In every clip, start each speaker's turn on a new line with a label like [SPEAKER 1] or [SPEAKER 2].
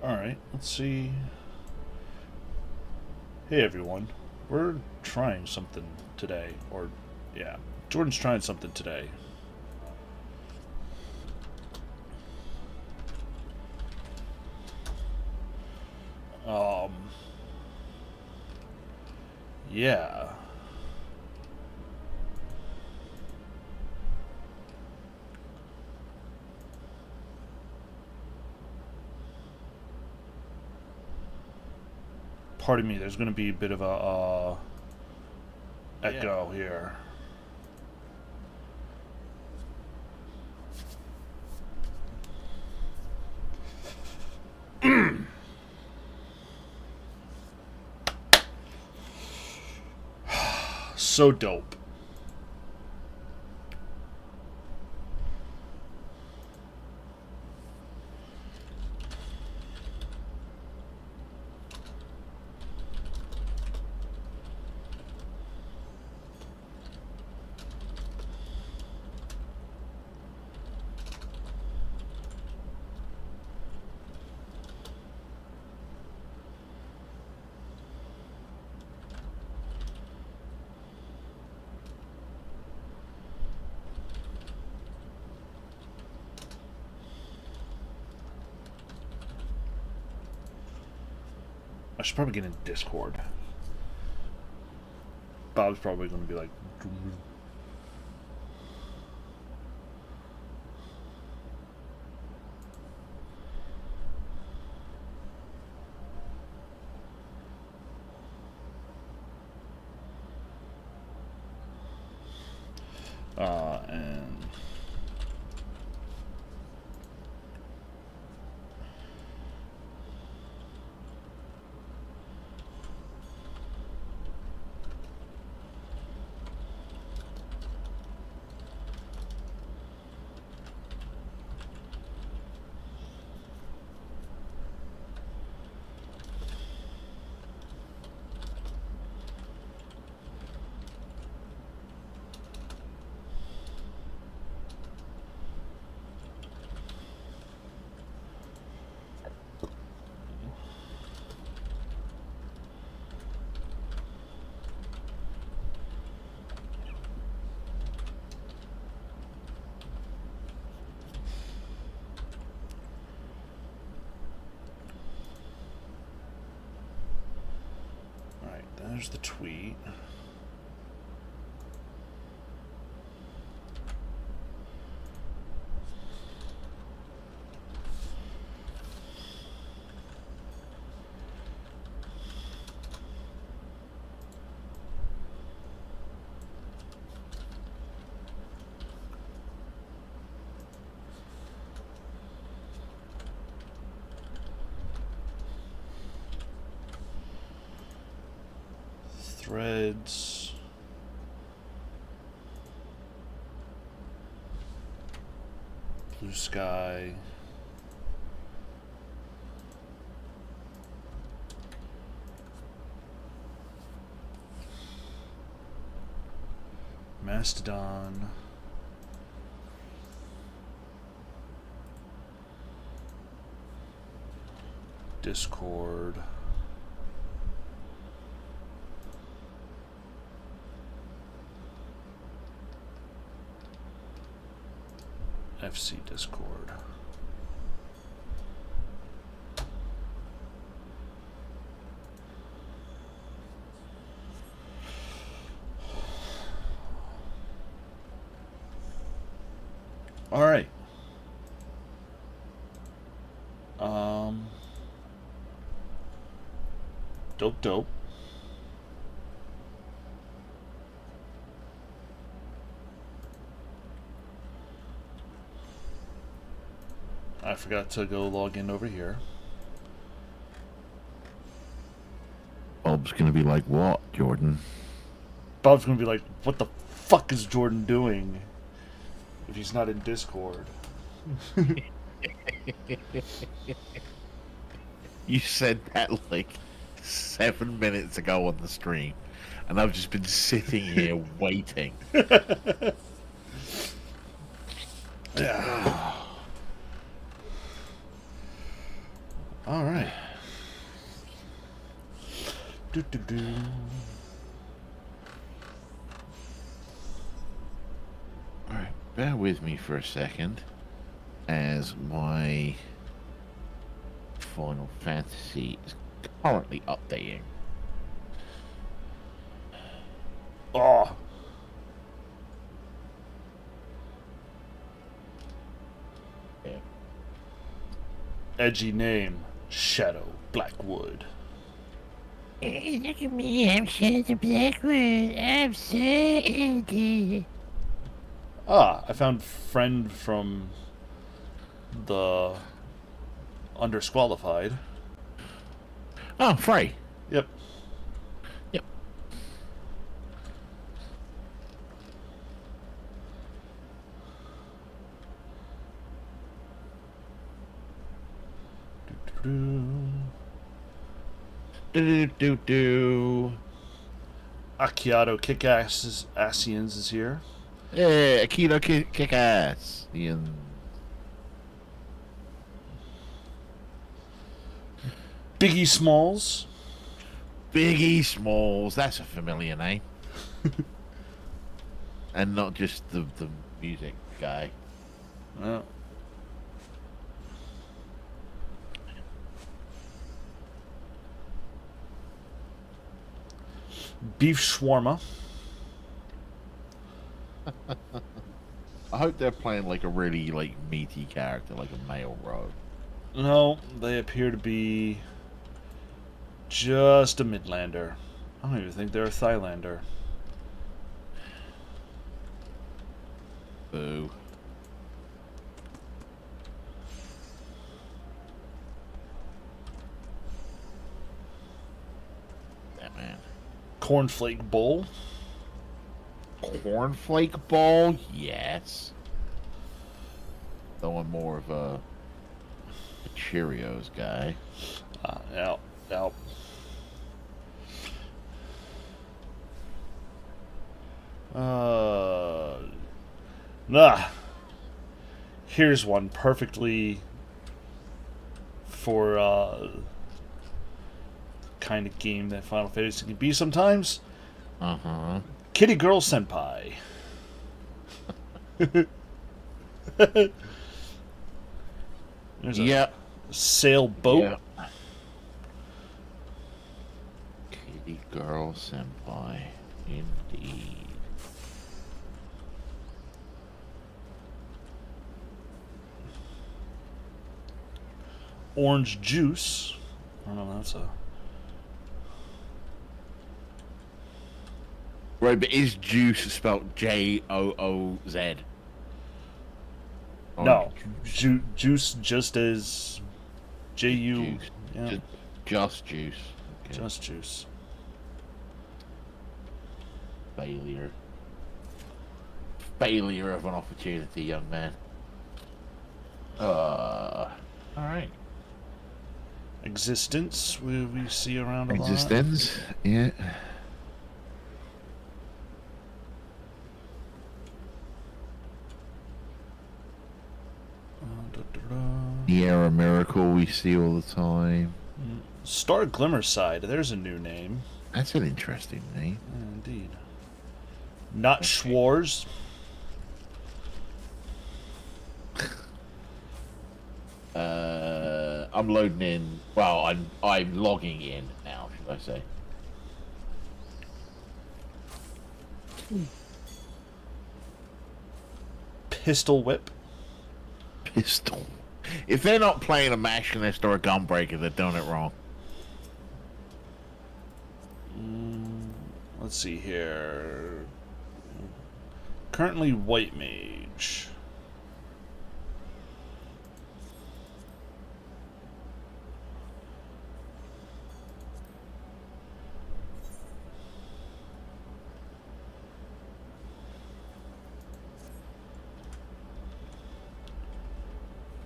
[SPEAKER 1] Alright, let's see. Hey everyone. We're trying something today. Or, yeah. Jordan's trying something today. Um. Yeah. Pardon me, there's going to be a bit of a echo here. So dope. I should probably get in Discord. Bob's probably going to be like, and alright, there's the tweet. Threads. Blue Sky. Mastodon. Discord. FC Discord. All right. Dope. I forgot to go log in over here.
[SPEAKER 2] Bob's gonna be like, "What, Jordan?"
[SPEAKER 1] Bob's gonna be like, "What the fuck is Jordan doing?" If he's not in Discord.
[SPEAKER 2] You said that like 7 minutes ago on the stream, and I've just been sitting here waiting.
[SPEAKER 1] Yeah. All right. Do.
[SPEAKER 2] All right, bear with me for a second, as my Final Fantasy is currently updating.
[SPEAKER 1] Oh,
[SPEAKER 2] Yeah.
[SPEAKER 1] edgy name. Shadow Blackwood.
[SPEAKER 3] Look at me, I'm Shadow Blackwood. I'm so edgy.
[SPEAKER 1] Ah, I found friend from the Undersqualified.
[SPEAKER 2] Oh, Frey.
[SPEAKER 1] Yep.
[SPEAKER 2] Yep.
[SPEAKER 1] Do.
[SPEAKER 2] Do.
[SPEAKER 1] Akiato Kickass Asians is here.
[SPEAKER 2] Yeah, Akito kick ass. Ian.
[SPEAKER 1] Biggie Smalls.
[SPEAKER 2] Biggie Smalls. That's a familiar name. And not just the music guy.
[SPEAKER 1] Oh. Beef Shawarma.
[SPEAKER 2] I hope they're playing like a really like meaty character, like a male rogue.
[SPEAKER 1] No, they appear to be just a Midlander. I don't even think they're a Thylander.
[SPEAKER 2] Boo. That man.
[SPEAKER 1] Cornflake Bowl.
[SPEAKER 2] Cornflake ball? Yes. Though I'm more of a Cheerios guy.
[SPEAKER 1] Yeah. Nah. Here's one perfectly for kind of game that Final Fantasy can be sometimes.
[SPEAKER 2] Uh-huh.
[SPEAKER 1] Kitty Girl Senpai. There's a
[SPEAKER 2] Yep.
[SPEAKER 1] sailboat.
[SPEAKER 2] Yep. Kitty girl senpai. Indeed.
[SPEAKER 1] Orange Juice. I don't know, that's a...
[SPEAKER 2] Right, but is juice spelled Jooz?
[SPEAKER 1] No. Juice just as... J-U...
[SPEAKER 2] Juice.
[SPEAKER 1] Yeah,
[SPEAKER 2] Just juice. Okay.
[SPEAKER 1] just juice.
[SPEAKER 2] Failure. Failure of an opportunity, young man. Alright.
[SPEAKER 1] Existence, we see around a lot.
[SPEAKER 2] Existence, yeah. Sierra Miracle we see all the time.
[SPEAKER 1] Star Glimmerside, there's a new name.
[SPEAKER 2] That's an interesting name.
[SPEAKER 1] Yeah, indeed. Not Schwarz.
[SPEAKER 2] I'm loading in. Well, I'm logging in now, should I say?
[SPEAKER 1] Pistol Whip.
[SPEAKER 2] Pistol. If they're not playing a Machinist or a Gunbreaker, they're doing it wrong.
[SPEAKER 1] Let's see here. Currently White Mage.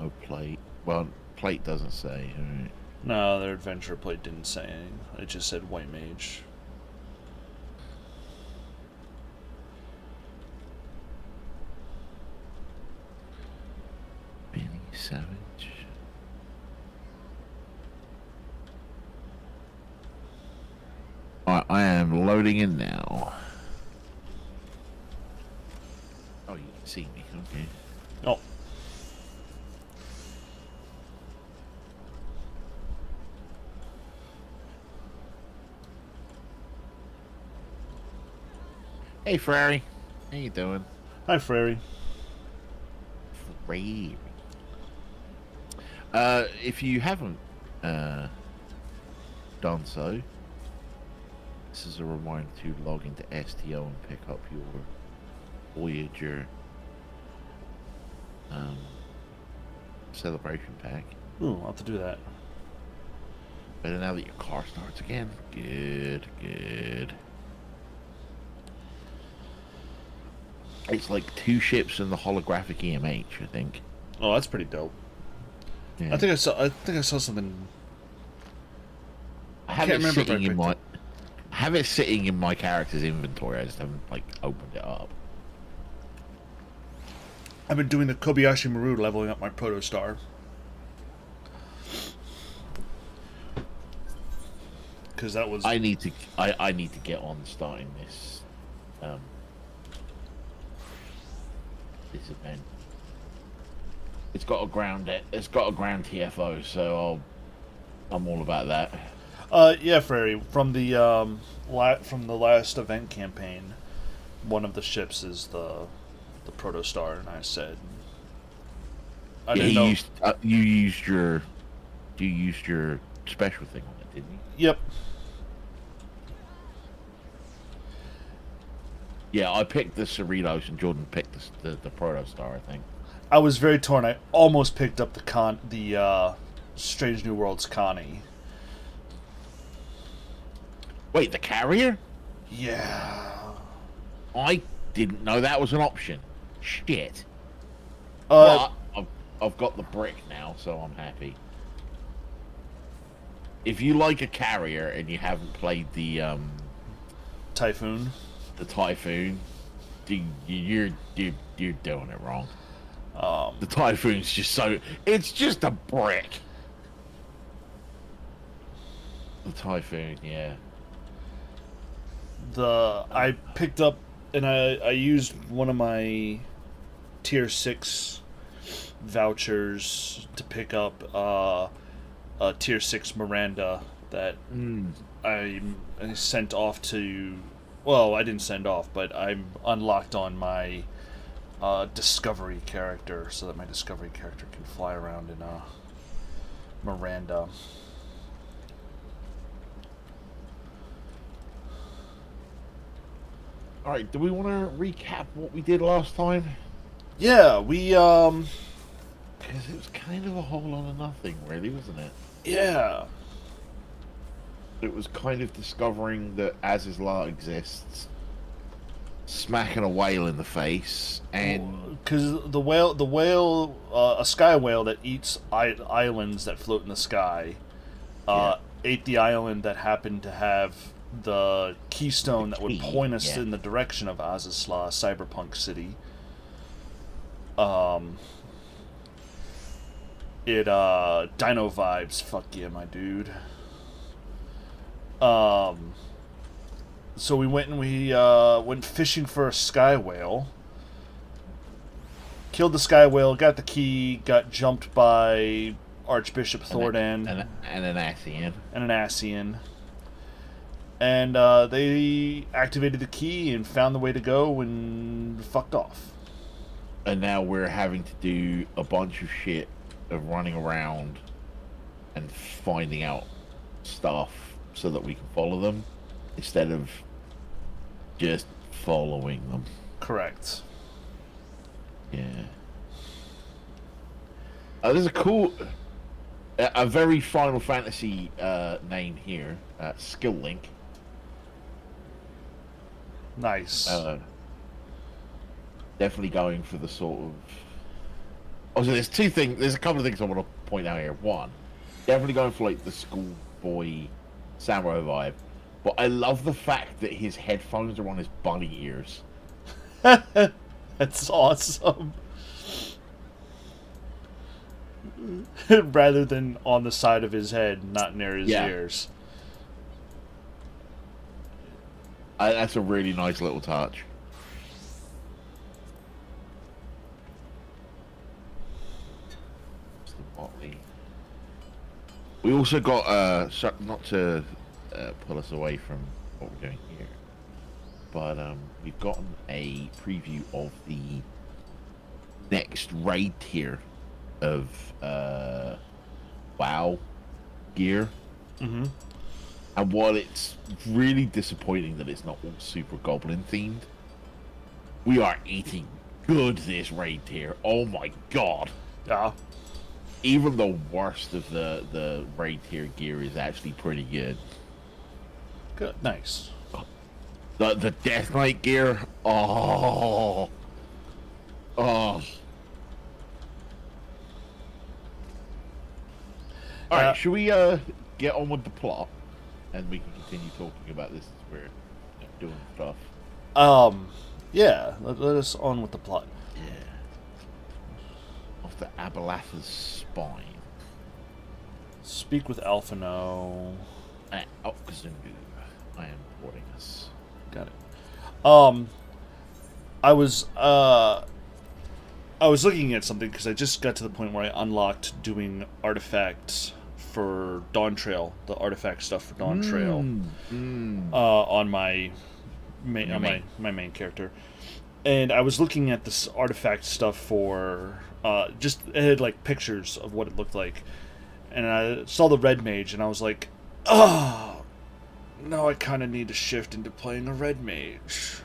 [SPEAKER 2] No plate. Well, plate doesn't say. Alright.
[SPEAKER 1] No, their adventure plate didn't say anything. It just said White Mage.
[SPEAKER 2] Benny Savage. I am loading in now. Oh, you can see me. Okay.
[SPEAKER 1] Oh,
[SPEAKER 2] Hey, Ferrari. How you doing?
[SPEAKER 1] hi, Frary.
[SPEAKER 2] Ferrari. If you haven't done so, this is a reminder to log into STO and pick up your Voyager celebration pack.
[SPEAKER 1] Ooh, I'll have to do that.
[SPEAKER 2] Better now that your car starts again. Good, good. It's like 2 ships and the holographic EMH, I think.
[SPEAKER 1] Oh, that's pretty dope.
[SPEAKER 2] Yeah.
[SPEAKER 1] I think I saw something.
[SPEAKER 2] I have
[SPEAKER 1] can't
[SPEAKER 2] it
[SPEAKER 1] remember if I
[SPEAKER 2] sitting in
[SPEAKER 1] picked
[SPEAKER 2] my
[SPEAKER 1] it.
[SPEAKER 2] I have it sitting in my character's inventory. I just haven't like opened it up.
[SPEAKER 1] I've been doing the Kobayashi Maru, leveling up my Protostar. Because that was
[SPEAKER 2] I need to get on starting this this event. It's got a ground TFO, so I'm all about that.
[SPEAKER 1] Yeah, Frary. From the last event campaign, one of the ships is the Protostar, and I said, I didn't know.
[SPEAKER 2] You used your special thing on it, didn't you?
[SPEAKER 1] Yep.
[SPEAKER 2] Yeah, I picked the Cerritos and Jordan picked the Protostar, I think.
[SPEAKER 1] I was very torn. I almost picked up the Strange New Worlds Connie.
[SPEAKER 2] Wait, the carrier?
[SPEAKER 1] Yeah.
[SPEAKER 2] I didn't know that was an option. Shit.
[SPEAKER 1] Uh,
[SPEAKER 2] But I've got the brick now, so I'm happy. If you like a carrier and you haven't played the
[SPEAKER 1] Typhoon.
[SPEAKER 2] Typhoon, you're doing it wrong.
[SPEAKER 1] Um,
[SPEAKER 2] The Typhoon's it's just a brick. The Typhoon, yeah.
[SPEAKER 1] I picked up and I used one of my tier 6 vouchers to pick up a tier 6 Miranda that I sent off to. Well, I didn't send off, but I'm unlocked on my Discovery character, so that my Discovery character can fly around in a Miranda.
[SPEAKER 2] All right, do we want to recap what we did last time?
[SPEAKER 1] Yeah, we
[SPEAKER 2] Because it was kind of a whole lot of nothing, really, wasn't it?
[SPEAKER 1] yeah.
[SPEAKER 2] It was kind of discovering that Azizla exists, smacking a whale in the face, and
[SPEAKER 1] Because the whale, a sky whale that eats islands that float in the sky, ate the island that happened to have the keystone that would
[SPEAKER 2] key,
[SPEAKER 1] point us
[SPEAKER 2] yeah.
[SPEAKER 1] in the direction of Azizla, Cyberpunk City. It Dino vibes, fuck yeah, my dude. So we went and we went fishing for a sky whale. Killed the sky whale, got the key, got jumped by Archbishop Thordan
[SPEAKER 2] and an Asian.
[SPEAKER 1] and an Asian. And they activated the key and found the way to go and fucked off.
[SPEAKER 2] And now we're having to do a bunch of shit of running around and finding out stuff so that we can follow them instead of just following them.
[SPEAKER 1] Correct.
[SPEAKER 2] Yeah. There's a cool, a very Final Fantasy name here, Skill Link.
[SPEAKER 1] Nice.
[SPEAKER 2] Definitely going for the sort of. Also, there's two things. There's a couple of things I want to point out here. One, definitely going for like the schoolboy samurai vibe, but I love the fact that his headphones are on his bunny ears.
[SPEAKER 1] That's awesome. Rather than on the side of his head, not near his
[SPEAKER 2] Yeah.
[SPEAKER 1] ears.
[SPEAKER 2] That's a really nice little touch. Mr. Motley. We also got not to pull us away from what we're doing here, but we've gotten a preview of the next raid tier of WoW gear.
[SPEAKER 1] Mm-hmm.
[SPEAKER 2] And while it's really disappointing that it's not all super goblin themed, we are eating good this raid tier. Oh my god.
[SPEAKER 1] Yeah.
[SPEAKER 2] Even the worst of the raid tier gear is actually pretty good.
[SPEAKER 1] Good. Nice.
[SPEAKER 2] The Death Knight gear, oh. Alright, should we get on with the plot? And we can continue talking about this as we're doing stuff.
[SPEAKER 1] Yeah, let us on with the plot.
[SPEAKER 2] Yeah. Of the Abalatha's spine.
[SPEAKER 1] Speak with Alphino.
[SPEAKER 2] At Oxendu. I am boarding us.
[SPEAKER 1] Got it. I was looking at something because I just got to the point where I unlocked doing artifacts for Dawn Trail, the artifact stuff for Dawn Trail, on my main character, and I was looking at this artifact stuff for just it had like pictures of what it looked like, and I saw the red mage, and I was like, oh, now I kind of need to shift into playing a red mage.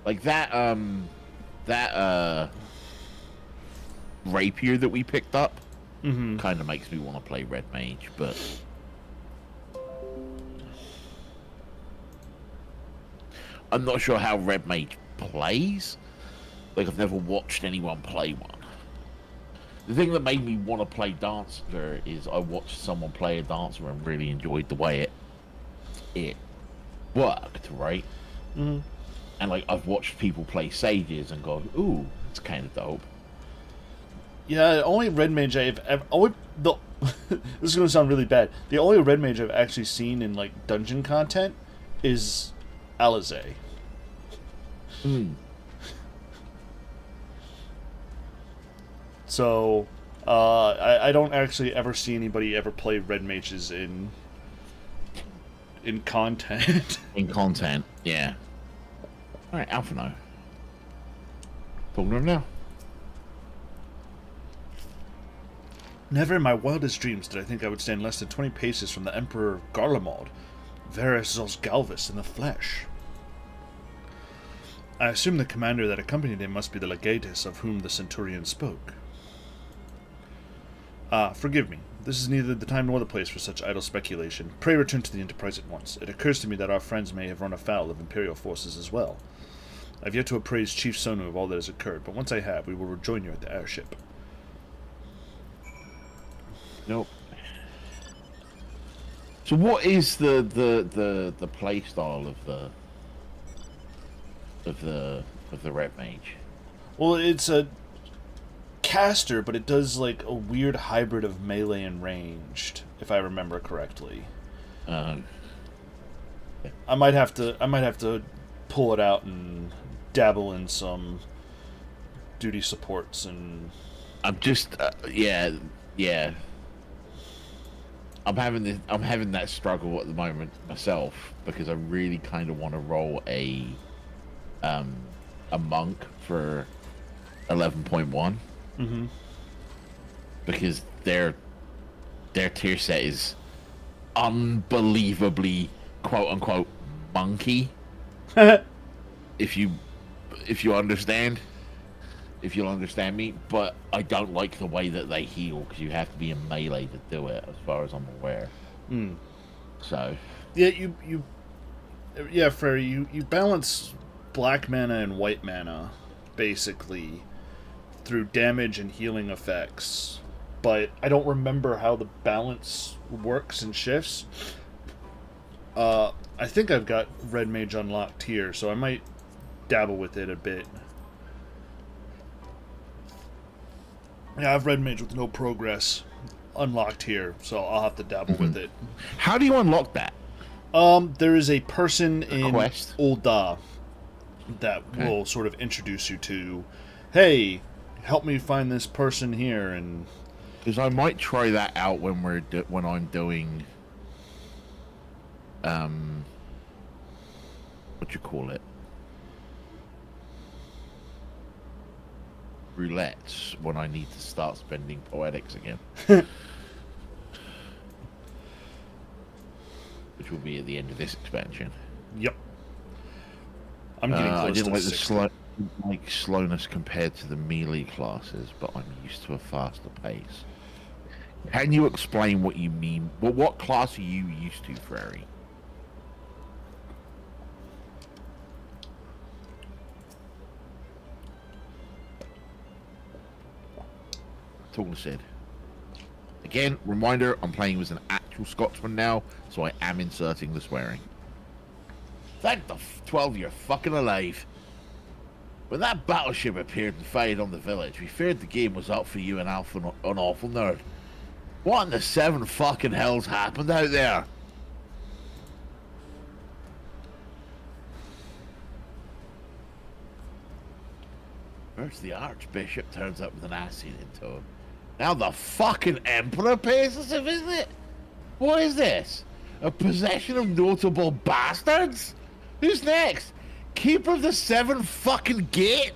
[SPEAKER 2] Like that rapier that we picked up.
[SPEAKER 1] Mm-hmm.
[SPEAKER 2] Kind of makes me want to play Red Mage, but I'm not sure how Red Mage plays. Like, I've never watched anyone play one. The thing that made me want to play Dancer is I watched someone play a Dancer and really enjoyed the way it worked, right?
[SPEAKER 1] Mm-hmm.
[SPEAKER 2] And, like, I've watched people play Sages and go, ooh, it's kind of dope.
[SPEAKER 1] Yeah, the only red mage I've ever... this is going to sound really bad. The only red mage I've actually seen in, like, dungeon content is Alizé. So, I don't actually ever see anybody ever play red mages in content.
[SPEAKER 2] In content, yeah. Alright, Alphino. Talking to him now.
[SPEAKER 1] Never in my wildest dreams did I think I would stand less than 20 paces from the Emperor Garlemald, Varus Zosgalvis in the flesh. I assume the commander that accompanied him must be the legatus of whom the centurion spoke. Forgive me. This is neither the time nor the place for such idle speculation. Pray return to the Enterprise at once. It occurs to me that our friends may have run afoul of Imperial forces as well. I've yet to appraise Chief Sonu of all that has occurred, but once I have, we will rejoin you at the airship.
[SPEAKER 2] Nope. So what is the play style of the Red Mage?
[SPEAKER 1] Well, it's a caster, but it does like a weird hybrid of melee and ranged, if I remember correctly. I might have to pull it out and dabble in some duty supports and.
[SPEAKER 2] I'm just yeah. I'm having that struggle at the moment myself because I really kind of want to roll a monk for 11.1.
[SPEAKER 1] Mm-hmm.
[SPEAKER 2] Because their tier set is unbelievably quote unquote monkey. if you'll understand me, but I don't like the way that they heal because you have to be in melee to do it, as far as I'm aware. So
[SPEAKER 1] yeah, Frere, you balance black mana and white mana basically through damage and healing effects, but I don't remember how the balance works and shifts. I think I've got Red Mage unlocked here, so I might dabble with it a bit. Yeah, I have Red Mage with no progress unlocked here, so I'll have to dabble with it.
[SPEAKER 2] How do you unlock that?
[SPEAKER 1] There is a person in
[SPEAKER 2] quest?
[SPEAKER 1] Ul'dah that
[SPEAKER 2] Okay.
[SPEAKER 1] will sort of introduce you to, hey, help me find this person here, and
[SPEAKER 2] Because I might try that out when when I'm doing, what you call it, roulettes, when I need to start spending poetics again, which will be at the end of this expansion.
[SPEAKER 1] yep. I'm getting
[SPEAKER 2] I
[SPEAKER 1] close
[SPEAKER 2] didn't
[SPEAKER 1] to
[SPEAKER 2] like the
[SPEAKER 1] 60.
[SPEAKER 2] slowness compared to the melee classes, but I'm used to a faster pace. Can you explain what you mean? Well, what class are you used to, Frary? Talking to Sid. Again, reminder, I'm playing with an actual Scotsman now, so I am inserting the swearing. Thank the 12 you're fucking alive. When that battleship appeared and fired on the village, we feared the game was up for you and Alpha, an awful nerd. What in the seven fucking hells happened out there? First the Archbishop turns up with an acid in tow. Now the fucking Emperor pays us a visit? What is this? A possession of notable bastards? Who's next? Keeper of the Seven fucking Gate?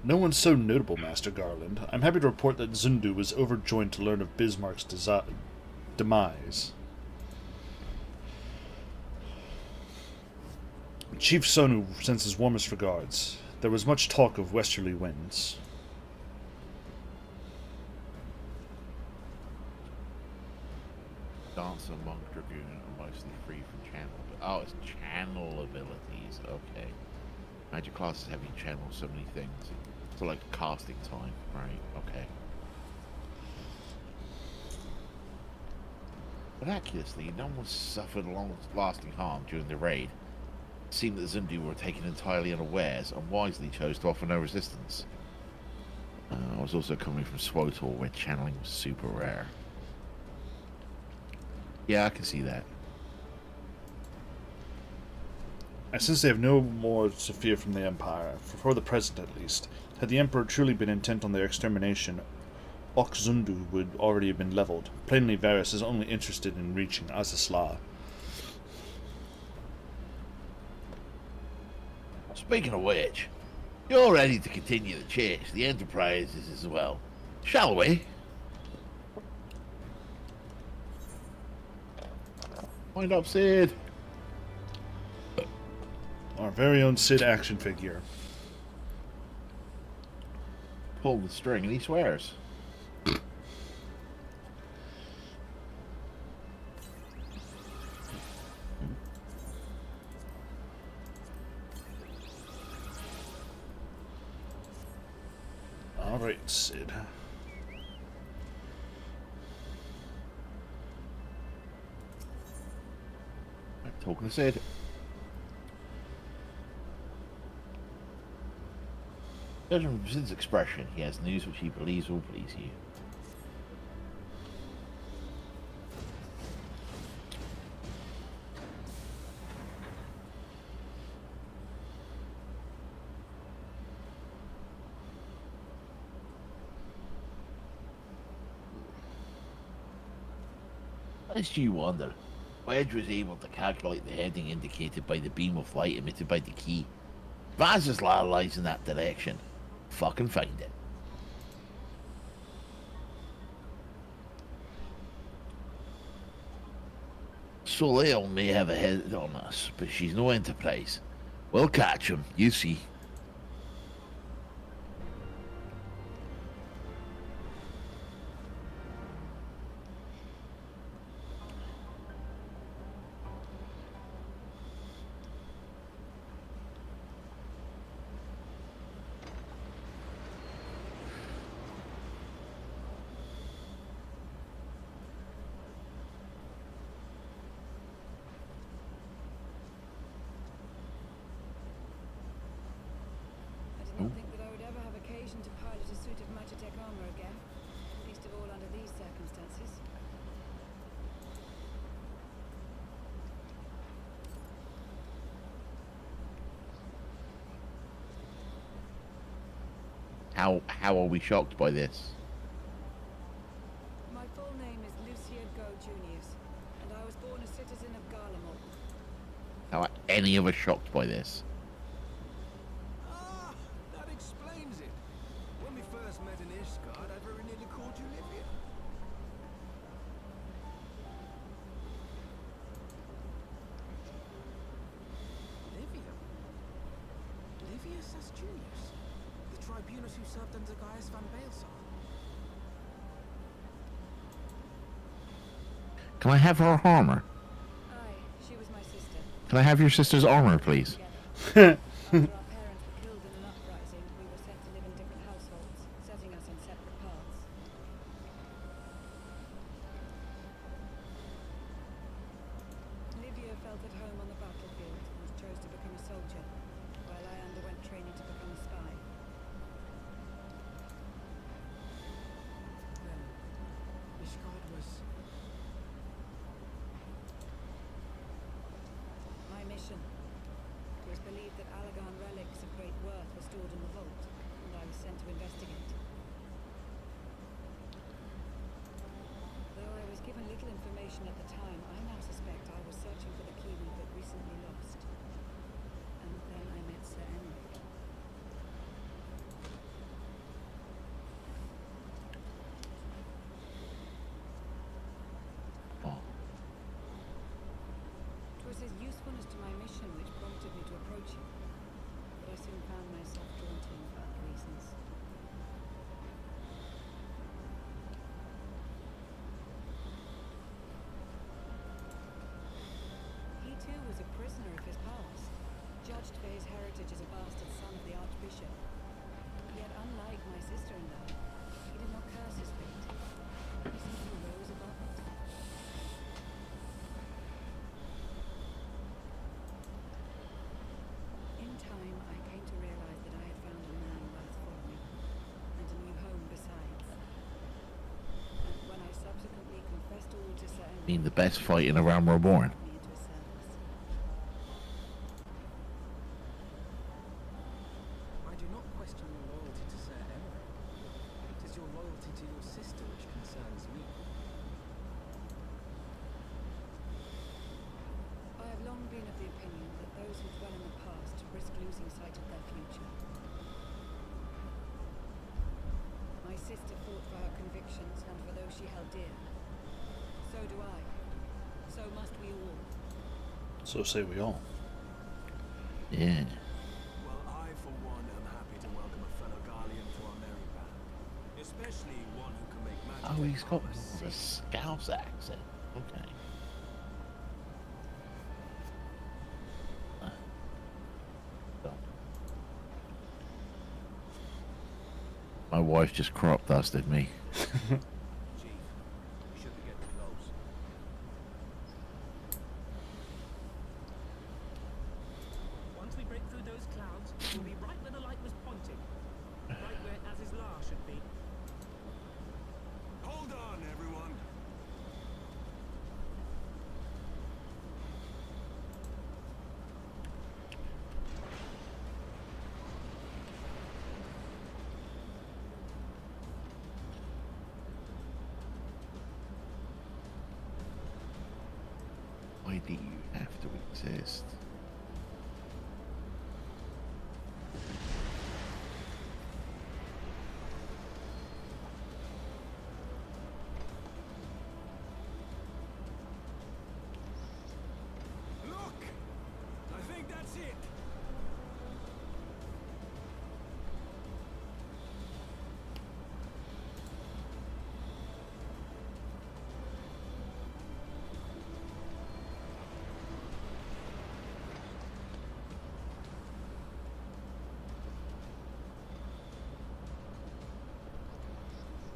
[SPEAKER 1] No one's so notable, Master Garland. I'm happy to report that Zundu was overjoyed to learn of Bismarck's demise. Chief Sonu sends his warmest regards. There was much talk of westerly winds.
[SPEAKER 2] Dancer, Monk, Dragoon are mostly free from channel. Oh, it's channel abilities. Okay. Magic classes have you channel so many things. So like casting time, right? Okay. Miraculously, no one suffered long-lasting harm during the raid. It seemed that Zundu were taken entirely unawares and wisely chose to offer no resistance. I was also coming from Swotor, where channeling was super rare. Yeah, I can see that.
[SPEAKER 1] I sense they have no more to fear from the Empire, for the present at least. Had the Emperor truly been intent on their extermination, Okzundu would already have been leveled. Plainly, Varys is only interested in reaching Azazla.
[SPEAKER 2] Speaking of which, you're ready to continue the chase. The Enterprise is as well. Shall we? Wind up, Sid.
[SPEAKER 1] Our very own Sid action figure.
[SPEAKER 2] Pull the string and he swears.
[SPEAKER 1] Alright, Sid.
[SPEAKER 2] Talking to Sid. Judging from Sid's expression, he has news which he believes will please you. Lest you wonder, Wedge was able to calculate the heading indicated by the beam of light emitted by the key. Vazisla lies in that direction. Fucking find it. Soleil may have a head on us, but she's no Enterprise. We'll catch him, you see.
[SPEAKER 4] I did not think that I would armor again. Least of all under these circumstances.
[SPEAKER 2] How are we shocked by this?
[SPEAKER 4] My full name is Lucia Go Junius, and I was born a citizen of Garlemald.
[SPEAKER 2] How are any of us shocked by this?
[SPEAKER 5] Ah, that explains it. When we first met in Ishgard, I very nearly called you Livia. Livia? Livia Sastunius? The tribunus who served under Gaius van Baelsar?
[SPEAKER 2] Can I have her armor?
[SPEAKER 4] Aye, she was my sister.
[SPEAKER 2] Can I have your sister's armor, please?
[SPEAKER 4] Together. After our parents were killed in an uprising, we were sent to live in different households, setting us on separate paths. Livia felt at home on the battlefield and chose to become a soldier, while I underwent training to become a spy.
[SPEAKER 5] Then, Ishgard was...
[SPEAKER 4] My mission. It was believed that Allagan relics of great worth were stored in the vault, and I was sent to investigate. Though I was given little information at the time, I now suspect I was searching for the key we had recently lost. And then I met Sir Enric.
[SPEAKER 2] Oh.
[SPEAKER 4] It was his usefulness to my mission which prompted me to approach him, but I soon found myself drawn to him for other reasons. He too was a prisoner of his past, judged for his heritage as a bastard son of the Archbishop. Yet unlike my sister-in-law, he did not curse his fate. He simply rose above it. In time, I came to realize that I had found a man worth following, and a new home besides. And when I subsequently confessed all to Sir
[SPEAKER 2] I mean,
[SPEAKER 4] Enric,
[SPEAKER 2] the best fight in A Realm Reborn.
[SPEAKER 4] me into his service.
[SPEAKER 5] I do not question your loyalty to Sir Emmerich. It is your loyalty to your sister which concerns me.
[SPEAKER 4] I have long been of the opinion that those who dwell in the past risk losing sight of their future. My sister fought for her convictions and for those she held dear. So do I. So must we all.
[SPEAKER 1] So say we all.
[SPEAKER 2] Yeah.
[SPEAKER 5] Well, I, for one, am happy to welcome a fellow Garlean to our merry band. Especially one who can make magic.
[SPEAKER 2] Oh, he's got
[SPEAKER 5] armor
[SPEAKER 2] more of a
[SPEAKER 5] sing.
[SPEAKER 2] Scouse accent. Okay. My wife just crop dusted me.
[SPEAKER 5] Chief, we should be getting close.
[SPEAKER 6] Once we break through those clouds, we'll be right where the light was pointing. Right where Azizlar should be.
[SPEAKER 5] Hold on, everyone.
[SPEAKER 2] Why do you have to exist?
[SPEAKER 5] Look! I think that's it.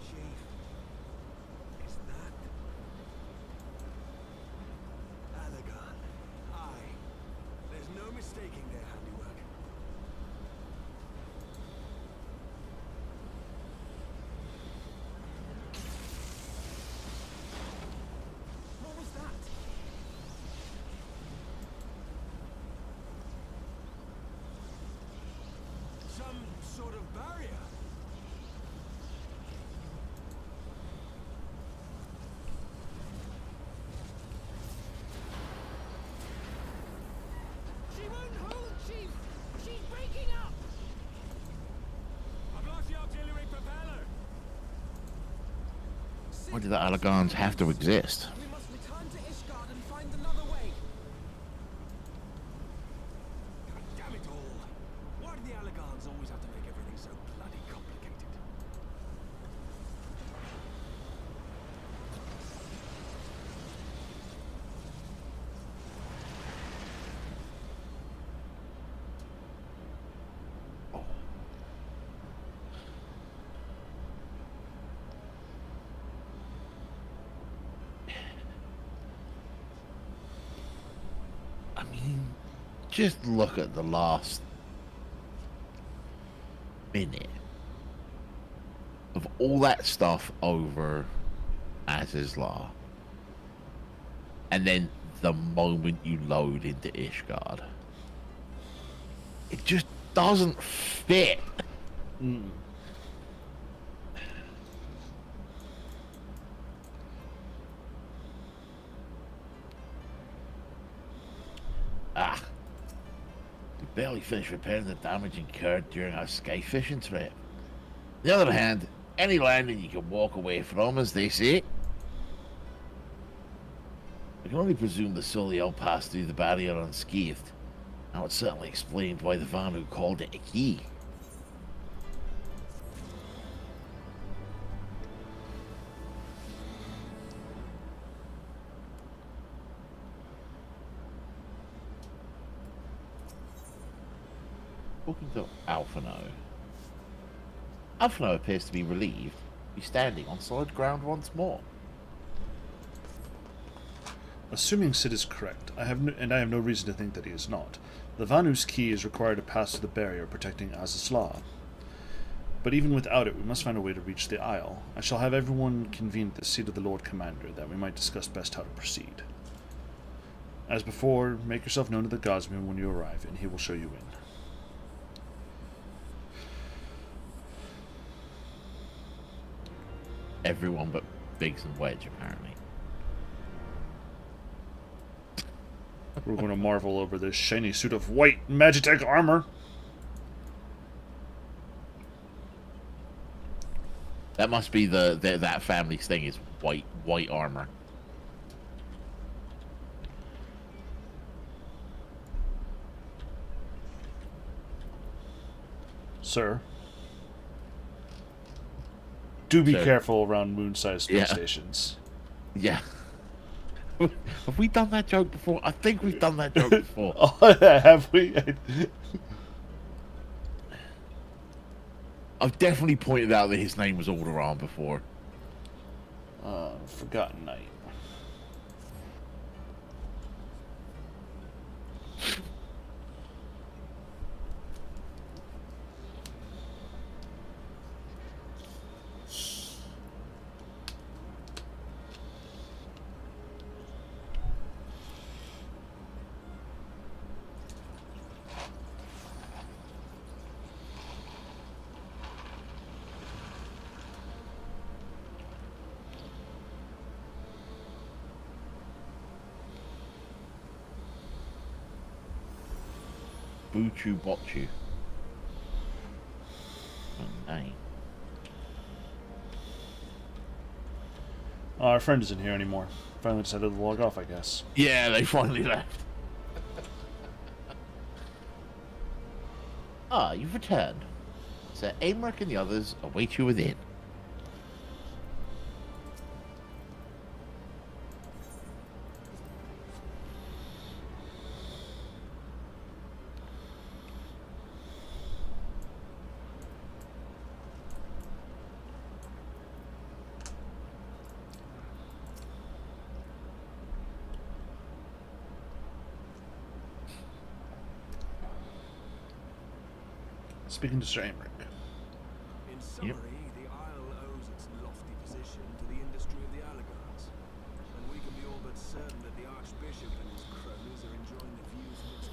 [SPEAKER 5] Chief, is that Allagan? Aye. There's no mistaking sort of barrier.
[SPEAKER 6] She won't hold, Chief! She's breaking up!
[SPEAKER 5] I've lost the auxiliary propeller.
[SPEAKER 2] Why do the Allagans have to exist?
[SPEAKER 5] We must return to Ishgard and find another way. God damn it all. Why do the Allagans always have to make everything so bloody complicated?
[SPEAKER 2] I mean, just look at the last minute of all that stuff over Azizlar. And then the moment you load into Ishgard. It just doesn't fit. Ah. We barely finished repairing the damage incurred during our sky fishing trip. On the other hand, any landing you can walk away from, as they say. I can only presume the Soliel passed through the barrier unscathed. Now it certainly explained why the Vanu called it a key. Talking to Alphino. Alphino appears to be relieved to be standing on solid ground once more.
[SPEAKER 1] Assuming Sid is correct, I have no reason to think that he is not. The Vanu's key is required to pass through the barrier protecting Azizlar. But even without it, we must find a way to reach the Isle. I shall have everyone convene at the seat of the Lord Commander, that we might discuss best how to proceed. As before, make yourself known to the Gosmian when you arrive, and he will show you in.
[SPEAKER 2] Everyone but Biggs and Wedge, apparently.
[SPEAKER 1] We're going to marvel over this shiny suit of white Magitech armor.
[SPEAKER 2] That must be that family's thing, is white armor.
[SPEAKER 1] Sir. Do be
[SPEAKER 2] Sir.
[SPEAKER 1] careful around moon-sized space
[SPEAKER 2] Yeah.
[SPEAKER 1] stations.
[SPEAKER 2] Yeah. Have we done that joke before? I think we've done that joke before.
[SPEAKER 1] Oh, have we?
[SPEAKER 2] I've definitely pointed out that his name was Alderaan before.
[SPEAKER 1] Forgotten Night.
[SPEAKER 2] Buchu Botchu. Oh, name.
[SPEAKER 1] Our friend isn't here anymore. Finally decided to log off, I guess.
[SPEAKER 2] Yeah, they finally left. Ah, you've returned. Sir Aimeric and the others await you within.
[SPEAKER 1] Speaking to Sir Aimeric.
[SPEAKER 5] In summary, the Isle owes its lofty position to the industry of the Allagans, and we can be all but certain that the Archbishop and his cronies are enjoying the views of its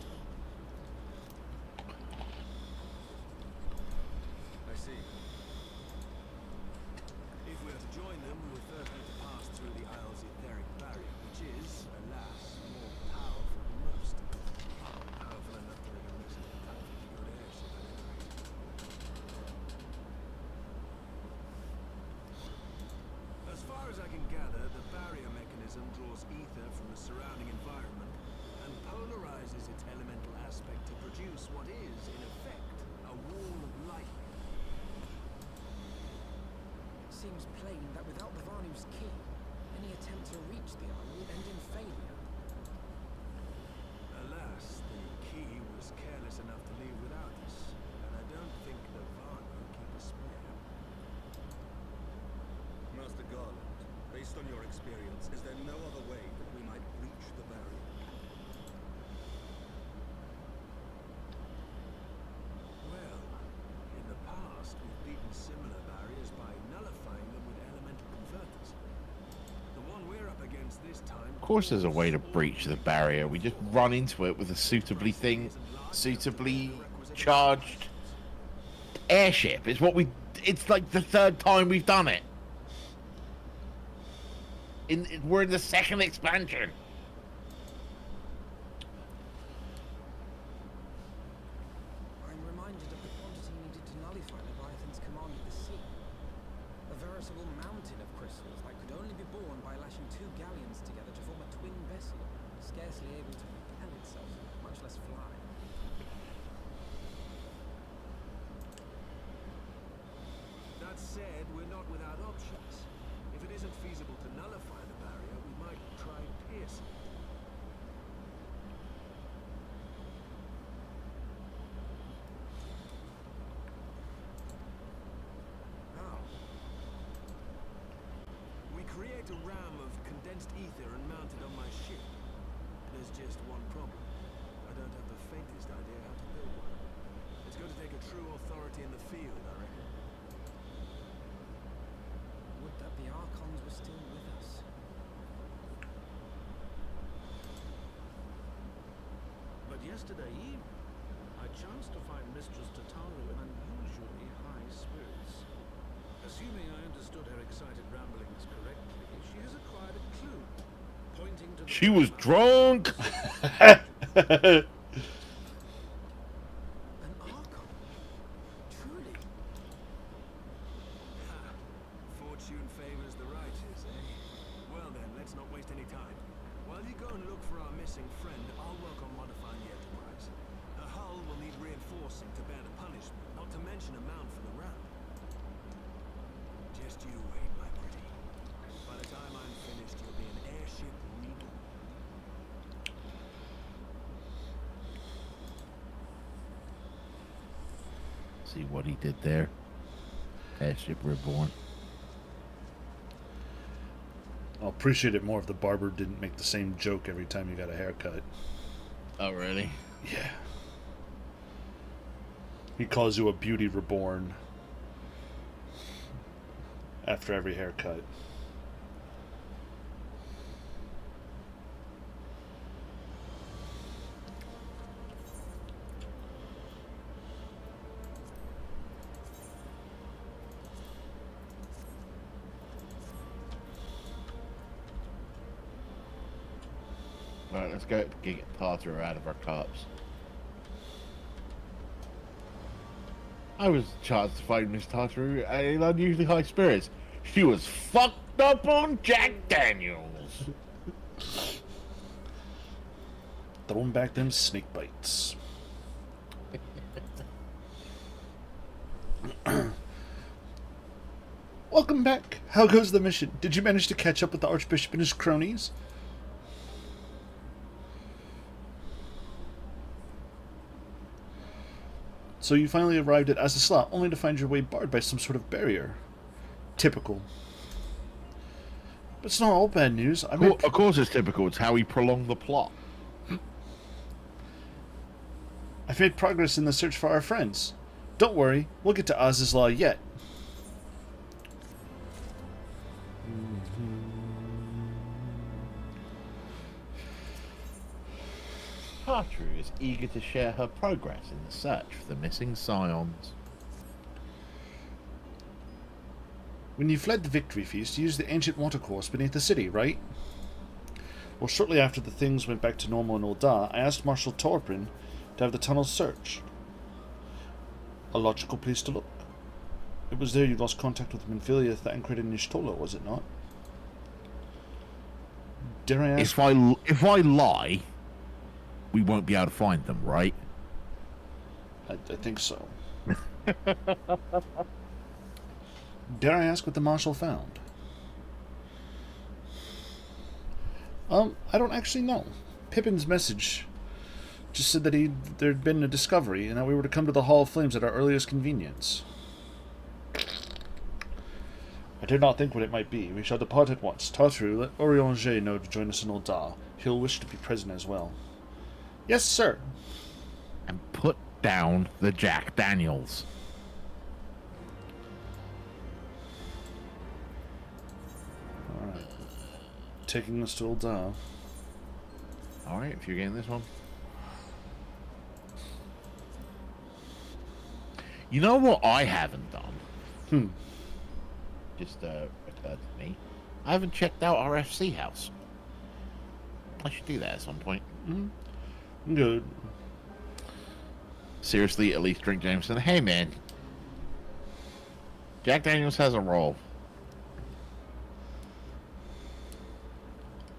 [SPEAKER 6] seems plain that without the Varnu's key, any attempt to reach the isle will end in failure.
[SPEAKER 5] Alas, the key was careless enough to leave without us, and I don't think the Varnu keep a spare.
[SPEAKER 7] Master Garland, based on your experience, is there no other way that we might breach the barrier?
[SPEAKER 5] Well, in the past, we've beaten similar barriers by nullifying them with elemental converters. The one we're up against this time.
[SPEAKER 2] Of course, there's a way to breach the barrier. We just run into it with a suitably charged airship. It's what we. It's like the third time we've done it. We're in the second expansion.
[SPEAKER 6] I'm reminded of the quantity needed to nullify Leviathan's command of the sea. A veritable mountain of crystals that could only be borne by lashing two galleons together to form a twin vessel, scarcely able to propel itself, much less fly.
[SPEAKER 5] That said, we're not without options. If it isn't feasible to nullify the barrier, we might try piercing it. How? We create a ram of condensed ether and mount it on my ship. There's just one problem. I don't have the faintest idea how to build one. It's going to take a true authority in the field, I reckon.
[SPEAKER 6] Would that the Archons were still with us.
[SPEAKER 8] But yesterday evening, I chanced to find Mistress Tataru in unusually high spirits. Assuming I understood her excited ramblings correctly, she has acquired a clue, pointing to the...
[SPEAKER 2] She was drunk.
[SPEAKER 6] An Archon? Truly?
[SPEAKER 5] Fortune favors the righteous, eh? Well then, let's not waste any time. While you go and look for our missing friend, I'll work on modifying the Enterprise. The hull will need reinforcing to bear the punishment, not to mention a mount for the ram. Just you wait, my pretty. By the time I'm finished, you'll be an airship reborn.
[SPEAKER 2] See what he did there? Airship reborn.
[SPEAKER 1] I'll appreciate it more if the barber didn't make the same joke every time you got a haircut.
[SPEAKER 2] Oh, really?
[SPEAKER 1] Yeah. He calls you a beauty reborn after every haircut.
[SPEAKER 2] Alright, let's go get Tartar out of our cups. I was charged to find Miss Tartar in unusually high spirits. She was fucked up on Jack Daniels.
[SPEAKER 1] Throwing back them snake bites. Welcome back. How goes the mission? Did you manage to catch up with the Archbishop and his cronies? So you finally arrived at Azazla, only to find your way barred by some sort of barrier. Typical. But it's not all bad news.
[SPEAKER 2] Of course it's typical. It's how he prolonged the plot.
[SPEAKER 1] I've made progress in the search for our friends. Don't worry, we'll get to Azazla yet.
[SPEAKER 2] Tartar is eager to share her progress in the search for the missing scions.
[SPEAKER 1] When you fled the Victory Feast, you used the ancient watercourse beneath the city, right? Well, shortly after the things went back to normal in Ul'dah, I asked Marshal Torprin to have the tunnels searched. A logical place to look. It was there you lost contact with Minfilia, Thancred, and Y'shtola, was it not? Dare I ask...
[SPEAKER 2] If I lie, we won't be able to find them, right?
[SPEAKER 1] I think so. Dare I ask what the Marshal found? I don't actually know. Pippin's message just said that there'd been a discovery and that we were to come to the Hall of Flames at our earliest convenience. I did not think what it might be. We shall depart at once. Tartaru, let Orianger know to join us in Ul'dah. He'll wish to be present as well. Yes, sir.
[SPEAKER 2] And put down the Jack Daniels.
[SPEAKER 1] Alright. Taking us to Ul'dah.
[SPEAKER 2] Alright, if you're getting this one. You know what I haven't done? Just occurred to me. I haven't checked out our FC house. I should do that at some point.
[SPEAKER 1] Good.
[SPEAKER 2] Seriously, at least drink Jameson. Hey, man. Jack Daniels has a role.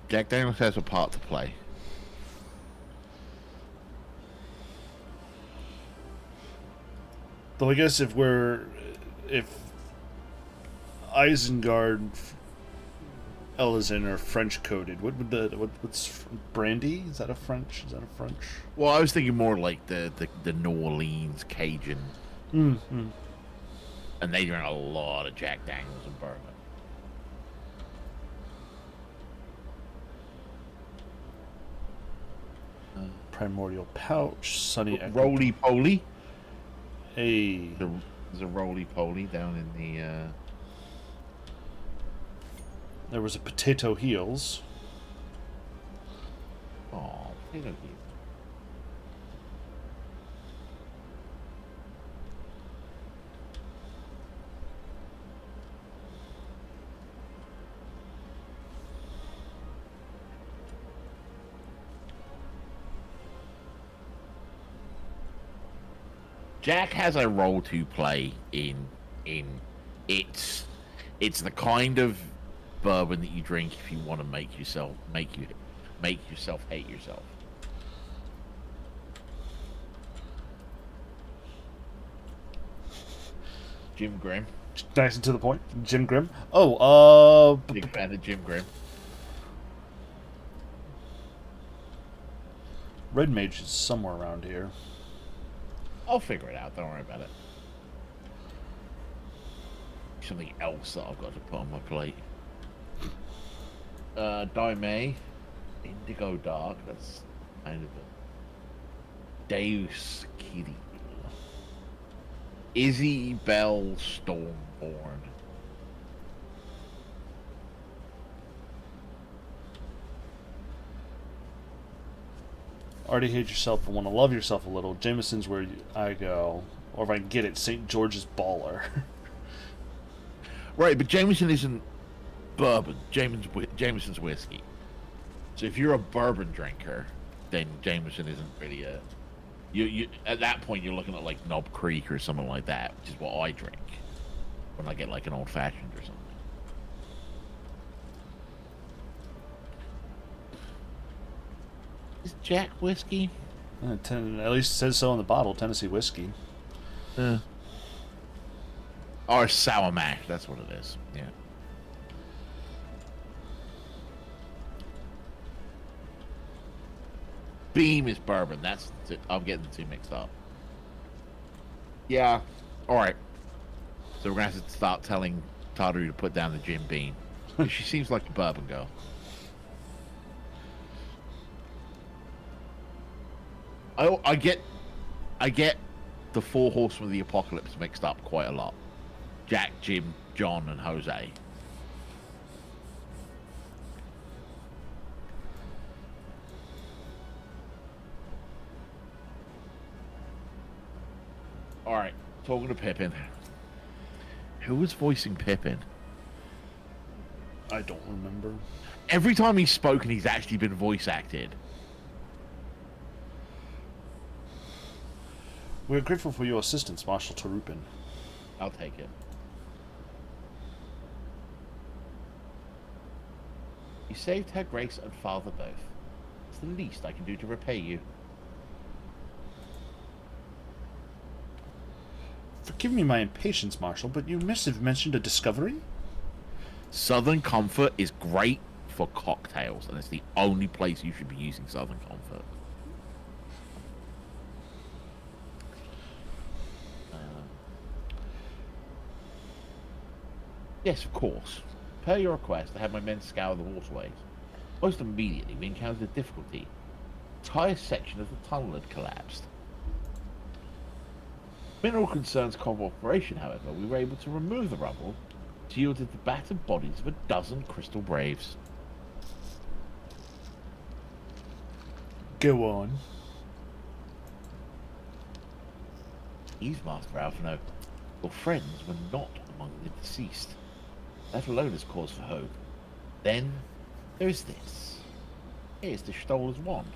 [SPEAKER 2] Jack Daniels has a part to play.
[SPEAKER 1] Though I guess if Isengard Ellison are French coded, what's brandy? Is that a French?
[SPEAKER 2] Well, I was thinking more like the New Orleans Cajun.
[SPEAKER 1] Mm-hmm.
[SPEAKER 2] And they drink a lot of Jack Daniels and bourbon.
[SPEAKER 1] Primordial pouch, Sunny
[SPEAKER 2] Roly Poly.
[SPEAKER 1] Hey.
[SPEAKER 2] There's a Roly Poly down in the.
[SPEAKER 1] There was a potato heels.
[SPEAKER 2] Oh, potato heels. Jack has a role to play in it's the kind of bourbon that you drink if you want to make yourself hate yourself. Jim Grimm.
[SPEAKER 1] Nice and to the point. Jim Grimm. Oh,
[SPEAKER 2] Big fan of Jim Grimm.
[SPEAKER 1] Red Mage is somewhere around here.
[SPEAKER 2] I'll figure it out. Don't worry about it. Something else that I've got to put on my plate. Daimei. Indigo Dark. That's kind of a Deus Kitty. Izzy Bell Stormborn.
[SPEAKER 1] Already hate yourself but want to love yourself a little. Jameson's where I go. Or if I can get it, St. George's Baller.
[SPEAKER 2] Right, but Jameson isn't bourbon. Jameson's whiskey. So if you're a bourbon drinker, then Jameson isn't really a... You at that point you're looking at like Knob Creek or something like that, which is what I drink when I get like an old fashioned or something. Is Jack whiskey?
[SPEAKER 1] At least it says so on the bottle. Tennessee whiskey.
[SPEAKER 2] Or sour mash, that's what it is. Yeah. Beam is bourbon. I'm getting the two mixed up. Yeah. All right. So we're gonna have to start telling Tartaru to put down the Jim Beam. She seems like a bourbon girl. I get the four horsemen of the apocalypse mixed up quite a lot. Jack, Jim, John, and Jose. Alright, talking to Pippin. Who was voicing Pippin?
[SPEAKER 1] I don't remember.
[SPEAKER 2] Every time he's spoken, he's actually been voice acted.
[SPEAKER 1] We're grateful for your assistance, Marshal Tarupin.
[SPEAKER 2] I'll take it. You saved Her Grace and Father both. It's the least I can do to repay you.
[SPEAKER 1] Forgive me my impatience, Marshal, but you must have mentioned a discovery?
[SPEAKER 2] Southern Comfort is great for cocktails, and it's the only place you should be using Southern Comfort. Yes, of course. Per your request, I had my men scour the waterways. Most immediately, we encountered a difficulty. The entire section of the tunnel had collapsed. Mineral concerns cooperation, however, we were able to remove the rubble, which yielded the battered bodies of a dozen Crystal Braves.
[SPEAKER 1] Go on.
[SPEAKER 2] Eve, Master Alphino, your friends were not among the deceased. That alone is cause for hope. Then, there is this. Here's the Stolar's wand.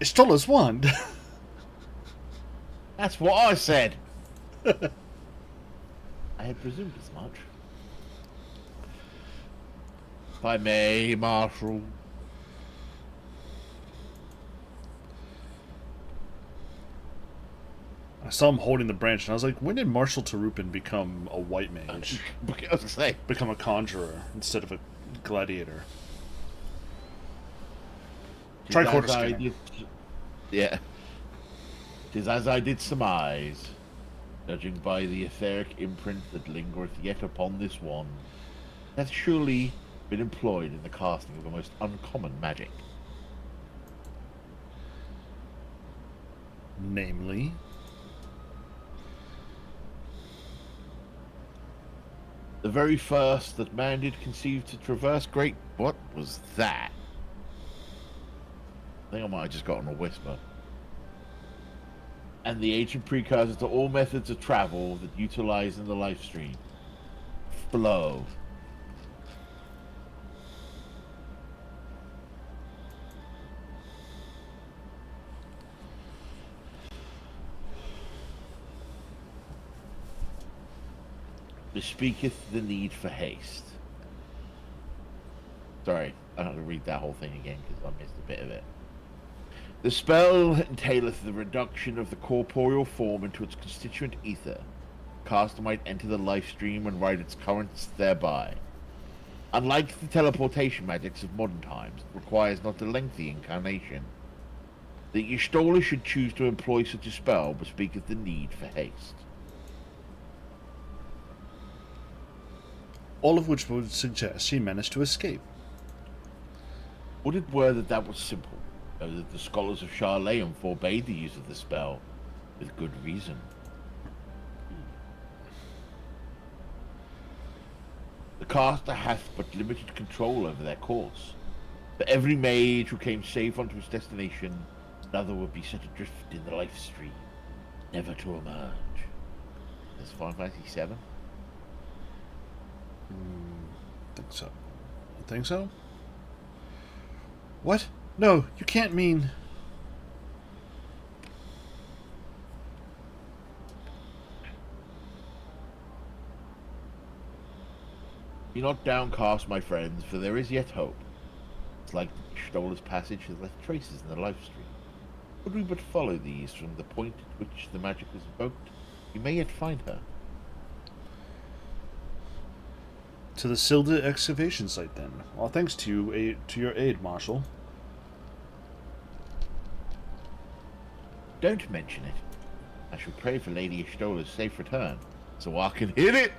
[SPEAKER 1] Stolar's wand?
[SPEAKER 2] That's what I said! I had presumed as much. If I may, Marshal.
[SPEAKER 1] I saw him holding the branch, and I was like, when did Marshal Tarupin become a white mage?
[SPEAKER 2] I was gonna say,
[SPEAKER 1] Become a conjurer instead of a gladiator? Tricorder
[SPEAKER 2] as I
[SPEAKER 1] scanner.
[SPEAKER 2] did- Yeah. Tis as I did surmise, judging by the etheric imprint that lingereth yet upon this wand, hath surely been employed in the casting of a most uncommon magic.
[SPEAKER 1] Namely?
[SPEAKER 2] The very first that man did conceive to traverse great... What was that? I think I might have just gotten a whisper. And the ancient precursor to all methods of travel that utilize in the life stream. Flow. Bespeaketh the need for haste. Sorry, I have to read that whole thing again because I missed a bit of it. The spell entaileth the reduction of the corporeal form into its constituent ether. Caster might enter the life stream and ride its currents thereby. Unlike the teleportation magics of modern times, it requires not a lengthy incarnation. The Y'shtola should choose to employ such a spell bespeaketh the need for haste.
[SPEAKER 1] All of which would suggest he managed to escape.
[SPEAKER 2] Would it were that that was simple, though that the scholars of Charleum forbade the use of the spell, with good reason. The caster hath but limited control over their course. For every mage who came safe onto his destination, another would be set adrift in the life stream, never to emerge. That's Final Fantasy VII?
[SPEAKER 1] Think so. You think so? What? No, you can't mean...
[SPEAKER 2] Be not downcast, my friends, for there is yet hope. It's like the Stola's passage has left traces in the life stream. Could we but follow these from the point at which the magic was evoked, we may yet find her.
[SPEAKER 1] To the Silda excavation site, then. Well, thanks to you, to your aid, Marshal.
[SPEAKER 2] Don't mention it. I shall pray for Lady Y'shtola's safe return, so I can hit it!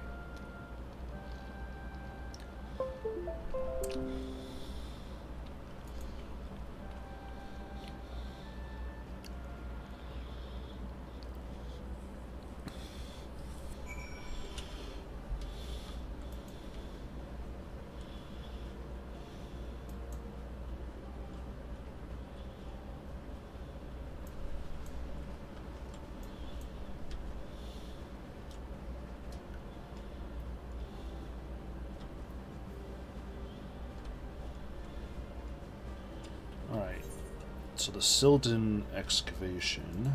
[SPEAKER 1] Alright. So the Sildan excavation...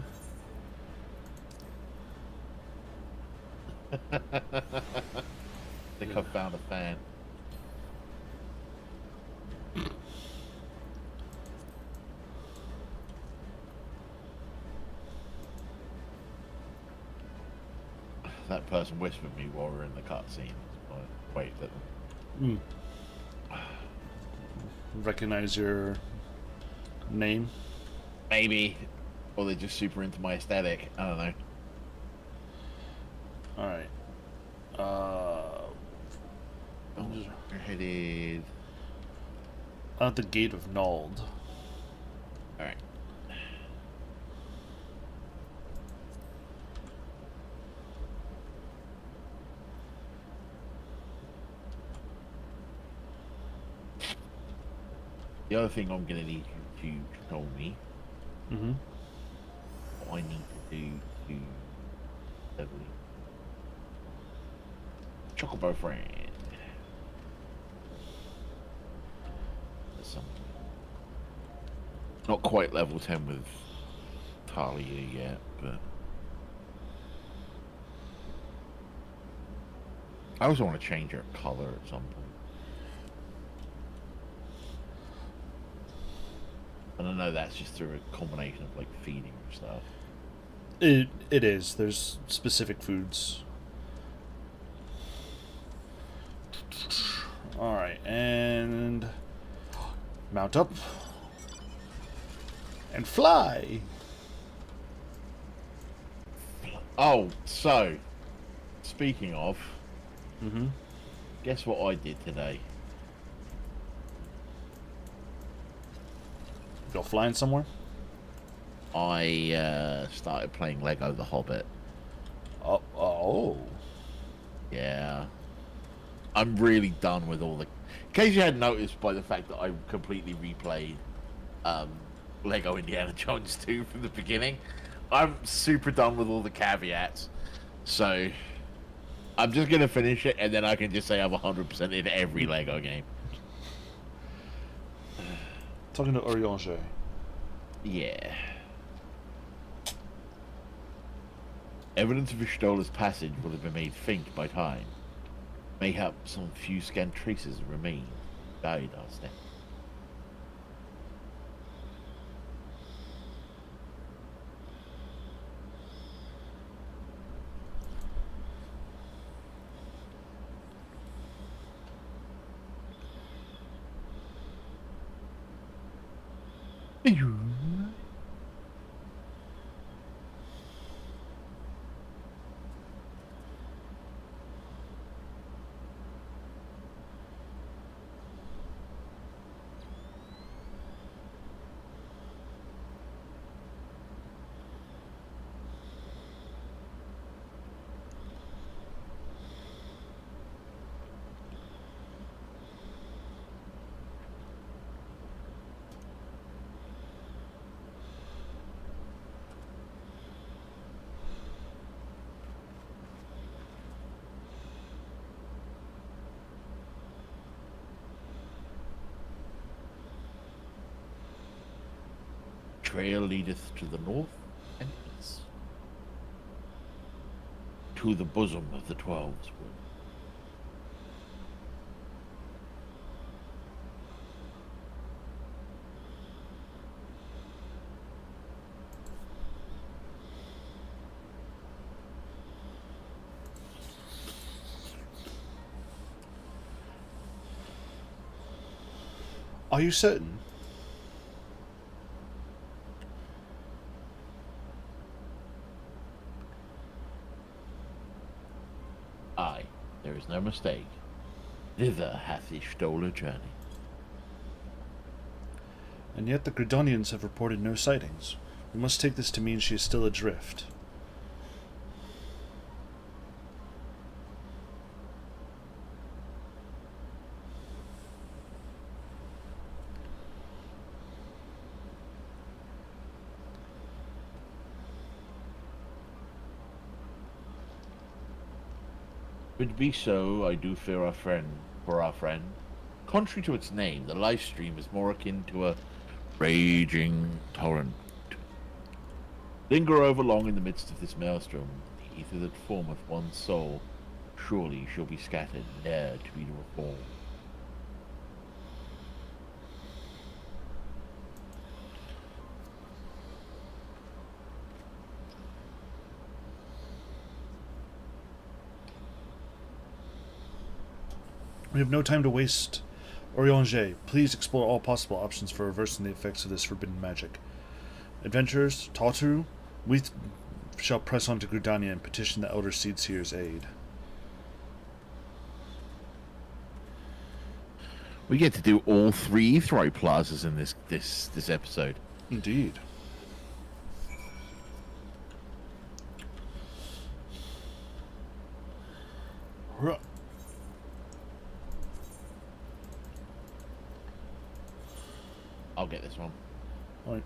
[SPEAKER 2] I think I've found a fan. that person whispered me while we were in the cutscene. Wait, that...
[SPEAKER 1] Recognize your name?
[SPEAKER 2] Maybe. Or they're just super into my aesthetic. I don't know.
[SPEAKER 1] Alright.
[SPEAKER 2] We're headed...
[SPEAKER 1] At the Gate of Nald.
[SPEAKER 2] Alright. The other thing I'm going to need you to show me
[SPEAKER 1] Mm-hmm.
[SPEAKER 2] what I need to do to level Chocobo friend. There's some... Not quite level 10 with Talia yet, but... I also want to change her color at some point. And I know that's just through a combination of like feeding and stuff.
[SPEAKER 1] It is. There's specific foods. Alright, and mount up. And fly!
[SPEAKER 2] Oh, so speaking of,
[SPEAKER 1] Mm-hmm.
[SPEAKER 2] guess what I did today?
[SPEAKER 1] Go flying somewhere?
[SPEAKER 2] I started playing Lego The Hobbit.
[SPEAKER 1] Oh.
[SPEAKER 2] Yeah. I'm really done with all the... In case you hadn't noticed by the fact that I completely replayed Lego Indiana Jones 2 from the beginning, I'm super done with all the caveats. So, I'm just going to finish it, and then I can just say I'm 100% in every Lego game.
[SPEAKER 1] Talking to Oriange.
[SPEAKER 2] Yeah. Evidence of Ishtola's passage will have been made faint by time. Mayhap some few scant traces remain. Guide our steps. Trail leadeth to the north and east, to the bosom of the Twelves Wood.
[SPEAKER 1] Are you certain?
[SPEAKER 2] Aye, there is no mistake. Thither hath Ishtola journeyed.
[SPEAKER 1] And yet the Gridonians have reported no sightings. We must take this to mean she is still adrift.
[SPEAKER 2] If it be so, I do fear for our friend. Contrary to its name, the life stream is more akin to a raging torrent. Linger over long in the midst of this maelstrom, the ether that formeth one soul surely shall be scattered, ne'er to be reformed.
[SPEAKER 1] We have no time to waste. Oriange, please explore all possible options for reversing the effects of this forbidden magic. Adventurers, Tatu, shall press on to Gridania and petition the Elder Seed Seer's aid.
[SPEAKER 2] We get to do all 3 Throw Plazas in this episode.
[SPEAKER 1] Indeed. Ruh.
[SPEAKER 2] I'll get this one.
[SPEAKER 1] Right.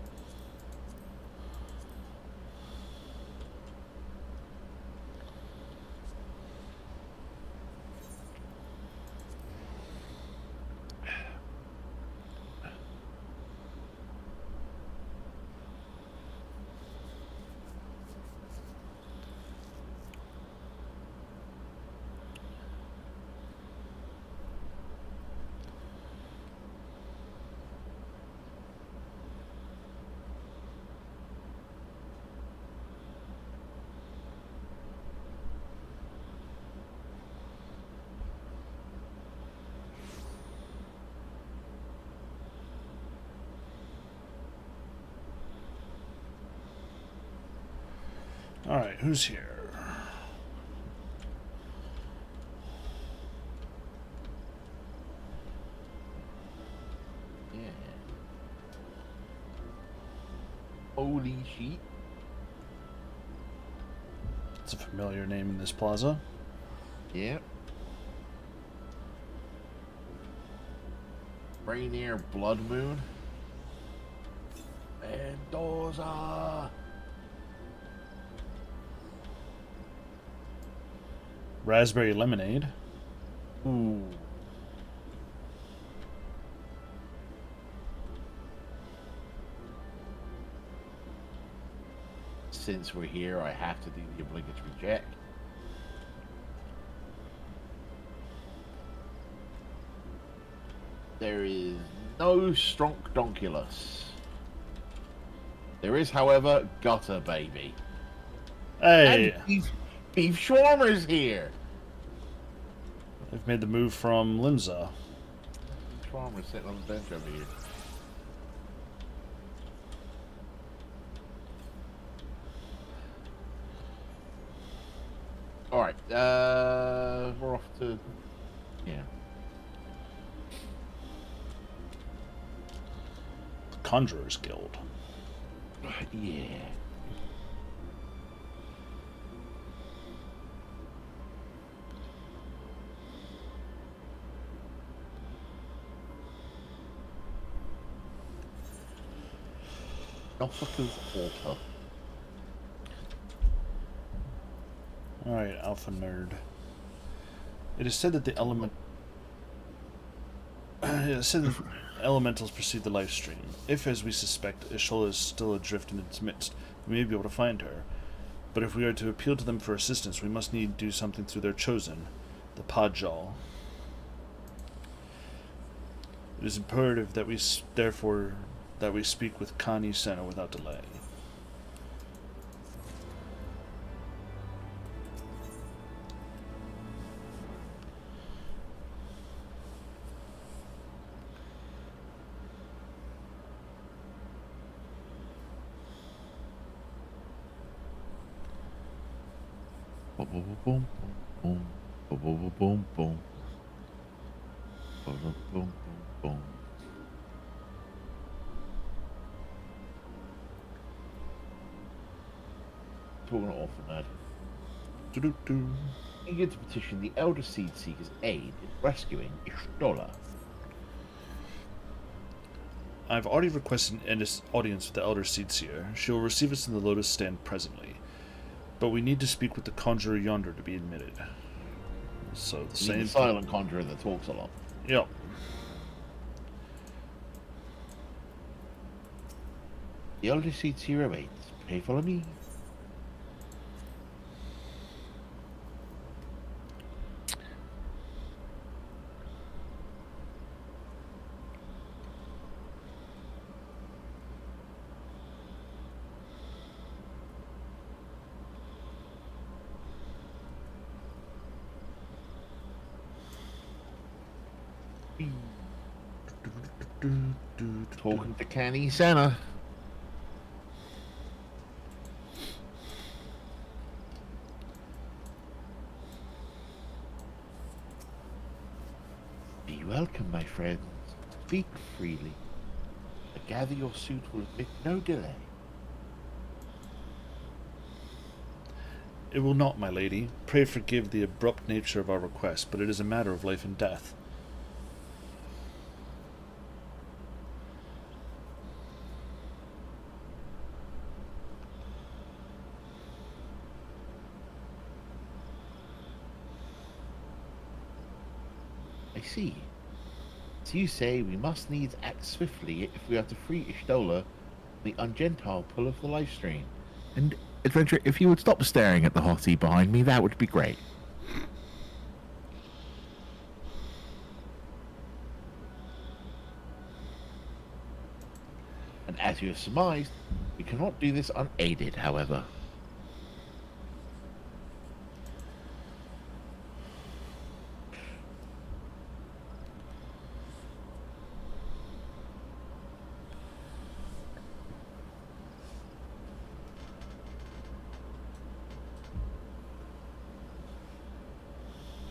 [SPEAKER 1] Alright, who's here?
[SPEAKER 2] Yeah. Holy shit.
[SPEAKER 1] It's a familiar name in this plaza.
[SPEAKER 2] Yep. Rainier Blood Moon. Mendoza.
[SPEAKER 1] Raspberry Lemonade.
[SPEAKER 2] Ooh. Since we're here, I have to do the obligatory check. There is no Stronkdonkulus. There is, however, Gutter Baby.
[SPEAKER 1] Hey!
[SPEAKER 2] And Beef Shawarma's here.
[SPEAKER 1] I've made the move from Limsa.
[SPEAKER 2] Beef Shawarma's sitting on the bench over here. Alright, we're off to... Yeah.
[SPEAKER 1] The Conjurer's Guild.
[SPEAKER 2] Yeah. Norfolk's Altar.
[SPEAKER 1] Alright, Alpha Nerd. It is said that the elementals precede the life stream. If, as we suspect, Ishola is still adrift in its midst, we may be able to find her. But if we are to appeal to them for assistance, we must need do something through their chosen, the Pajal. It is imperative that we speak with Kani Senna without delay.
[SPEAKER 2] Boom, boom, boom, boom, boom, boom, boom, boom, boom, boom. Talking off on that.
[SPEAKER 1] Do-do-do.
[SPEAKER 2] You get to petition the Elder Seed Seeker's aid in rescuing Ishtola.
[SPEAKER 1] I've already requested an audience with the Elder Seed Seer. She will receive us in the Lotus Stand presently. But we need to speak with the Conjurer yonder to be admitted. So the same...
[SPEAKER 2] The silent conjurer that talks a lot.
[SPEAKER 1] Yep.
[SPEAKER 2] The Elder Seed Seer awaits. Pray follow me. Talking to Canny Santa. Be welcome, my friends. Speak freely. I gather your suit will admit no delay.
[SPEAKER 1] It will not, my lady. Pray forgive the abrupt nature of our request, but it is a matter of life and death.
[SPEAKER 2] I see. So you say we must needs act swiftly if we are to free Ishtola from the ungentile pull of the life stream. And, Adventure, if you would stop staring at the hottie behind me, that would be great. And as you have surmised, we cannot do this unaided, however.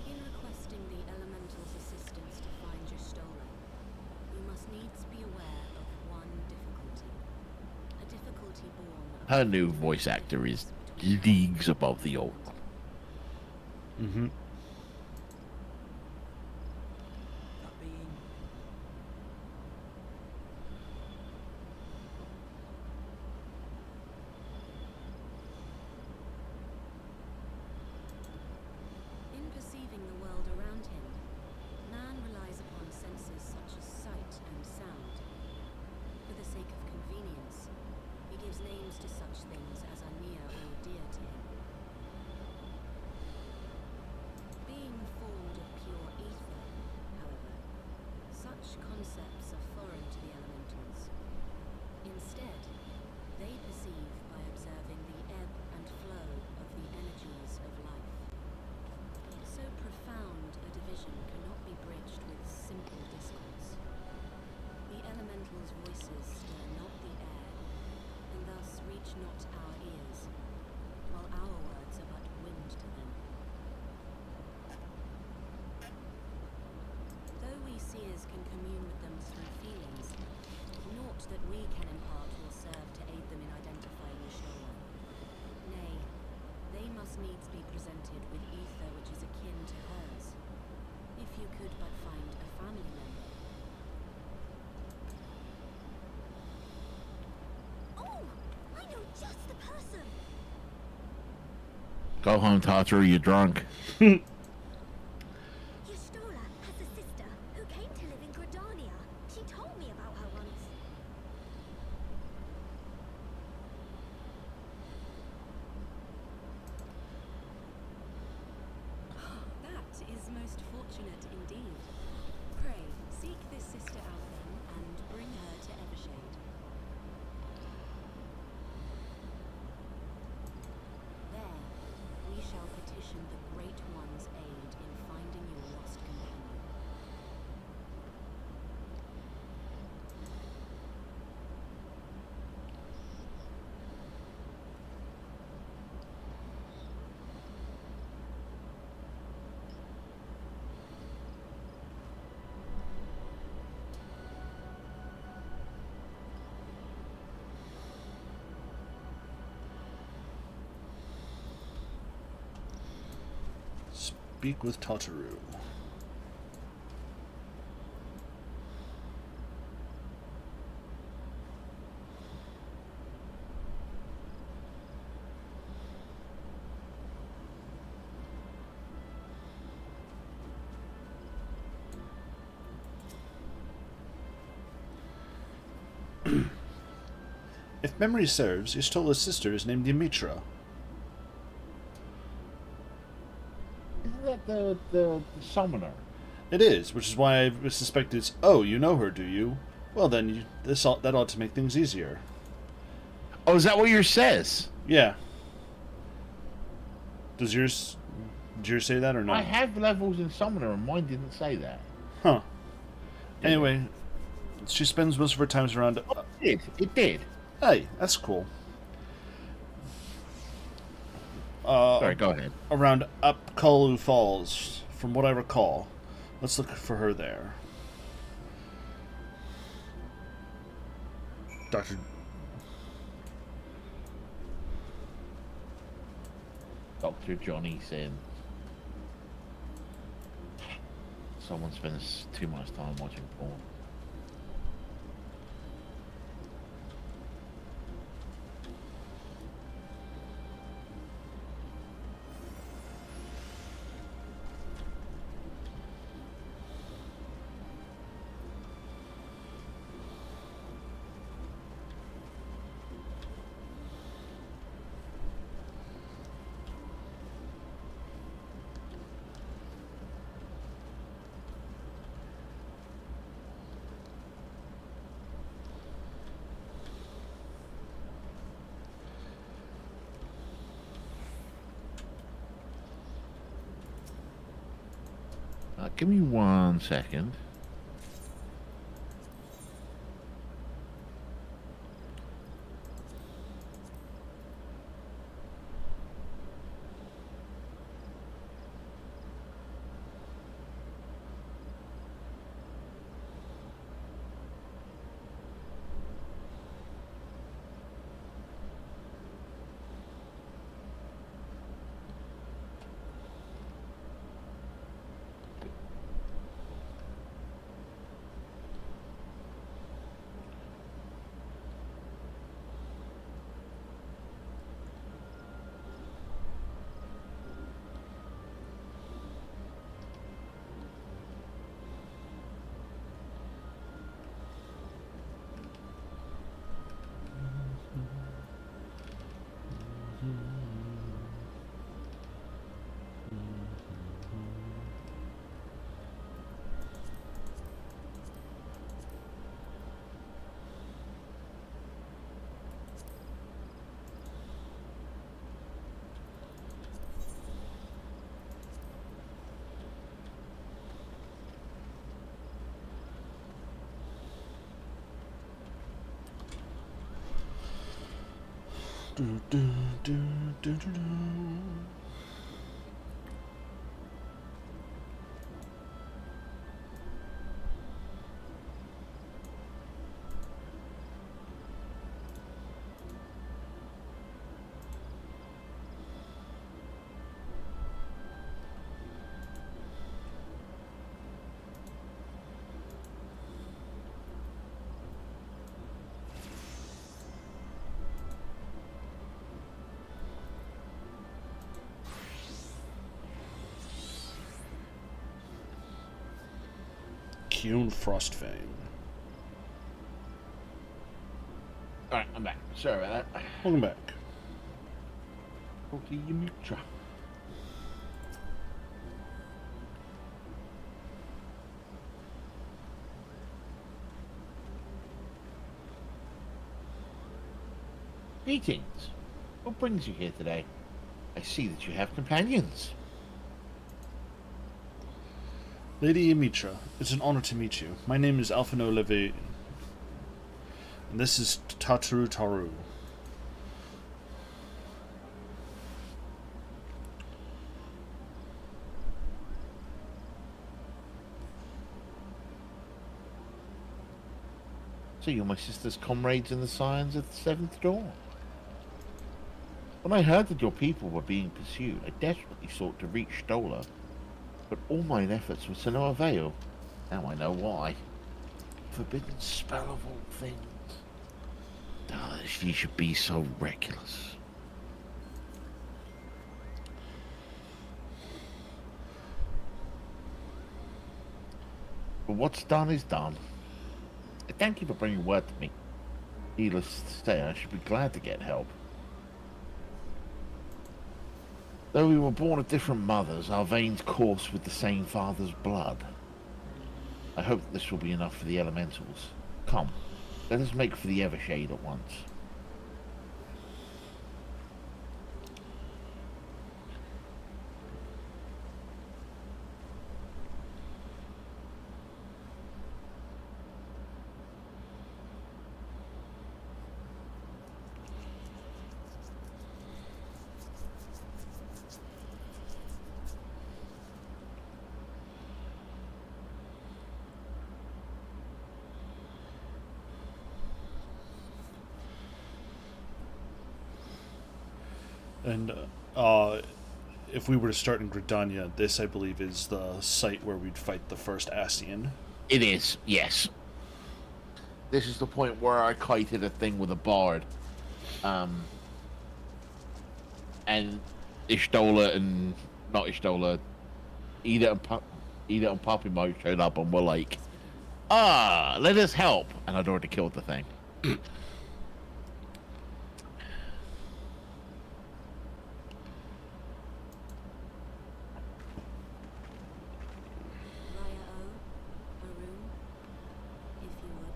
[SPEAKER 4] In requesting the Elemental's assistance to find Y'shtola, you must needs be aware of one difficulty. A difficulty born of...
[SPEAKER 2] Her new voice actor is leagues above the old one.
[SPEAKER 1] Mm-hmm.
[SPEAKER 6] That being...
[SPEAKER 4] In perceiving the world around him, man relies upon senses such as sight and sound. For the sake of convenience, he gives names to such things as are near or dear to him. Being formed of pure ether, however, such concepts are foreign to the elementals. Instead, they perceive by observing the ebb and flow of the energies of life. So profound a division cannot be bridged with simple discourse. The elementals' voices stir not the air, and thus reach not our ears, while our words are but wind to them. Though we seers can commune with them through feelings, naught that we can impart will serve to aid them in identifying Y'shtola. Nay, they must needs be presented with ether which is akin to hers. If you could but find a family member. Oh! I know just the person!
[SPEAKER 2] Go home, Tataru, you're drunk.
[SPEAKER 3] Y'shtola has a sister who came to live in Gridania. She told me about her once.
[SPEAKER 4] That is most fortunate indeed. Pray, seek this sister out then, and bring her to Evershade. There, we shall petition the Great One's aid in finding your lost companion.
[SPEAKER 1] Speak with Tataru. If memory serves, Y'shtola's sister is named Ymitra.
[SPEAKER 2] Isn't that the summoner?
[SPEAKER 1] It is, which is why I suspect it's, oh, you know her, do you? Well then, that ought to make things easier.
[SPEAKER 2] Oh, is that what yours says?
[SPEAKER 1] Yeah. Did yours say that or not?
[SPEAKER 2] I have levels in summoner and mine didn't say that.
[SPEAKER 1] Huh. Anyway, she spends most of her times around.
[SPEAKER 2] It did.
[SPEAKER 1] Hey, that's cool.
[SPEAKER 2] Sorry, go ahead.
[SPEAKER 1] Around Upkalu Falls, from what I recall. Let's look for her there. Dr.
[SPEAKER 2] Dr. Johnny said someone spends too much time watching porn. Give me 1 second.
[SPEAKER 1] Do, do, do, do, do, do. Kuhn Frostfang.
[SPEAKER 2] Alright, I'm back. Sorry about that.
[SPEAKER 1] Welcome back.
[SPEAKER 2] Talk to you, Mitra. Greetings. What brings you here today? I see that you have companions.
[SPEAKER 1] Lady Amitra, it's an honor to meet you. My name is Alphino Levy, and this is Tataru Taru.
[SPEAKER 2] So you're my sister's comrades in the Scions of the Seventh Dawn. When I heard that your people were being pursued, I desperately sought to reach Stola, but all mine efforts were to no avail. Now I know why. Forbidden spell of all things. Ah, she should be so reckless. But what's done is done. Thank you for bringing word to me. Needless to say, I should be glad to get help. Though we were born of different mothers, our veins course with the same father's blood. I hope that this will be enough for the elementals. Come, let us make for the Evershade at once.
[SPEAKER 1] And if we were to start in Gridania, this I believe is the site where we'd fight the first Ascian.
[SPEAKER 2] It is, yes. This is the point where I kited a thing with a bard. And Ishtola and... not Ishtola. Ida and Poppy Mo showed up and were like, let us help. And I'd already killed the thing.
[SPEAKER 3] Haroon, if you would.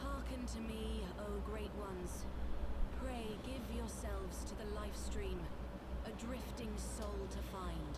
[SPEAKER 3] Hearken to me, O great ones. Pray give yourselves to the life stream, a drifting soul to find.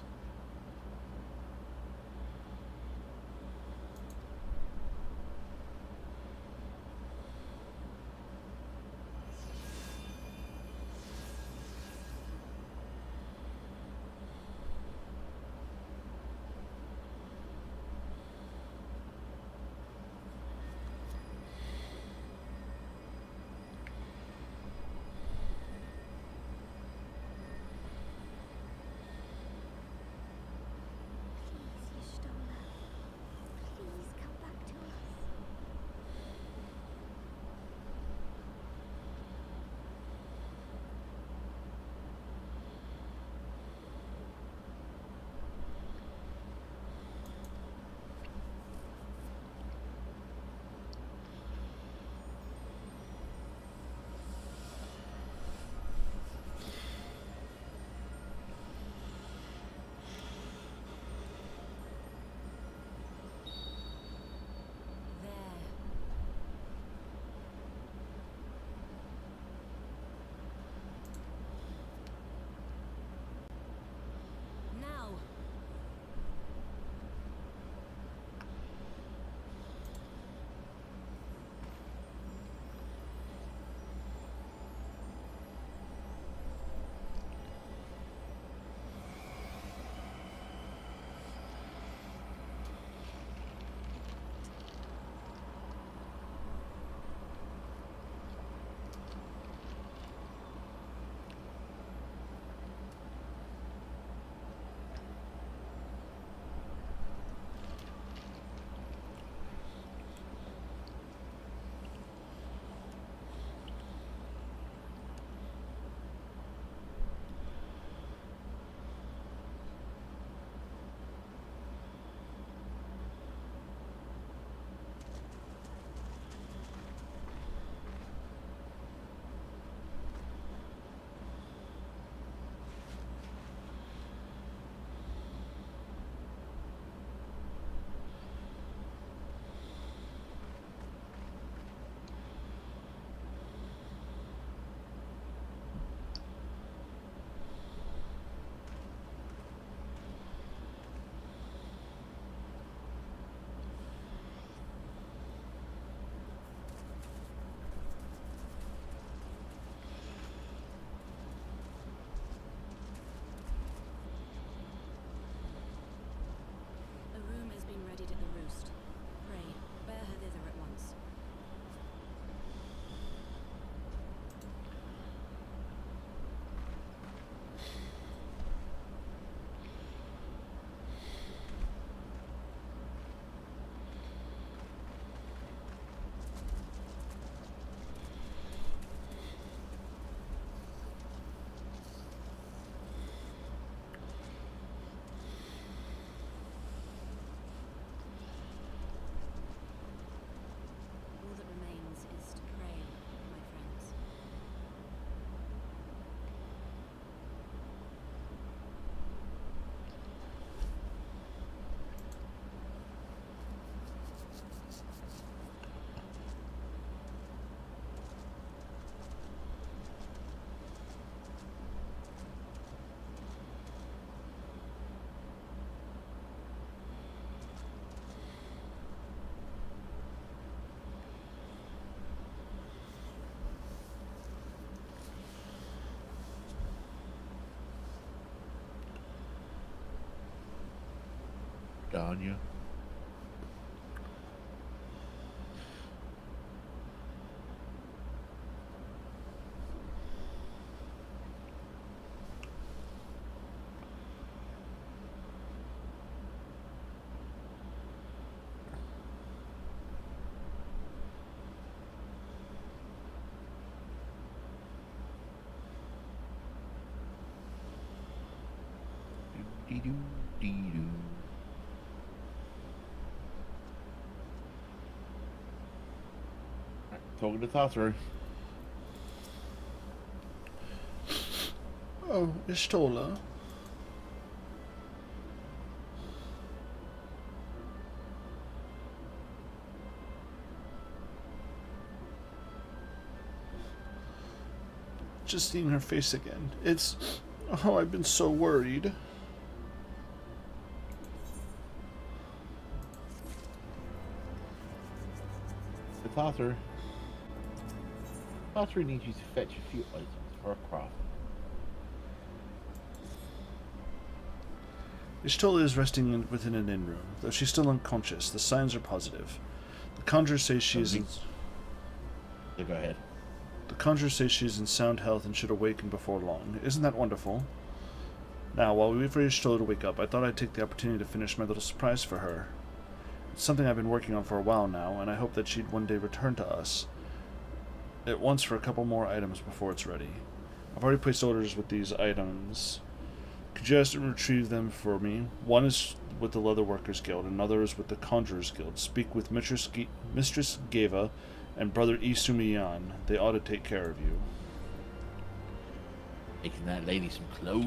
[SPEAKER 2] darn you. Dee-doo, dee-doo. Talking to Tatharu.
[SPEAKER 1] Oh, Ishtola. Just seeing her face again. It's... Oh, I've been so worried.
[SPEAKER 2] Tatharu. Tatharu needs you to fetch a few items for a craft.
[SPEAKER 1] Ishtola is resting within an inn room. Though she's still unconscious, the signs are positive. The conjurers say she is in...
[SPEAKER 2] Yeah, go ahead.
[SPEAKER 1] The conjurers say she is in sound health and should awaken before long. Isn't that wonderful? Now, while we wait for Ishtola to wake up, I thought I'd take the opportunity to finish my little surprise for her. It's something I've been working on for a while now, and I hope that she'd one day return to us. At once for a couple more items before it's ready. I've already placed orders with these items. Could you ask to retrieve them for me? One is with the Leatherworkers Guild, another is with the Conjurers Guild. Speak with Mistress Geva and Brother Isumiyan. They ought to take care of you.
[SPEAKER 2] Making that lady some clothes.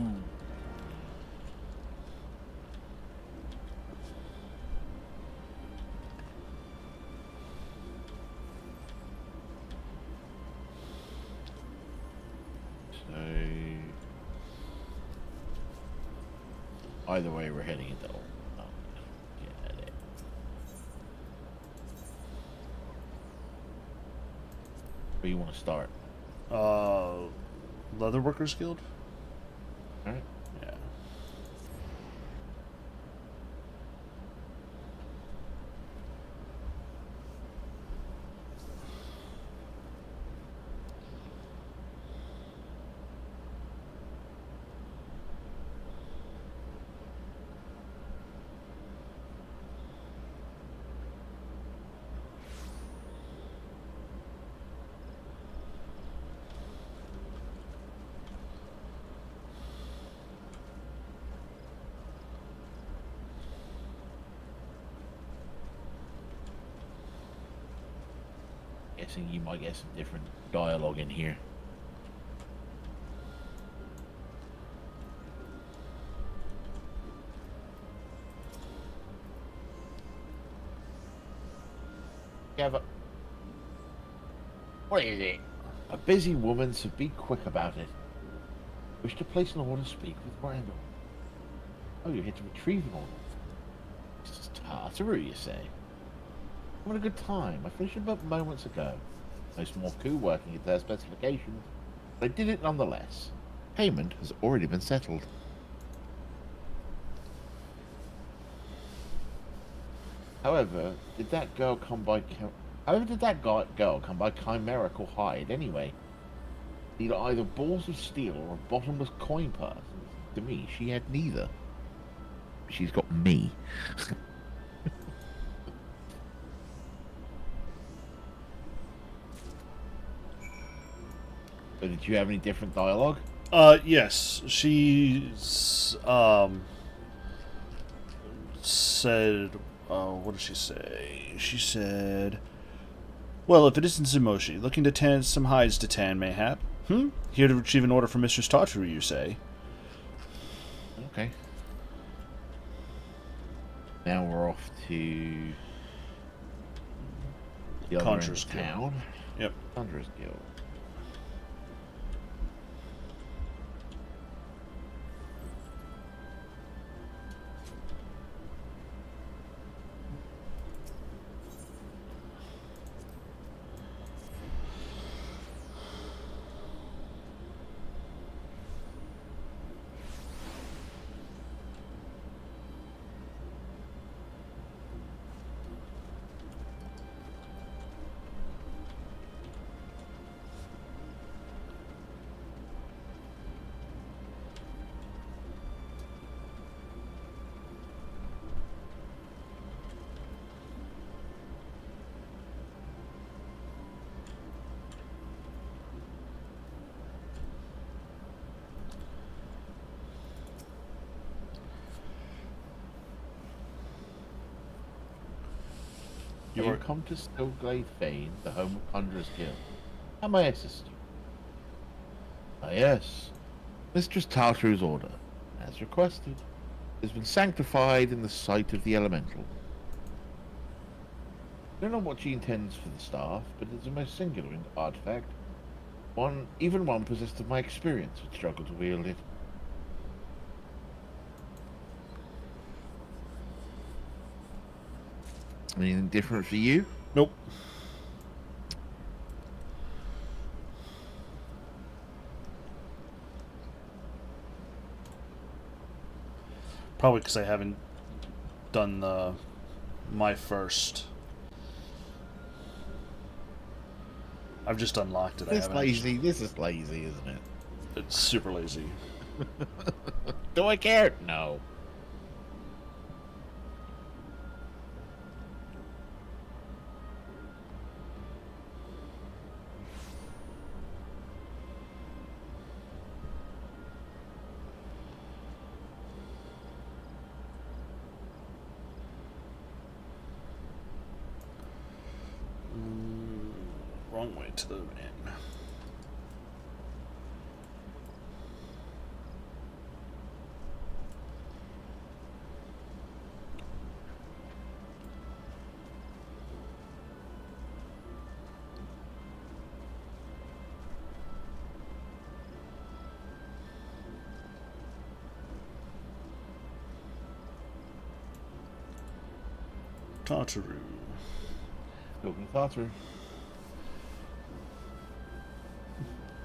[SPEAKER 2] Either way, we're heading into Old. Get it. Where do you want to start?
[SPEAKER 1] Leatherworkers Guild?
[SPEAKER 2] Alright.
[SPEAKER 1] Yeah.
[SPEAKER 2] Guessing you might get some different dialogue in here. Geva. What is it? A busy woman, so be quick about it. Wish to place an order to speak with Randall. Oh, you're here to retrieve an order. This is Tatharu, you say? I'm having a good time. I finished about moments ago. No small coup working at their specifications, but I did it nonetheless. Payment has already been settled. However, did that girl come by chimerical hide anyway? Either balls of steel or a bottomless coin purse. To me, she had neither. She's got me. But did you have any different dialogue?
[SPEAKER 1] Yes. She's, said, what did she say? She said, well, if it isn't Zumoshi, looking to tan some hides to tan, mayhap? Here to retrieve an order from Mistress Tatharu, you say?
[SPEAKER 2] Okay. Now we're off to the other end
[SPEAKER 1] Conjurers
[SPEAKER 2] of
[SPEAKER 1] Guild.
[SPEAKER 2] town.
[SPEAKER 1] Yep.
[SPEAKER 2] Conjurers Guild. You
[SPEAKER 1] You
[SPEAKER 2] have come to Stillglade Fane, the home of Conjurer's Guild. How may I assist you? Ah, yes. Mistress Tartaru's order, as requested, has been sanctified in the sight of the elemental. I don't know what she intends for the staff, but it's a most singular artifact. Even one possessed of my experience would struggle to wield it. Anything different for you?
[SPEAKER 1] Nope. Probably because I haven't done my first. I've just unlocked it. I
[SPEAKER 2] This
[SPEAKER 1] haven't
[SPEAKER 2] lazy. This is lazy, isn't it?
[SPEAKER 1] It's super lazy.
[SPEAKER 2] Do I care? No.
[SPEAKER 1] Wrong way to the inn. Tartaru.
[SPEAKER 2] Open Tartaru.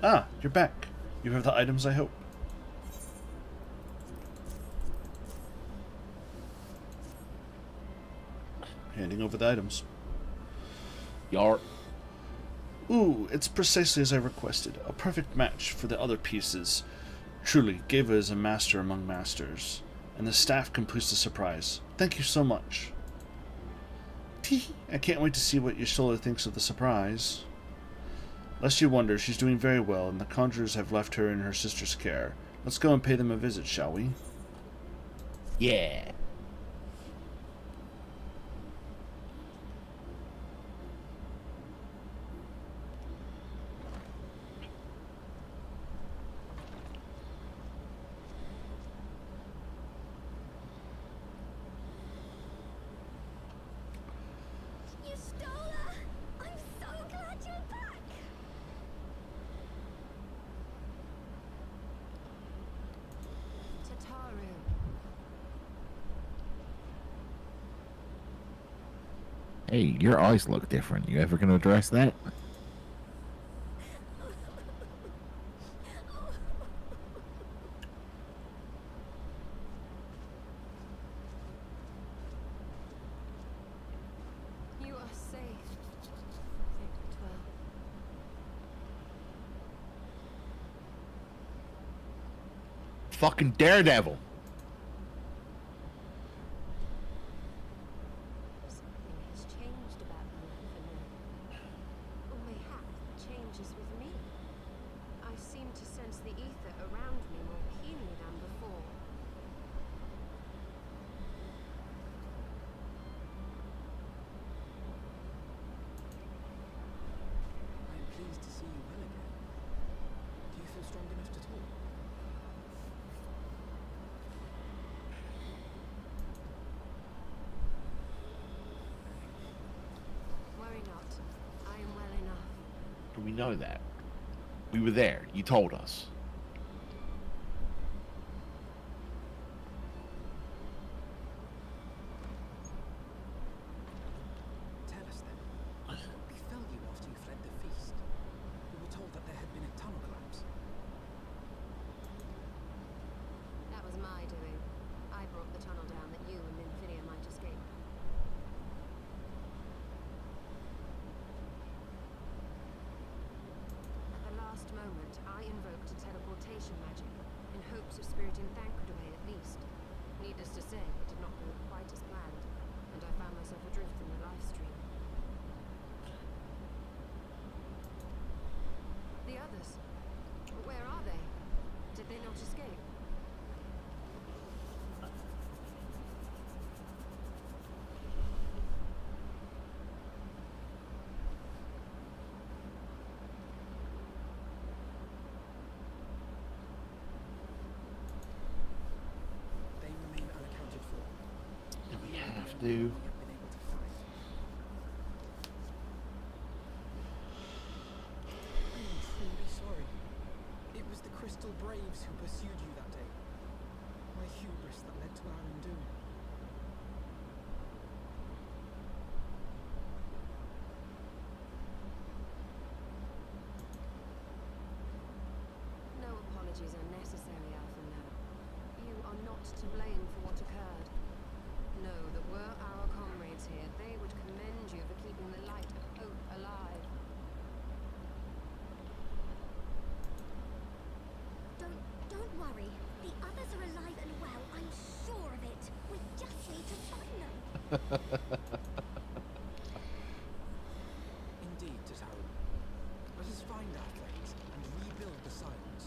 [SPEAKER 1] Ah, you're back. You have the items, I hope. Handing over the items.
[SPEAKER 2] Yar.
[SPEAKER 1] Ooh, it's precisely as I requested. A perfect match for the other pieces. Truly, Geva is a master among masters. And the staff completes the surprise. Thank you so much. Tee, I can't wait to see what Yashola thinks of the surprise. Lest you wonder, she's doing very well, and the conjurers have left her in her sister's care. Let's go and pay them a visit, shall we?
[SPEAKER 2] Yeah.
[SPEAKER 3] Yustola! I'm so glad you're back! Tataru.
[SPEAKER 2] Hey, your eyes look different. You ever gonna address that?
[SPEAKER 3] You are safe. Sacred well.
[SPEAKER 2] Fucking Daredevil.
[SPEAKER 3] Something has changed about you, Infinite. Or mayhap the change is with me. I seem to sense the ether around me more keenly than before.
[SPEAKER 6] I am pleased to see you well again. Do you feel strong enough to talk?
[SPEAKER 3] Worry not. I am well enough.
[SPEAKER 2] Do we know that? We were there. You told us.
[SPEAKER 6] Tell us then. What befell you after you fled the feast? We were told that there had been a tunnel collapse.
[SPEAKER 3] That was my doing. I brought the tunnel down that you and Nymphidia might escape. At the last moment, I invoked a
[SPEAKER 2] do.
[SPEAKER 6] I've been able to find. I am truly sorry. It was the Crystal Braves who pursued you that day. My hubris that led to our undoing.
[SPEAKER 3] No apologies are necessary, Alphinaud. You are not to blame for what occurred. Know that were our comrades here, they would commend you for keeping the light of hope alive.
[SPEAKER 9] Don't worry. The others are alive and well. I'm sure of it. We just need to find them.
[SPEAKER 6] Indeed, Tataru. Let us find our friends and rebuild the silence.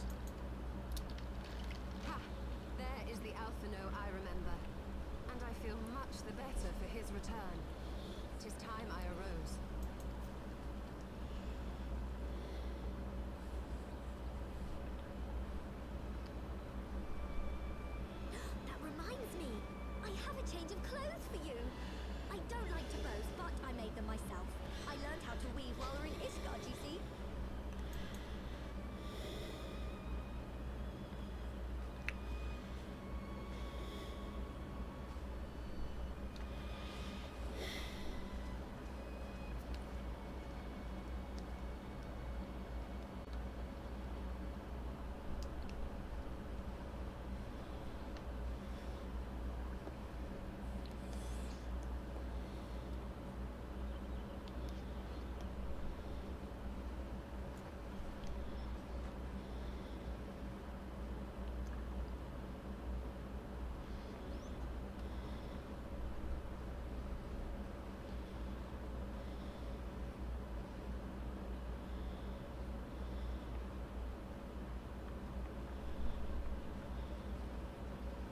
[SPEAKER 3] Ha! There is the Alphinaud I remember. And I feel much the better for his return. 'Tis time I arose.
[SPEAKER 9] That reminds me. I have a change of clothes for you. I don't like to boast, but I made them myself. I learned how to weave while we're in Ishgard, you see.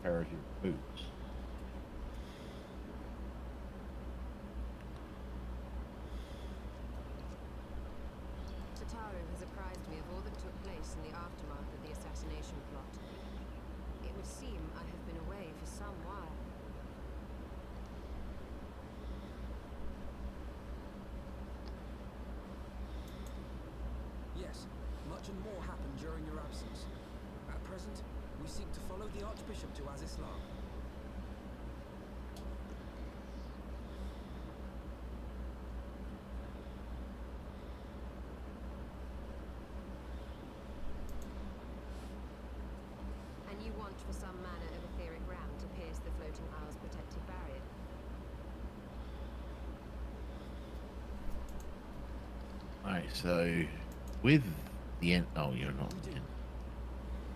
[SPEAKER 2] Pair of your boots.
[SPEAKER 3] Tataru has apprised me of all that took place in the aftermath of the assassination plot. It would seem I have been away for some while.
[SPEAKER 6] Yes, much and more happened during your absence. At present, we seek to follow the Archbishop to Azislan.
[SPEAKER 3] And you want for some manner of etheric ram to pierce the floating isle's protective barrier.
[SPEAKER 2] Alright, so with the end. Oh, you're not.
[SPEAKER 6] We do.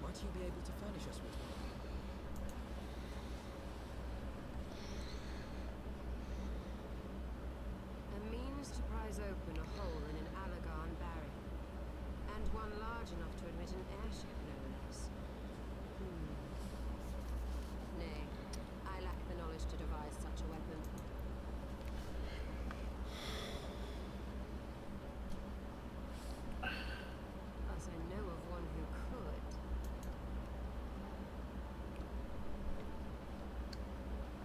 [SPEAKER 6] Might you be able to furnish us with one?
[SPEAKER 3] A means to prise open a hole in an Alagarn barrier. And one large enough to admit an airship, no less. Nay, I lack the knowledge to devise such a weapon. But I know of one who could.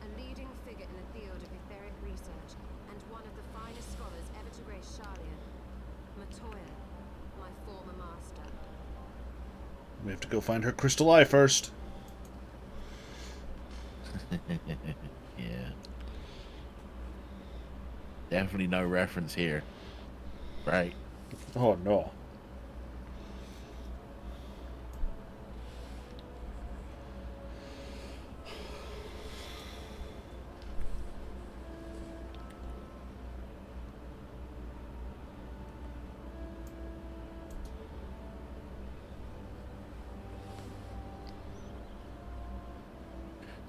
[SPEAKER 3] A leading figure in the field of etheric research, and one of the finest scholars ever to grace Shalia. Matoya, my former master.
[SPEAKER 1] We have to go find her crystal eye first.
[SPEAKER 2] Yeah. Definitely no reference here. Right.
[SPEAKER 1] Oh no.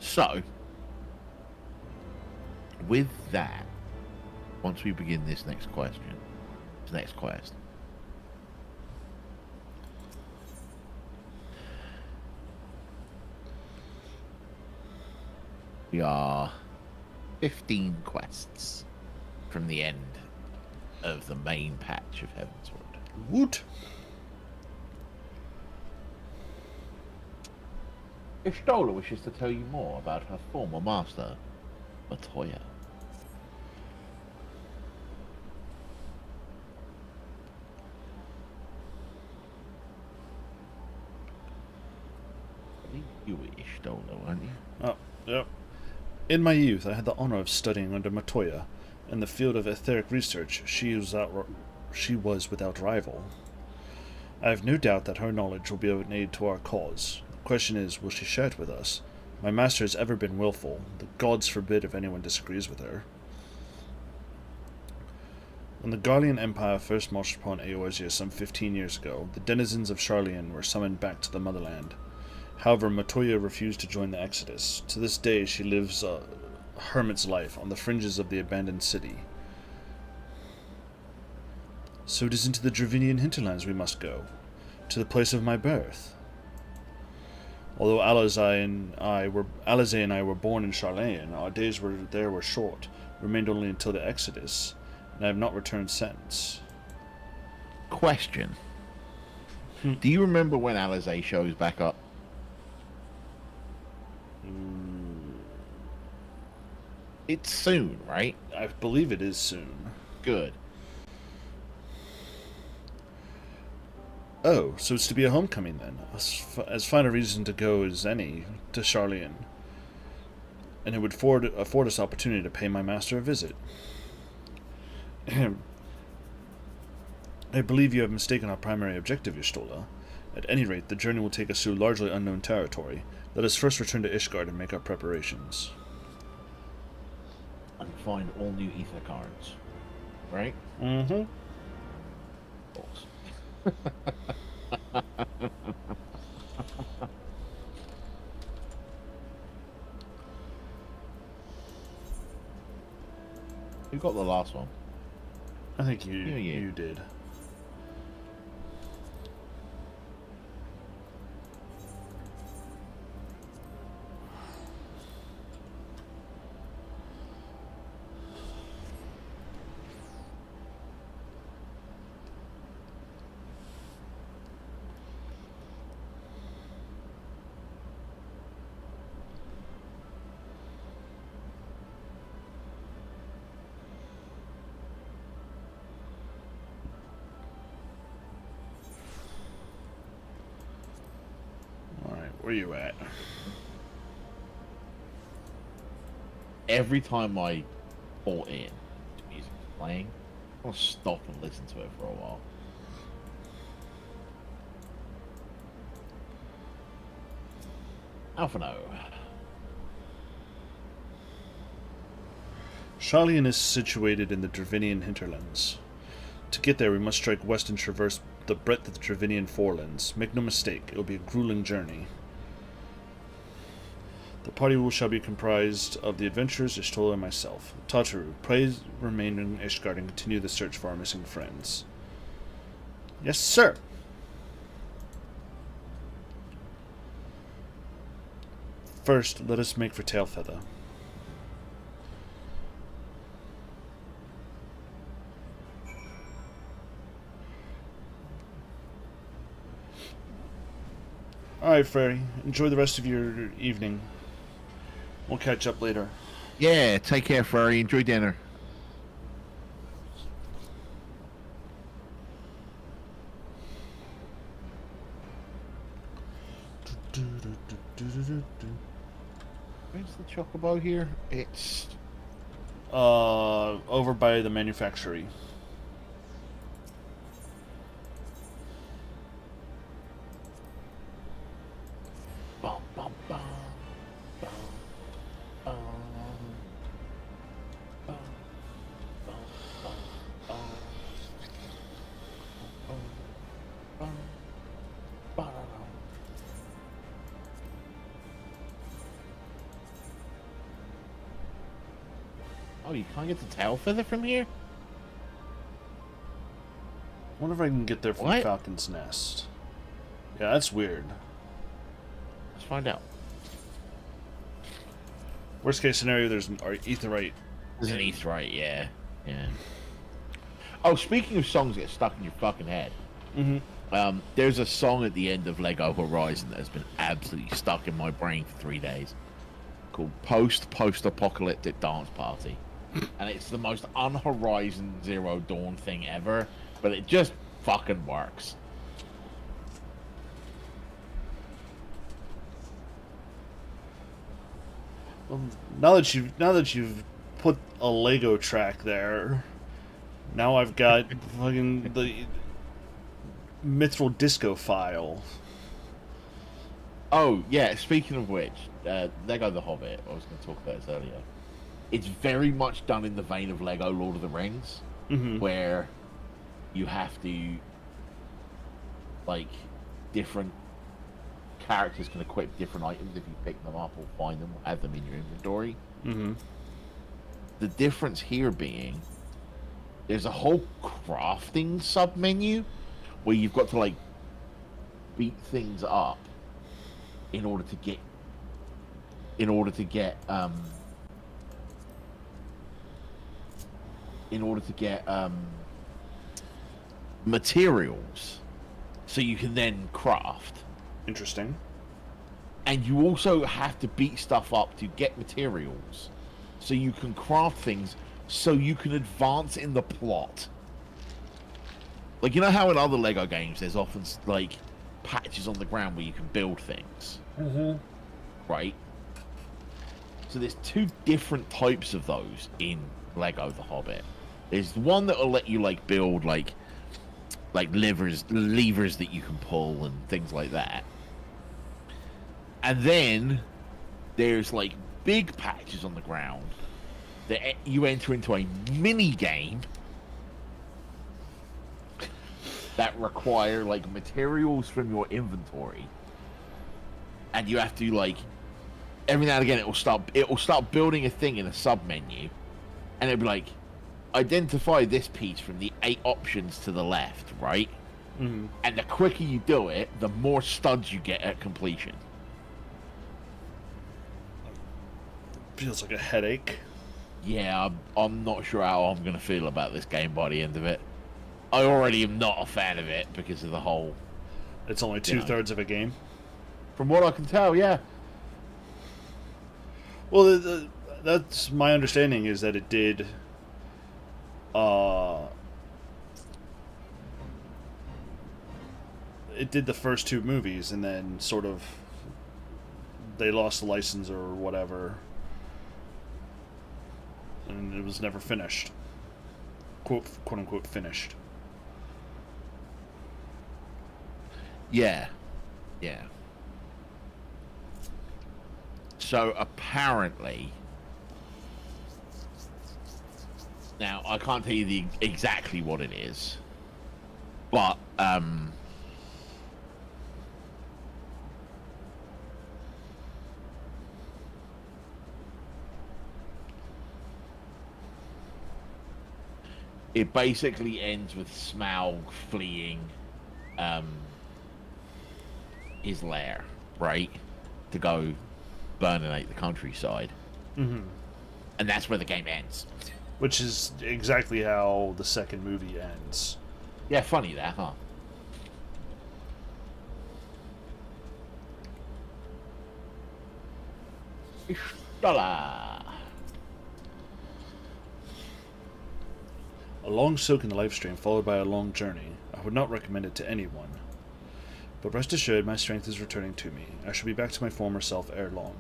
[SPEAKER 2] So, with that, once we begin this next quest, we are 15 quests from the end of the main patch of Heavensward.
[SPEAKER 1] Woot!
[SPEAKER 2] Ishtola wishes to tell you more about her former master, Matoya. Y'shtolo, aren't you?
[SPEAKER 1] Oh, yep. In my youth, I had the honor of studying under Matoya. In the field of etheric research, she was without rival. I have no doubt that her knowledge will be of aid to our cause. The question is, will she share it with us? My master has ever been willful. The gods forbid if anyone disagrees with her. When the Garlean Empire first marched upon Eorzea some 15 years ago, the denizens of Sharlayan were summoned back to the motherland. However, Matoya refused to join the exodus. To this day, she lives a hermit's life on the fringes of the abandoned city. So it is into the Dravinian hinterlands we must go, to the place of my birth. Although Alizé and I were born in Sharlayan, our days there were short, remained only until the exodus, and I have not returned since.
[SPEAKER 2] Question. Do you remember when Alizé shows back up? It's soon, right?
[SPEAKER 1] I believe it is soon.
[SPEAKER 2] Good.
[SPEAKER 1] Oh, so it's to be a homecoming then. As fine a reason to go as any to Sharlayan. And it would afford us opportunity to pay my master a visit. I believe you have mistaken our primary objective, Y'shtola. At any rate, the journey will take us through largely unknown territory. Let us first return to Ishgard and make our preparations.
[SPEAKER 2] And find all new ether cards. Right?
[SPEAKER 1] Mm-hmm.
[SPEAKER 2] Who got the last one?
[SPEAKER 1] I think you
[SPEAKER 2] you
[SPEAKER 1] did. Where you at?
[SPEAKER 2] Every time I pull in, the music's playing, I'll stop and listen to it for a while. Alphino.
[SPEAKER 1] Sharlayan is situated in the Dravinian hinterlands. To get there, we must strike west and traverse the breadth of the Dravinian forelands. Make no mistake, it will be a grueling journey. The party shall be comprised of the adventurers, Y'shtola, and myself. Tataru, pray remain in Ishgard and continue the search for our missing friends. Yes, sir! First, let us make for Tailfeather. Alright, Frary. Enjoy the rest of your evening. We'll catch up later.
[SPEAKER 2] Yeah, take care, Furry. Enjoy dinner. Where's the chocobo here? It's
[SPEAKER 1] over by the manufactory.
[SPEAKER 2] bum, bum, bum, bum, bum, bum, bum, bum, bum, bum, bum. Oh, you can't get the Tailfeather from here?
[SPEAKER 1] I wonder if I can get there from
[SPEAKER 2] What?
[SPEAKER 1] Falcon's Nest. Yeah, that's weird.
[SPEAKER 2] Let's find out.
[SPEAKER 1] Worst case scenario, there's an aetherite.
[SPEAKER 2] There's an aetherite, yeah. Yeah. Oh, speaking of songs that get stuck in your fucking head.
[SPEAKER 1] Mm-hmm.
[SPEAKER 2] There's a song at the end of Lego Horizon that has been absolutely stuck in my brain for 3 days. Called Post-Apocalyptic Dance Party. And it's the most un-Horizon Zero Dawn thing ever. But it just fucking works.
[SPEAKER 1] now that you've put a Lego track there, now I've got fucking the Mithril Disco file.
[SPEAKER 2] Oh, yeah, speaking of which, Lego The Hobbit, I was going to talk about this earlier. It's very much done in the vein of Lego Lord of the Rings, where you have to, like, different characters can equip different items if you pick them up or find them or have them in your inventory. The difference here being, there's a whole crafting sub-menu where you've got to, like, beat things up in order to get materials so you can then craft.
[SPEAKER 1] Interesting.
[SPEAKER 2] And you also have to beat stuff up to get materials so you can craft things so you can advance in the plot. Like, you know how in other Lego games there's often like patches on the ground where you can build things, right? So there's two different types of those in Lego The Hobbit. There's the one that will let you like build like levers that you can pull and things like that. And then there's like big patches on the ground that you enter into a mini game that require like materials from your inventory, and you have to like every now and again it will start building a thing in a sub menu, and it'll be like, identify this piece from the 8 options to the left, right? And the quicker you do it, the more studs you get at completion.
[SPEAKER 1] Feels like a headache.
[SPEAKER 2] Yeah, I'm not sure how I'm gonna feel about this game by the end of it. I already am not a fan of it because of the whole...
[SPEAKER 1] It's only 2/3 of a game?
[SPEAKER 2] From what I can tell, yeah.
[SPEAKER 1] Well, that's my understanding, is that it did... it did the first 2 movies, and then sort of... they lost the license or whatever. And it was never finished. Quote-unquote finished.
[SPEAKER 2] Yeah. So apparently, now I can't tell you exactly what it is, but it basically ends with Smaug fleeing his lair, right, to go burninate the countryside. And that's where the game ends.
[SPEAKER 1] Which is exactly how the second movie ends.
[SPEAKER 2] Yeah, funny that, huh? Ishtola.
[SPEAKER 1] A long soak in the life stream followed by a long journey. I would not recommend it to anyone. But rest assured, my strength is returning to me. I shall be back to my former self ere long.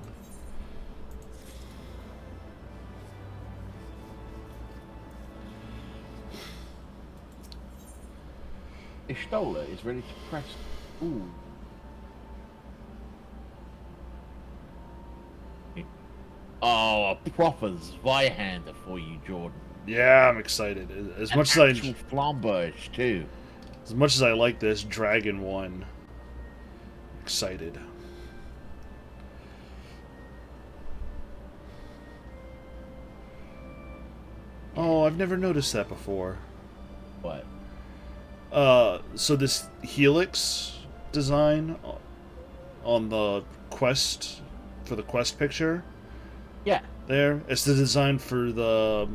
[SPEAKER 2] Ishtola is ready to press. Ooh. Oh, a proper Zweihander for you, Jordan.
[SPEAKER 1] Yeah, I'm excited. As much as
[SPEAKER 2] Flamberge too.
[SPEAKER 1] As much as I like this Dragon one, excited. Oh, I've never noticed that before.
[SPEAKER 2] What?
[SPEAKER 1] So this helix design on the quest, for the quest picture.
[SPEAKER 2] Yeah.
[SPEAKER 1] There, it's the design for the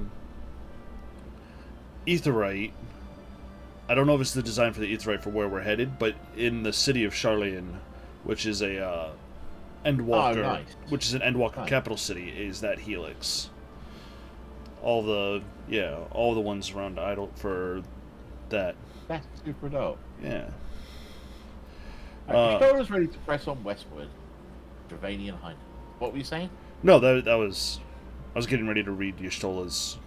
[SPEAKER 1] Aetheryte. I don't know if it's the design for the Aetheryte for where we're headed, but in the city of Sharlayan, which is a Endwalker, which is an Endwalker capital city, is that helix. All the ones around Idle for that.
[SPEAKER 2] That's super dope.
[SPEAKER 1] Yeah.
[SPEAKER 2] Ishtola's ready to press on westward. Dravanian Hind. What were you saying?
[SPEAKER 1] No, that was. I was getting ready to read Y'shtola's.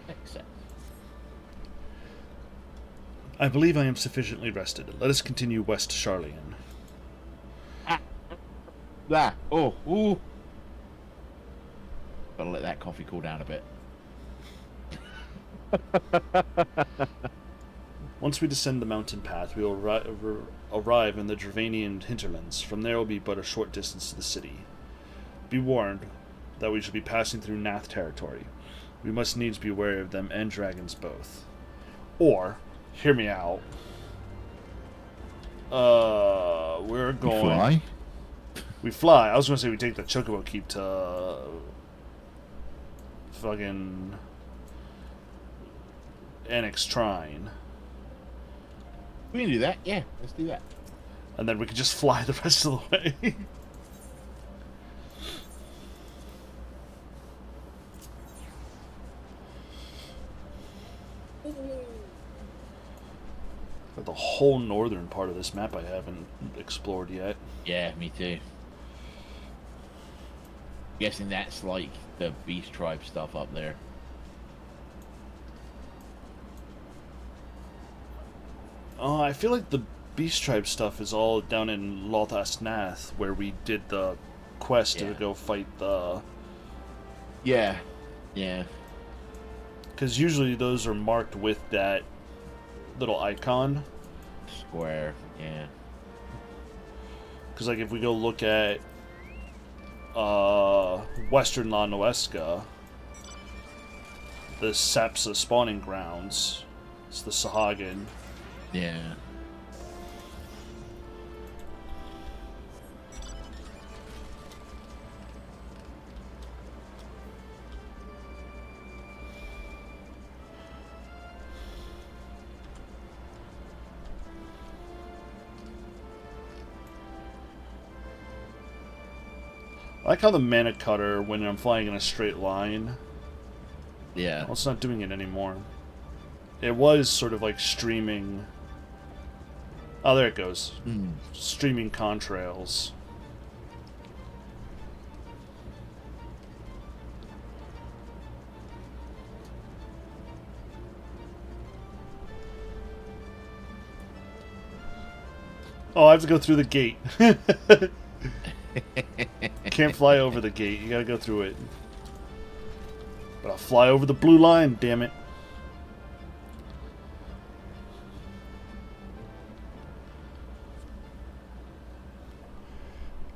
[SPEAKER 2] Makes sense.
[SPEAKER 1] I believe I am sufficiently rested. Let us continue west to Charlian.
[SPEAKER 2] Ah, oh, ooh. Gotta let that coffee cool down a bit.
[SPEAKER 1] Once we descend the mountain path, we will arrive in the Dravanian hinterlands. From there will be but a short distance to the city. Be warned that we shall be passing through Nath territory. We must needs be wary of them and dragons both. Or, hear me out. We're going...
[SPEAKER 2] Fly?
[SPEAKER 1] We fly. I was going to say we take the Chocobo Keep to... fucking... Annex Trine.
[SPEAKER 2] We can do that. Yeah, let's do that.
[SPEAKER 1] And then we could just fly the rest of the way. But the whole northern part of this map I haven't explored yet.
[SPEAKER 2] Yeah, me too. Guessing that's like the Beast Tribe stuff up there.
[SPEAKER 1] Oh, I feel like the Beast Tribe stuff is all down in Lothas Nath, where we did the quest to go fight the...
[SPEAKER 2] Yeah. Yeah.
[SPEAKER 1] Because usually those are marked with that little icon.
[SPEAKER 2] Square, yeah.
[SPEAKER 1] Because, like, if we go look at Western La Noesca, the Sapsa spawning grounds, it's the Sahagin.
[SPEAKER 2] Yeah.
[SPEAKER 1] I like how the mana cutter, when I'm flying in a straight line,
[SPEAKER 2] Yeah.
[SPEAKER 1] well, it's not doing it anymore. It was sort of like streaming... Oh, there it goes. Streaming contrails. Oh, I have to go through the gate. Can't fly over the gate. You gotta go through it. But I'll fly over the blue line, damn it.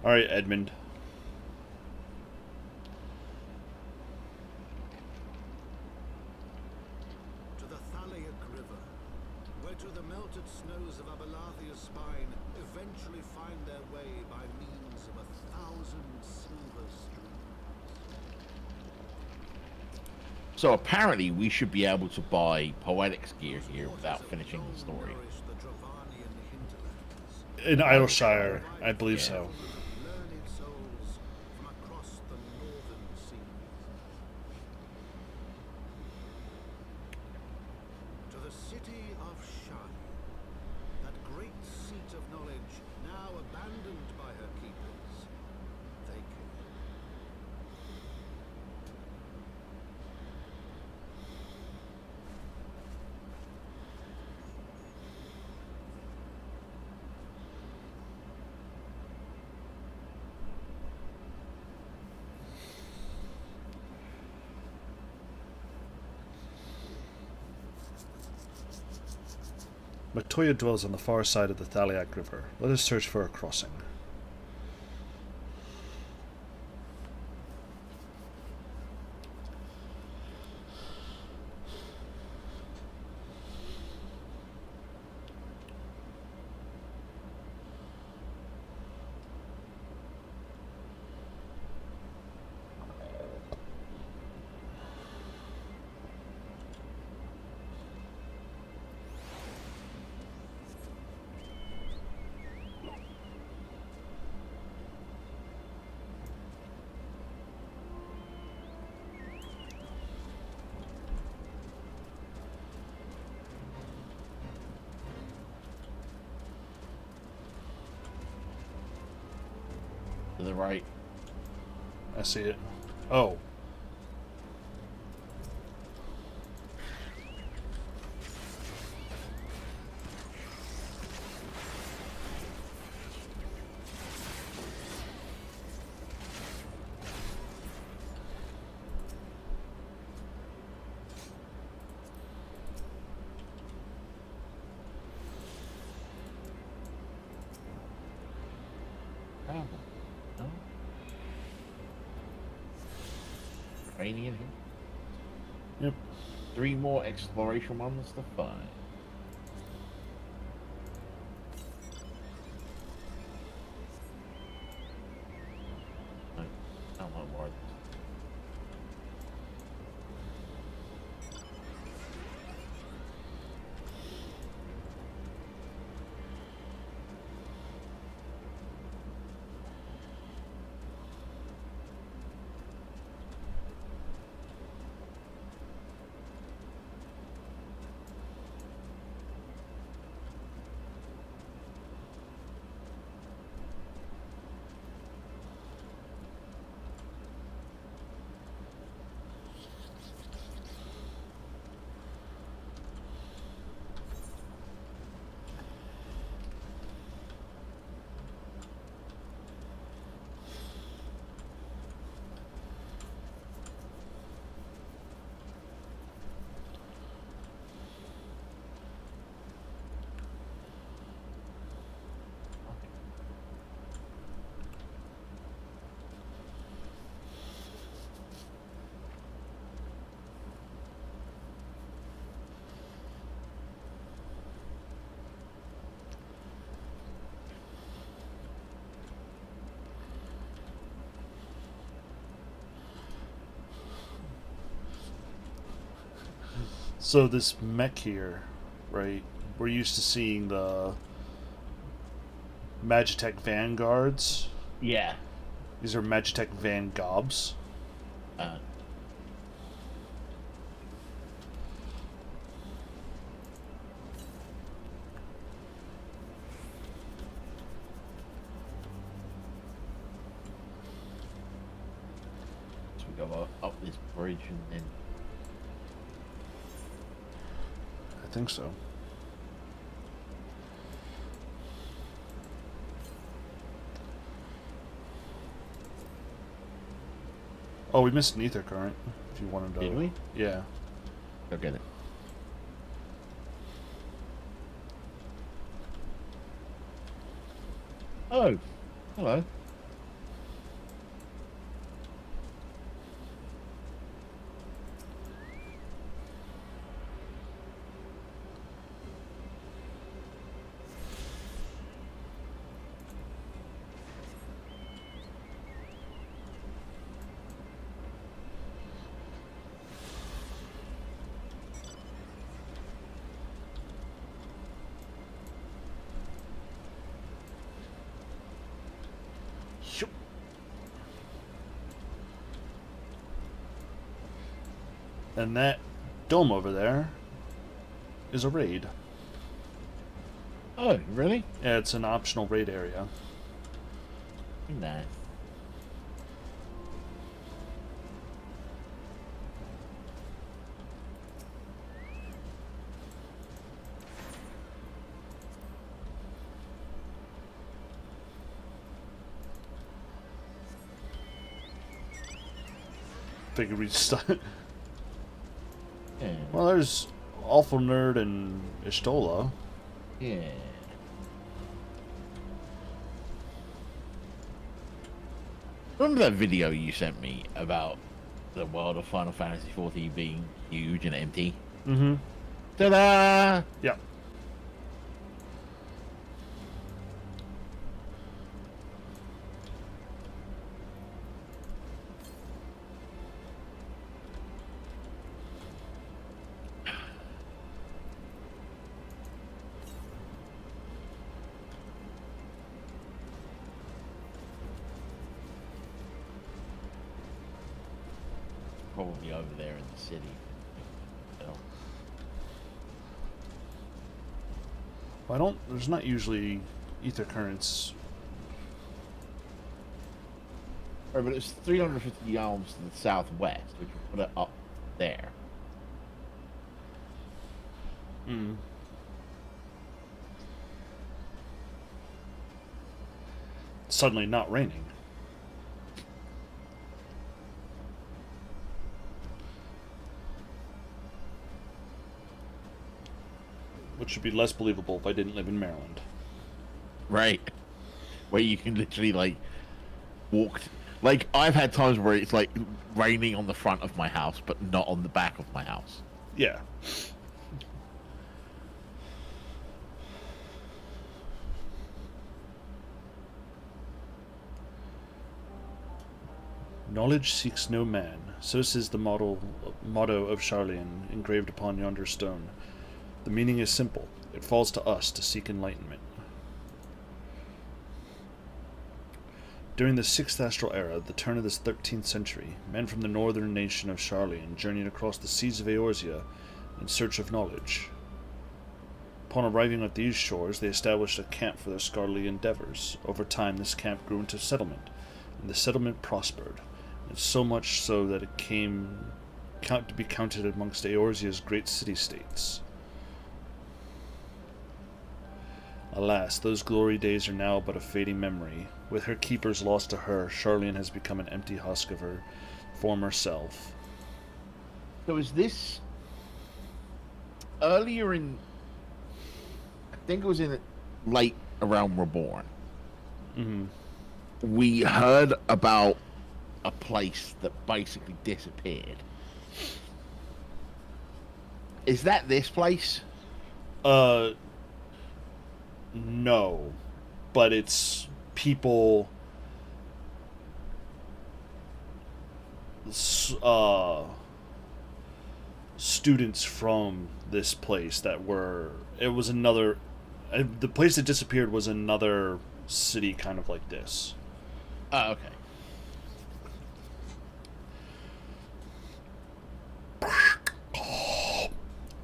[SPEAKER 1] Alright, Edmund.
[SPEAKER 7] To the Thaliac River, where to the melted snows of Abelathia's spine eventually find their way by means of 1,000 silver streams.
[SPEAKER 2] So apparently we should be able to buy Poetics gear here without finishing the story.
[SPEAKER 7] Nourish the Dravanian hinterlands.
[SPEAKER 1] In Idleshire, I believe so.
[SPEAKER 7] Learned souls from across the northern seas. To the city of Shai, that great seat of knowledge, now abandoned by her keepers, they came.
[SPEAKER 1] Matoya dwells on the far side of the Thaliac River. Let us search for a crossing.
[SPEAKER 2] To the right.
[SPEAKER 1] I see it. Oh.
[SPEAKER 2] Oh, no. Training in here.
[SPEAKER 1] Yep.
[SPEAKER 2] 3 more exploration ones to find. No, I don't know why.
[SPEAKER 1] So this mech here, right? We're used to seeing the Magitech Vanguards.
[SPEAKER 2] Yeah.
[SPEAKER 1] These are Magitech Vangobs.
[SPEAKER 2] Uh, so we go up this bridge and then
[SPEAKER 1] I think so. Oh, we missed an ether current. If you wanted to.
[SPEAKER 2] Did we?
[SPEAKER 1] Yeah.
[SPEAKER 2] go get it. Oh, hello.
[SPEAKER 1] Shoop. And that dome over there is a raid.
[SPEAKER 2] Oh, really?
[SPEAKER 1] Yeah, it's an optional raid area.
[SPEAKER 2] Nice.
[SPEAKER 1] Figured we'd start.
[SPEAKER 2] Yeah.
[SPEAKER 1] Well, there's Awful Nerd and Ishtola.
[SPEAKER 2] Yeah. Remember that video you sent me about the world of Final Fantasy XIV being huge and empty?
[SPEAKER 1] Mm-hmm.
[SPEAKER 2] Ta-da!
[SPEAKER 1] Yeah.
[SPEAKER 2] Probably over there in the city. So,
[SPEAKER 1] Well, there's not usually ether currents
[SPEAKER 2] Right, but it's 350 yards to the southwest, which would put it up there.
[SPEAKER 1] Mm. Suddenly not raining. Which would be less believable if I didn't live in Maryland.
[SPEAKER 2] Right. Where you can literally, like, walk... Like, I've had times where it's, like, raining on the front of my house, but not on the back of my house.
[SPEAKER 1] Yeah. Knowledge seeks no man. So says the motto of Charlian, engraved upon yonder stone. The meaning is simple. It falls to us to seek enlightenment. During the 6th Astral Era, the turn of this 13th century, men from the northern nation of Charlian journeyed across the seas of Eorzea in search of knowledge. Upon arriving at these shores, they established a camp for their scholarly endeavors. Over time, this camp grew into a settlement, and the settlement prospered, and so much so that it came to be counted amongst Eorzea's great city-states. Alas, those glory days are now but a fading memory. With her keepers lost to her, Charlian has become an empty husk of her former self.
[SPEAKER 2] So is this... Earlier in... I think it was in late around Reborn.
[SPEAKER 1] Mm-hmm.
[SPEAKER 2] We heard about a place that basically disappeared. Is that this place?
[SPEAKER 1] No. But it's people... students from this place that were... It was another... The place that disappeared was another city kind of like this.
[SPEAKER 2] Oh, okay.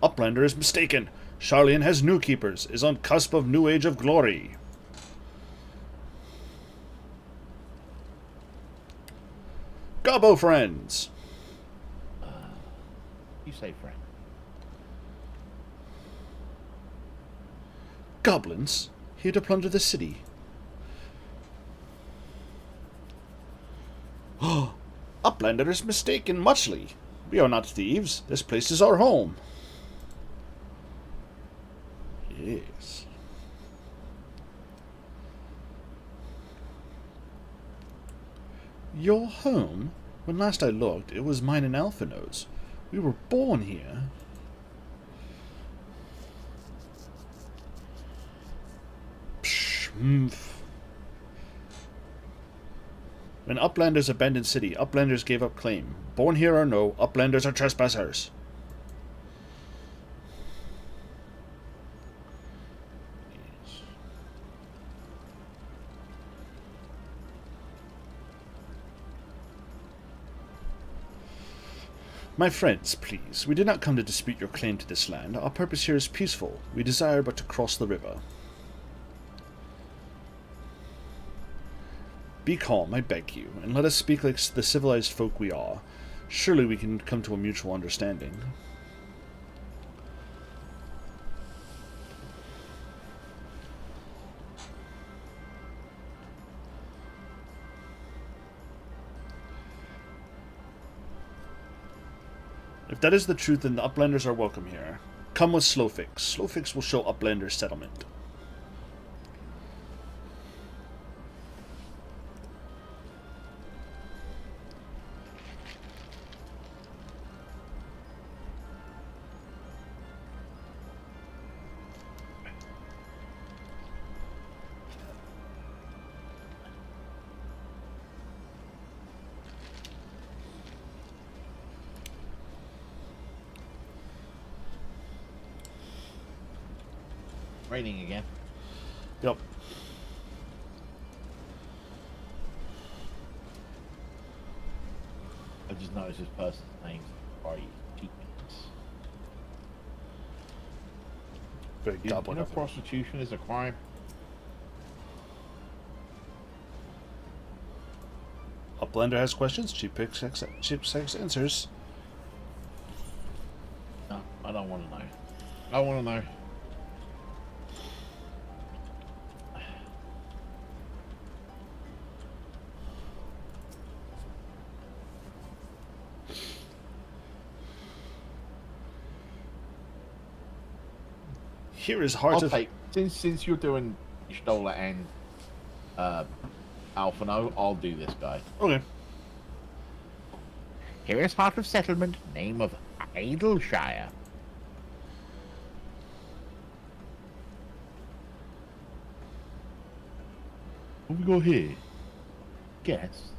[SPEAKER 1] Uplander is mistaken. Charlian has new keepers, is on cusp of new age of glory. Gobbo friends!
[SPEAKER 2] You say friend.
[SPEAKER 1] Goblins, here to plunder the city. Uplander is mistaken muchly. We are not thieves. This place is our home. Yes. Your home? When last I looked, it was mine and Alphino's. We were born here. Psh, When Uplanders abandoned city, Uplanders gave up claim. Born here or no, Uplanders are trespassers. My friends, please, we did not come to dispute your claim to this land. Our purpose here is peaceful. We desire but to cross the river. Be calm, I beg you, and let us speak like the civilized folk we are. Surely we can come to a mutual understanding. If that is the truth, then the Uplanders are welcome here. Come with Slowfix. Slowfix will show Uplanders settlement.
[SPEAKER 2] Raining again.
[SPEAKER 1] Yep.
[SPEAKER 2] I just noticed this person's name's Ari Cheekmans.
[SPEAKER 1] Very
[SPEAKER 2] You
[SPEAKER 1] goblin
[SPEAKER 2] know
[SPEAKER 1] of it.
[SPEAKER 2] prostitution is a crime?
[SPEAKER 1] Blender has questions. She picks answers.
[SPEAKER 2] No, I don't want to know. I want to know.
[SPEAKER 1] Here is Heart
[SPEAKER 2] I'll
[SPEAKER 1] of...
[SPEAKER 2] take since you're doing Stola and Alphino, I'll do this guy.
[SPEAKER 1] Okay.
[SPEAKER 2] Here is Heart of Settlement, name of Idleshire. What we got here? Guess.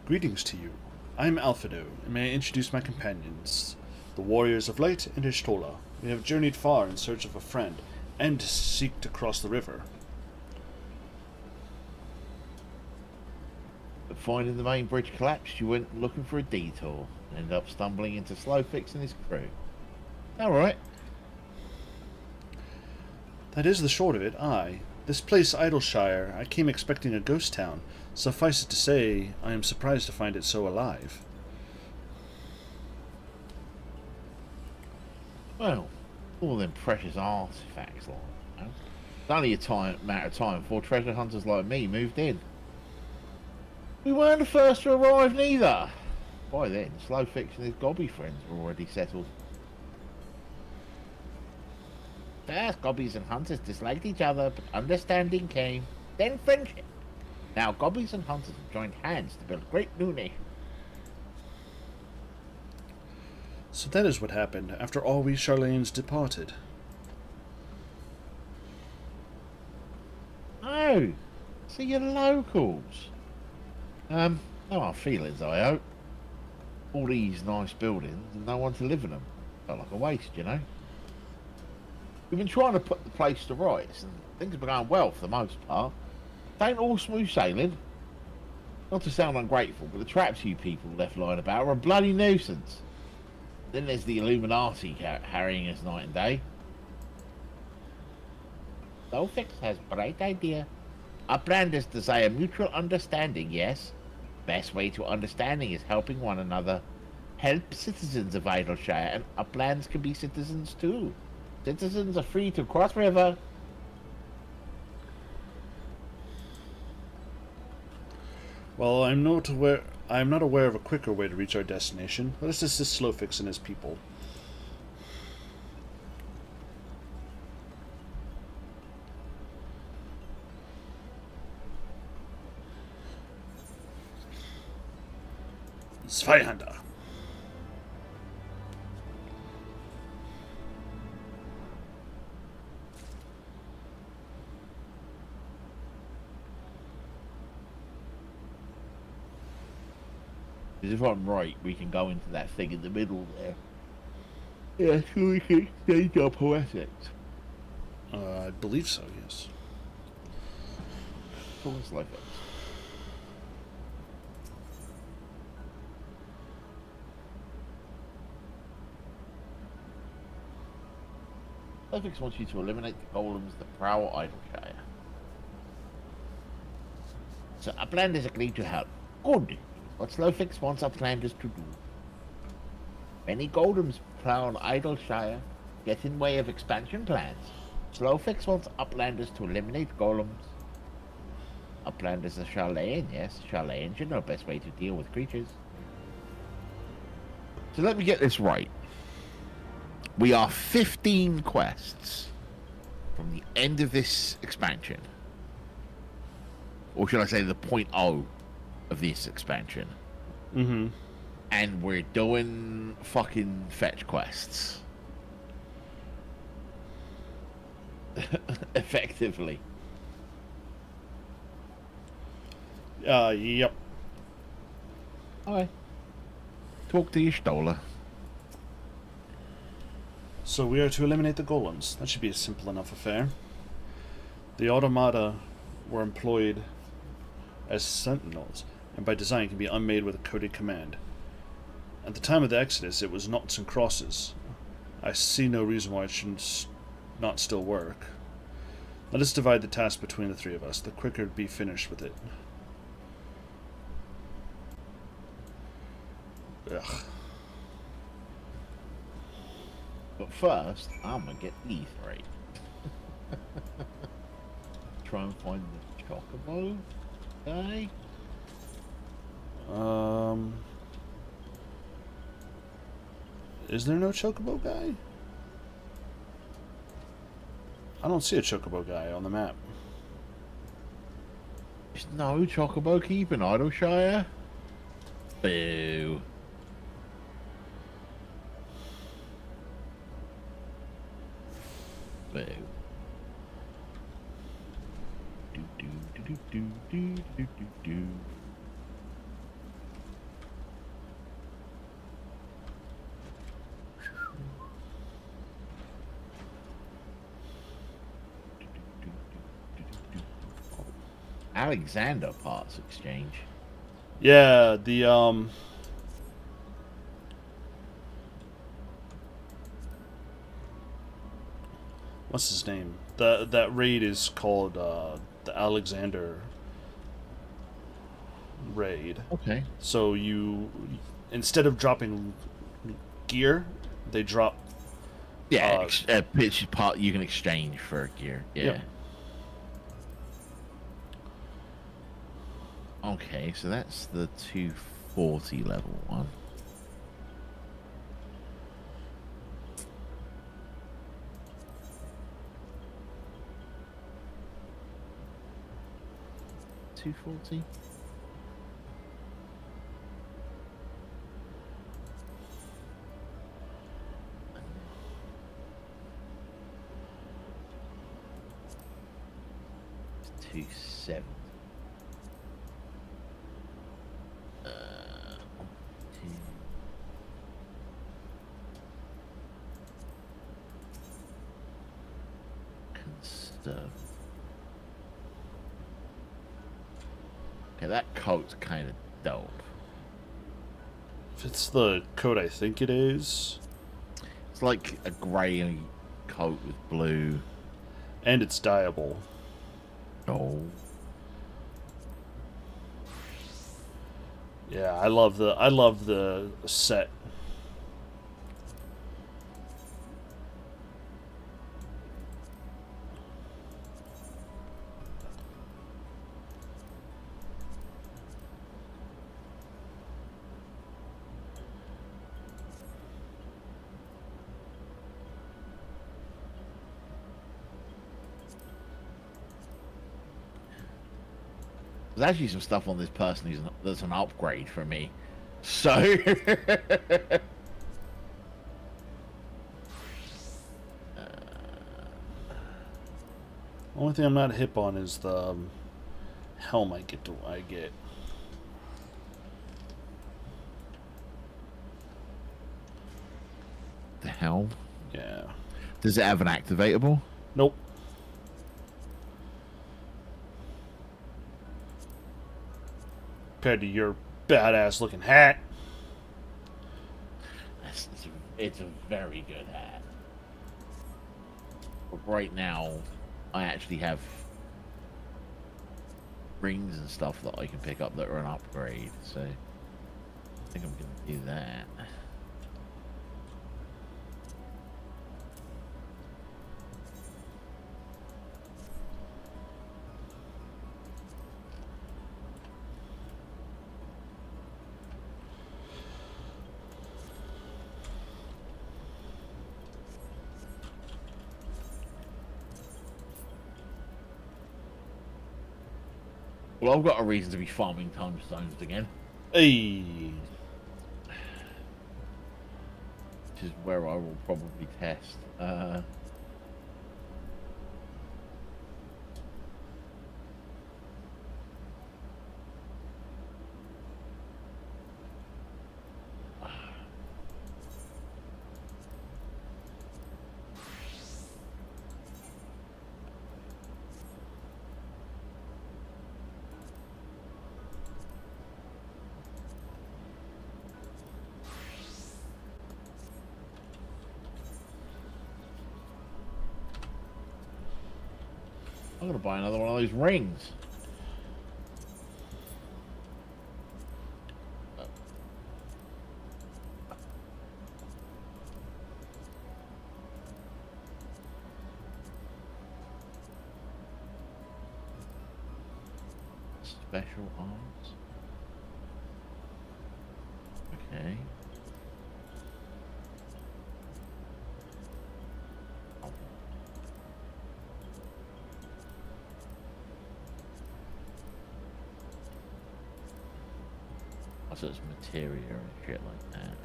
[SPEAKER 1] Greetings to you. I'm Alphido, and may I introduce my companions, the Warriors of Light and Ishtola. We have journeyed far in search of a friend, and seek to cross the river.
[SPEAKER 2] But finding the main bridge collapsed, you went looking for a detour, and ended up stumbling into Slowfix and his crew. Alright.
[SPEAKER 1] That is the short of it, aye. This place, Idleshire, I came expecting a ghost town. Suffice it to say, I am surprised to find it so alive.
[SPEAKER 2] Well, all them precious artifacts like that. It's only a matter of time before treasure hunters like me moved in. We weren't the first to arrive neither. By then, Slowfix and his gobby friends were already settled. First, gobbies and hunters disliked each other, but understanding came, then friendship. Now, gobbies and hunters have joined hands to build a great new nation.
[SPEAKER 1] So that is what happened after all we Charlanes departed.
[SPEAKER 2] Oh, so you're locals. No hard feelings, I hope. All these nice buildings and no one to live in them. Felt like a waste, you know. We've been trying to put the place to rights, and things have been going well for the most part. It ain't all smooth sailing. Not to sound ungrateful, but the traps you people left lying about are a bloody nuisance. Then there's the Illuminati harrying us night and day. Slowfix has a bright idea. Our plan is to say a mutual understanding, yes. Best way to understanding is helping one another. Help citizens of Idleshire, and Uplands can be citizens too. Citizens are free to cross river.
[SPEAKER 1] Well, I'm not aware of a quicker way to reach our destination. Let us assist Slowfix and his people. Zweihänder.
[SPEAKER 2] If I'm right, we can go into that thing in the middle there. Yeah, so we can exchange our poetics.
[SPEAKER 1] I believe so, yes.
[SPEAKER 2] Almost like it. Slowfix wants you to eliminate the golems that prowl Idleshire. So Uplanders agreed to help. Good. What Slowfix wants Uplanders to do. Many golems prowl Idleshire, get in way of expansion plans. Slowfix wants Uplanders to eliminate golems. Uplanders are Charlayan, yes. Charlayans, you know the best way to deal with creatures. So let me get this right. We are 15 quests from the end of this expansion. Or should I say the 0.0 of this expansion.
[SPEAKER 1] Mm-hmm.
[SPEAKER 2] And we're doing fucking fetch quests. Effectively.
[SPEAKER 1] Yep.
[SPEAKER 2] Okay. Talk to your Stola.
[SPEAKER 1] So we are to eliminate the golems. That should be a simple enough affair. The automata were employed as sentinels, and by design can be unmade with a coded command. At the time of the Exodus, it was noughts and crosses. I see no reason why it shouldn't not still work. Let us divide the task between the three of us. The quicker be finished with it. Ugh.
[SPEAKER 2] But first, I'm gonna get these right. Try and find the chocobo guy.
[SPEAKER 1] Is there no chocobo guy? I don't see a chocobo guy on the map.
[SPEAKER 2] There's no chocobo keep in Idleshire. Boo. Boo. Do do do do do do do do. Alexander Parts Exchange.
[SPEAKER 1] Yeah, the what's his name? That raid is called the Alexander raid.
[SPEAKER 2] Okay.
[SPEAKER 1] So you, instead of dropping gear, they drop.
[SPEAKER 2] Yeah, pitch part you can exchange for gear. Yeah.
[SPEAKER 1] Yep.
[SPEAKER 2] Okay, so that's the 240 level one. $240. It's 270. Conserve. Okay, that coat's kind of dope.
[SPEAKER 1] If it's the code I think it is,
[SPEAKER 2] It's like a grey coat with blue.
[SPEAKER 1] and it's dyeable.
[SPEAKER 2] Oh.
[SPEAKER 1] Yeah, I love the set.
[SPEAKER 2] There's actually some stuff on this person that's an upgrade for me. So
[SPEAKER 1] Only thing I'm not hip on is the helm I get.
[SPEAKER 2] the helm.
[SPEAKER 1] Yeah.
[SPEAKER 2] Does it have an activatable?
[SPEAKER 1] Nope. Compared to your badass looking hat.
[SPEAKER 2] It's a very good hat. But right now, I actually have rings and stuff that I can pick up that are an upgrade. So I think I'm going to do that. Well, I've got a reason to be farming tomestones again.
[SPEAKER 1] Hey.
[SPEAKER 2] Which is where I will probably test. I'm gonna buy another one of those rings. Special arms. Okay. So it's materia and shit like that.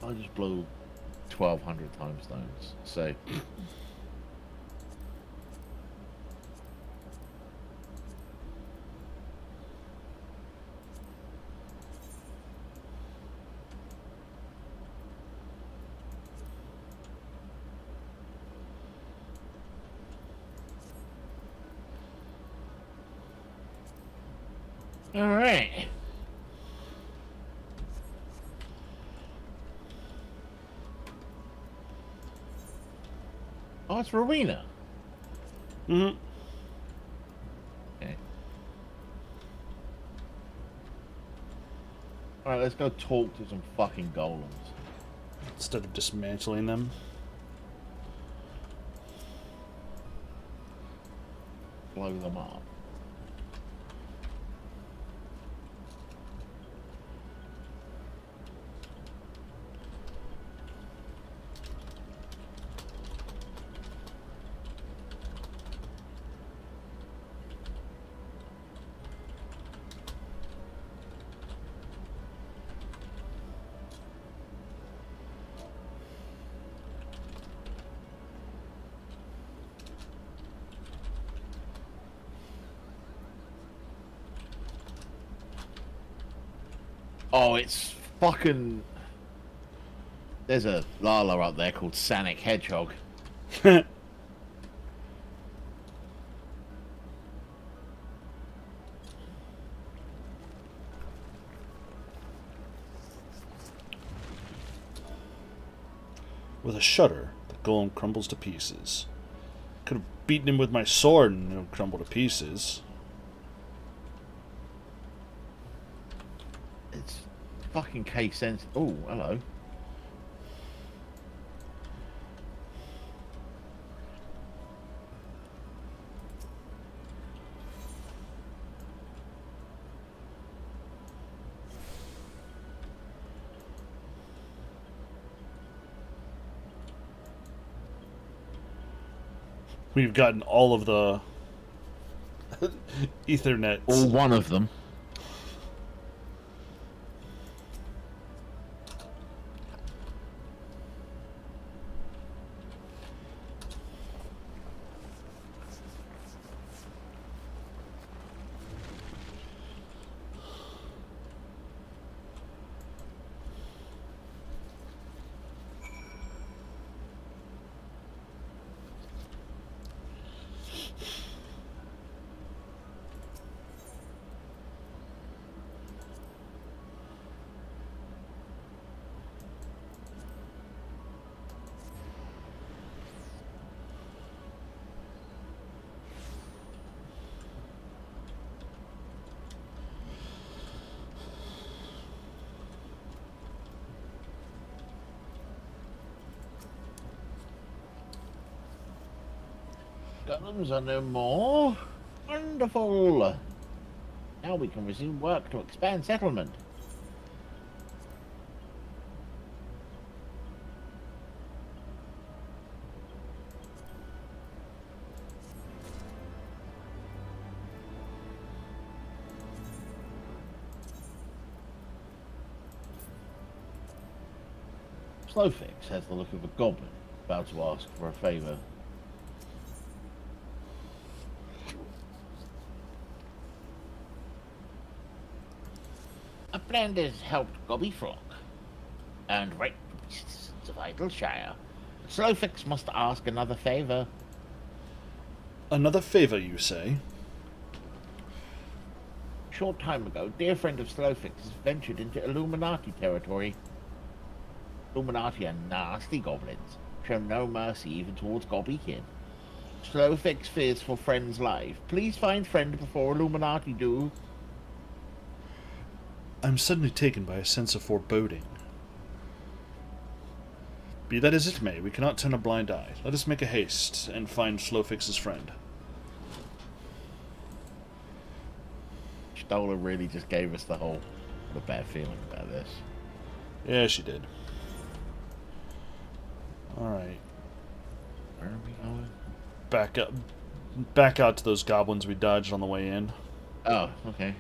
[SPEAKER 2] I just blew 1,200 time stones. So all right. Oh, it's Rowena.
[SPEAKER 1] Mm-hmm.
[SPEAKER 2] Okay. All right, let's go talk to some fucking golems.
[SPEAKER 1] Instead of dismantling them.
[SPEAKER 2] Blow them up. Oh, it's fucking... There's a Lala up there called Sanic Hedgehog.
[SPEAKER 1] With a shudder, the golem crumbles to pieces. Could have beaten him with my sword and it would crumble to pieces.
[SPEAKER 2] It's fucking case sense. Oh, hello.
[SPEAKER 1] We've gotten all of the Ethernets.
[SPEAKER 2] All one of them. Golems are no more. Wonderful. Now we can resume work to expand settlement. Slowfix has the look of a goblin about to ask for a favour. Uplanders helped Gobbyfrock and raped the citizens of Idleshire. Slowfix must ask another favour.
[SPEAKER 1] Another favor, you say?
[SPEAKER 2] A short time ago, dear friend of Slowfix ventured into Illuminati territory. Illuminati are nasty goblins. show no mercy even towards Gobbykin. Slowfix fears for friend's life. Please find friend before Illuminati do.
[SPEAKER 1] I'm suddenly taken by a sense of foreboding. Be that as it may, we cannot turn a blind eye. Let us make a haste and find Slowfix's friend.
[SPEAKER 2] Stola really just gave us the bad feeling about this.
[SPEAKER 1] Yeah, she did. Alright.
[SPEAKER 2] Where are we going?
[SPEAKER 1] Back out to those goblins we dodged on the way in.
[SPEAKER 2] Oh, okay.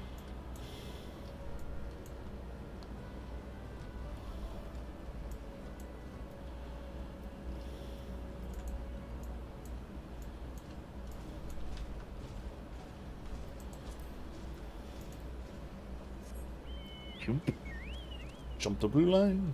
[SPEAKER 2] Jump.
[SPEAKER 1] Jump the blue line.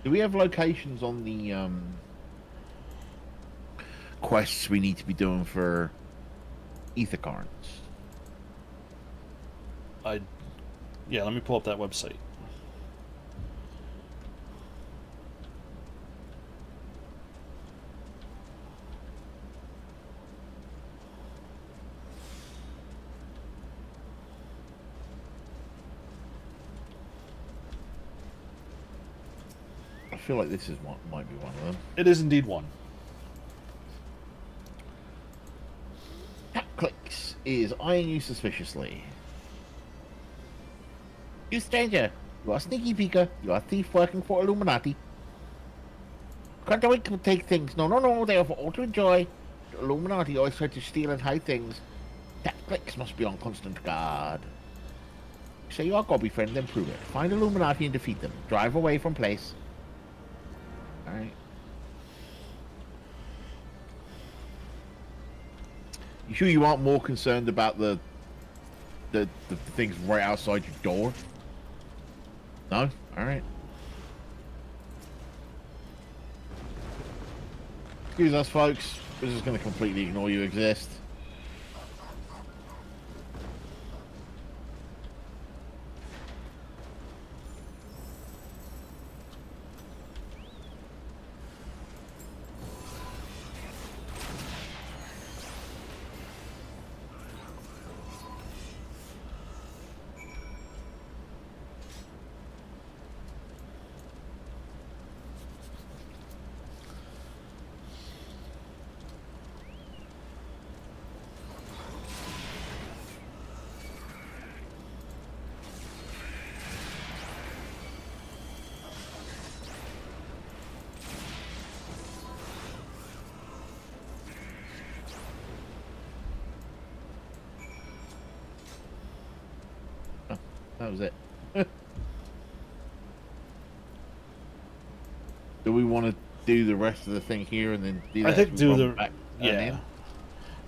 [SPEAKER 2] Do we have locations on the quests we need to be doing for Ethercarns?
[SPEAKER 1] Yeah, let me pull up that website.
[SPEAKER 2] I feel like this is one, might be one of them.
[SPEAKER 1] It is indeed one.
[SPEAKER 2] Tap clicks is eyeing you suspiciously. You stranger, you are sneaky peeker, you are a thief working for Illuminati. Can't wait to take things. No, they are for all to enjoy. The Illuminati always try to steal and hide things. Tap clicks must be on constant guard. Say you are Gobby friend, then prove it. Find Illuminati and defeat them. Drive away from place. Alright. You sure you aren't more concerned about the things right outside your door? No? Alright. Excuse us, folks. We're just going to completely ignore you exist. That was it. Do we want to do the rest of the thing here and then do that?
[SPEAKER 1] I think
[SPEAKER 2] as we
[SPEAKER 1] do the
[SPEAKER 2] run back down
[SPEAKER 1] yeah.
[SPEAKER 2] in?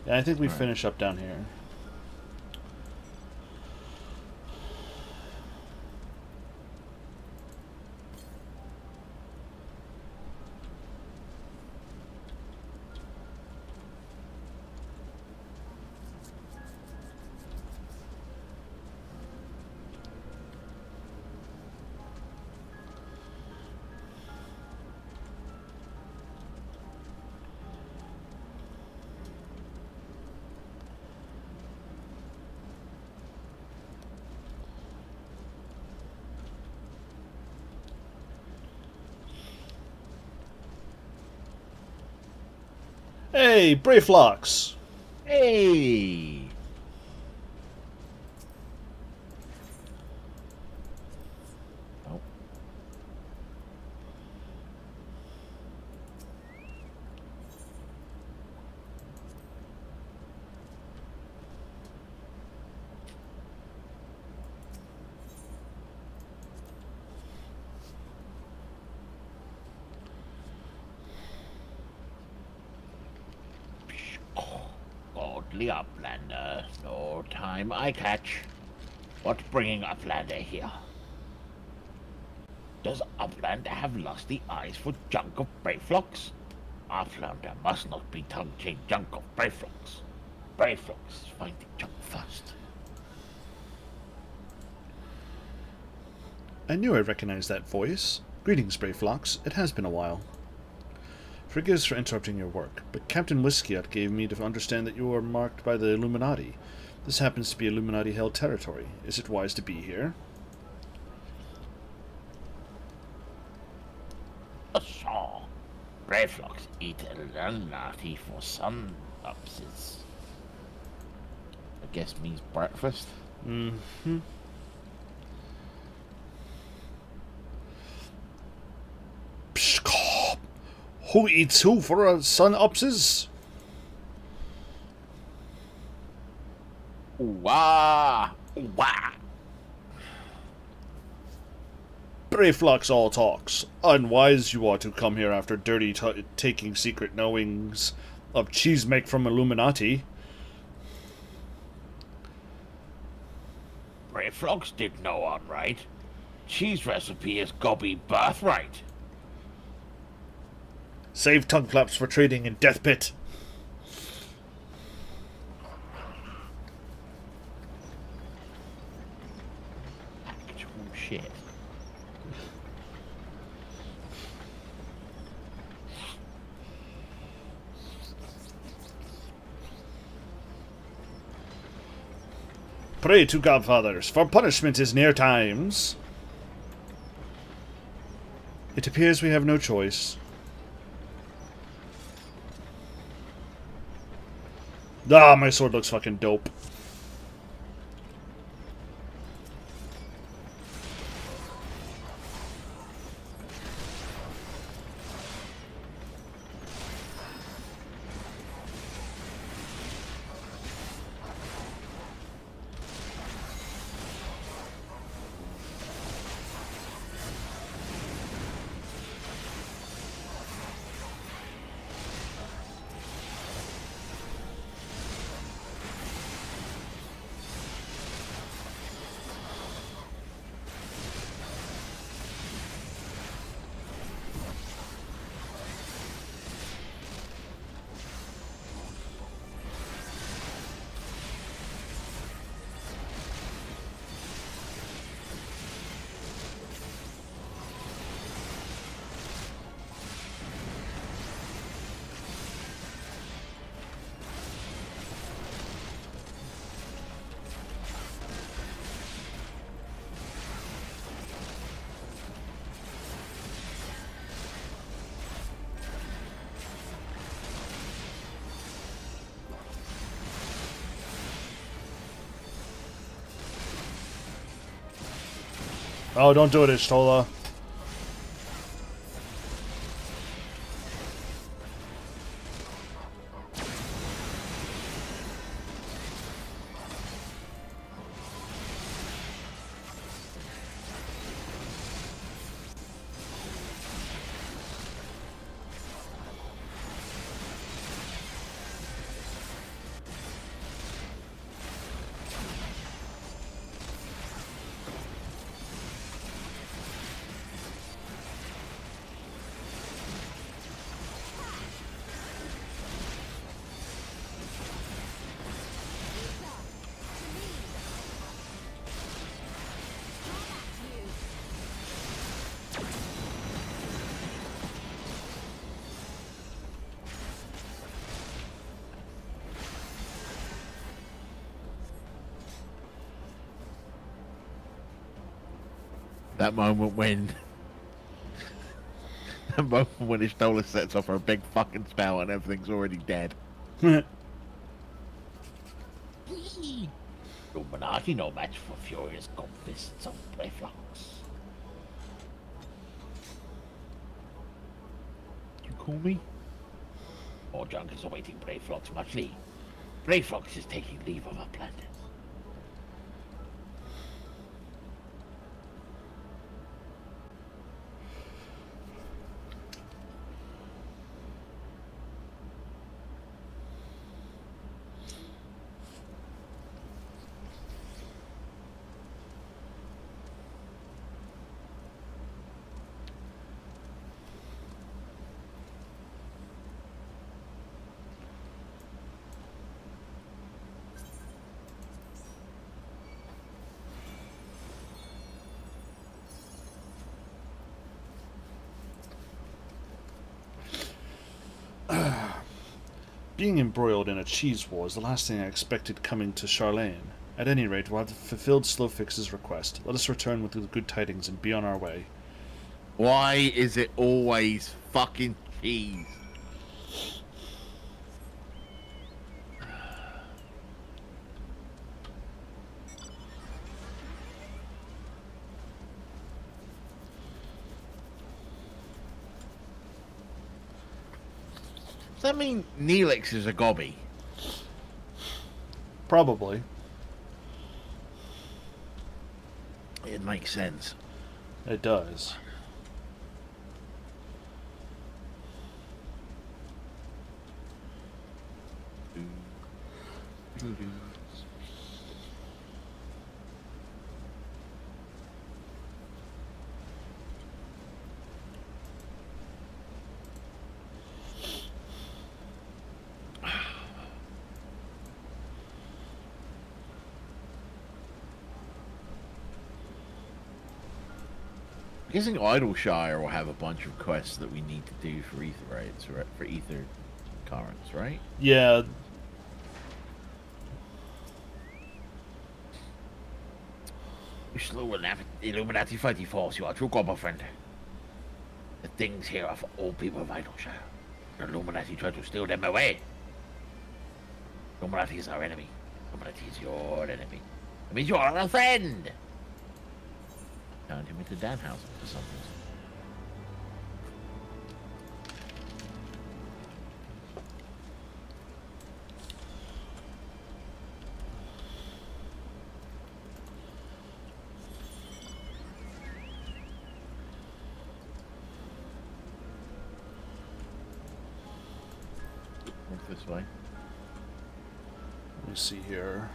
[SPEAKER 1] Yeah, I think we
[SPEAKER 2] Alright.
[SPEAKER 1] finish up down here. Hey, Brayflocks!
[SPEAKER 2] Hey! Oh. Lovely Uplander. No time I catch. What's bringing Uplander here? Does Uplander have lusty eyes for junk of Brayflox? Uplander must not be touching junk of Brayflox. Brayflox, find the junk first.
[SPEAKER 1] I knew I recognized that voice. Greetings, Brayflox. It has been a while. Forgive us for interrupting your work, but Captain Whiskyot gave me to understand that you are marked by the Illuminati. This happens to be Illuminati-held territory. Is it wise to be here?
[SPEAKER 2] So, Brayflox eat Illuminati for sun upses. I guess means breakfast.
[SPEAKER 1] Mm-hmm. Who eats who for a sun upses?
[SPEAKER 2] Wah! Wah!
[SPEAKER 1] Brayflox all talks. Unwise you are to come here after dirty taking secret knowings of cheese make from Illuminati.
[SPEAKER 2] Brayflox did know all right. Cheese recipe is gobby birthright.
[SPEAKER 1] Save tongue flaps for trading in Death Pit.
[SPEAKER 2] Actual shit.
[SPEAKER 1] Pray to Godfathers, for punishment is near times. It appears we have no choice. Ah, my sword looks fucking dope. Oh, don't do it, Ishtola.
[SPEAKER 2] That moment when Ishtola sets off her big fucking spell and everything's already dead. Illuminati no match for furious confists of Brayflox. You call me? More junk is awaiting Brayflox muchly. Brayflox is taking leave of our planet.
[SPEAKER 1] Being embroiled in a cheese war is the last thing I expected coming to Charlene. At any rate, we'll have fulfilled Slowfix's request. Let us return with the good tidings and be on our way.
[SPEAKER 2] Why is it always fucking cheese? Does that mean Neelix is a gobby?
[SPEAKER 1] Probably.
[SPEAKER 2] It makes sense.
[SPEAKER 1] It does.
[SPEAKER 2] I'm guessing Idleshire will have a bunch of quests that we need to do for ether raids, right? For ether currents, right?
[SPEAKER 1] Yeah.
[SPEAKER 2] You slew an Illuminati fighting force, you are a true goblin friend. The things here are for all people of Idleshire. The Illuminati tried to steal them away. Illuminati is our enemy. Illuminati is your enemy. It means you are a friend! Turned him into Danhausen for some reason. Walk this way.
[SPEAKER 1] Let me see here.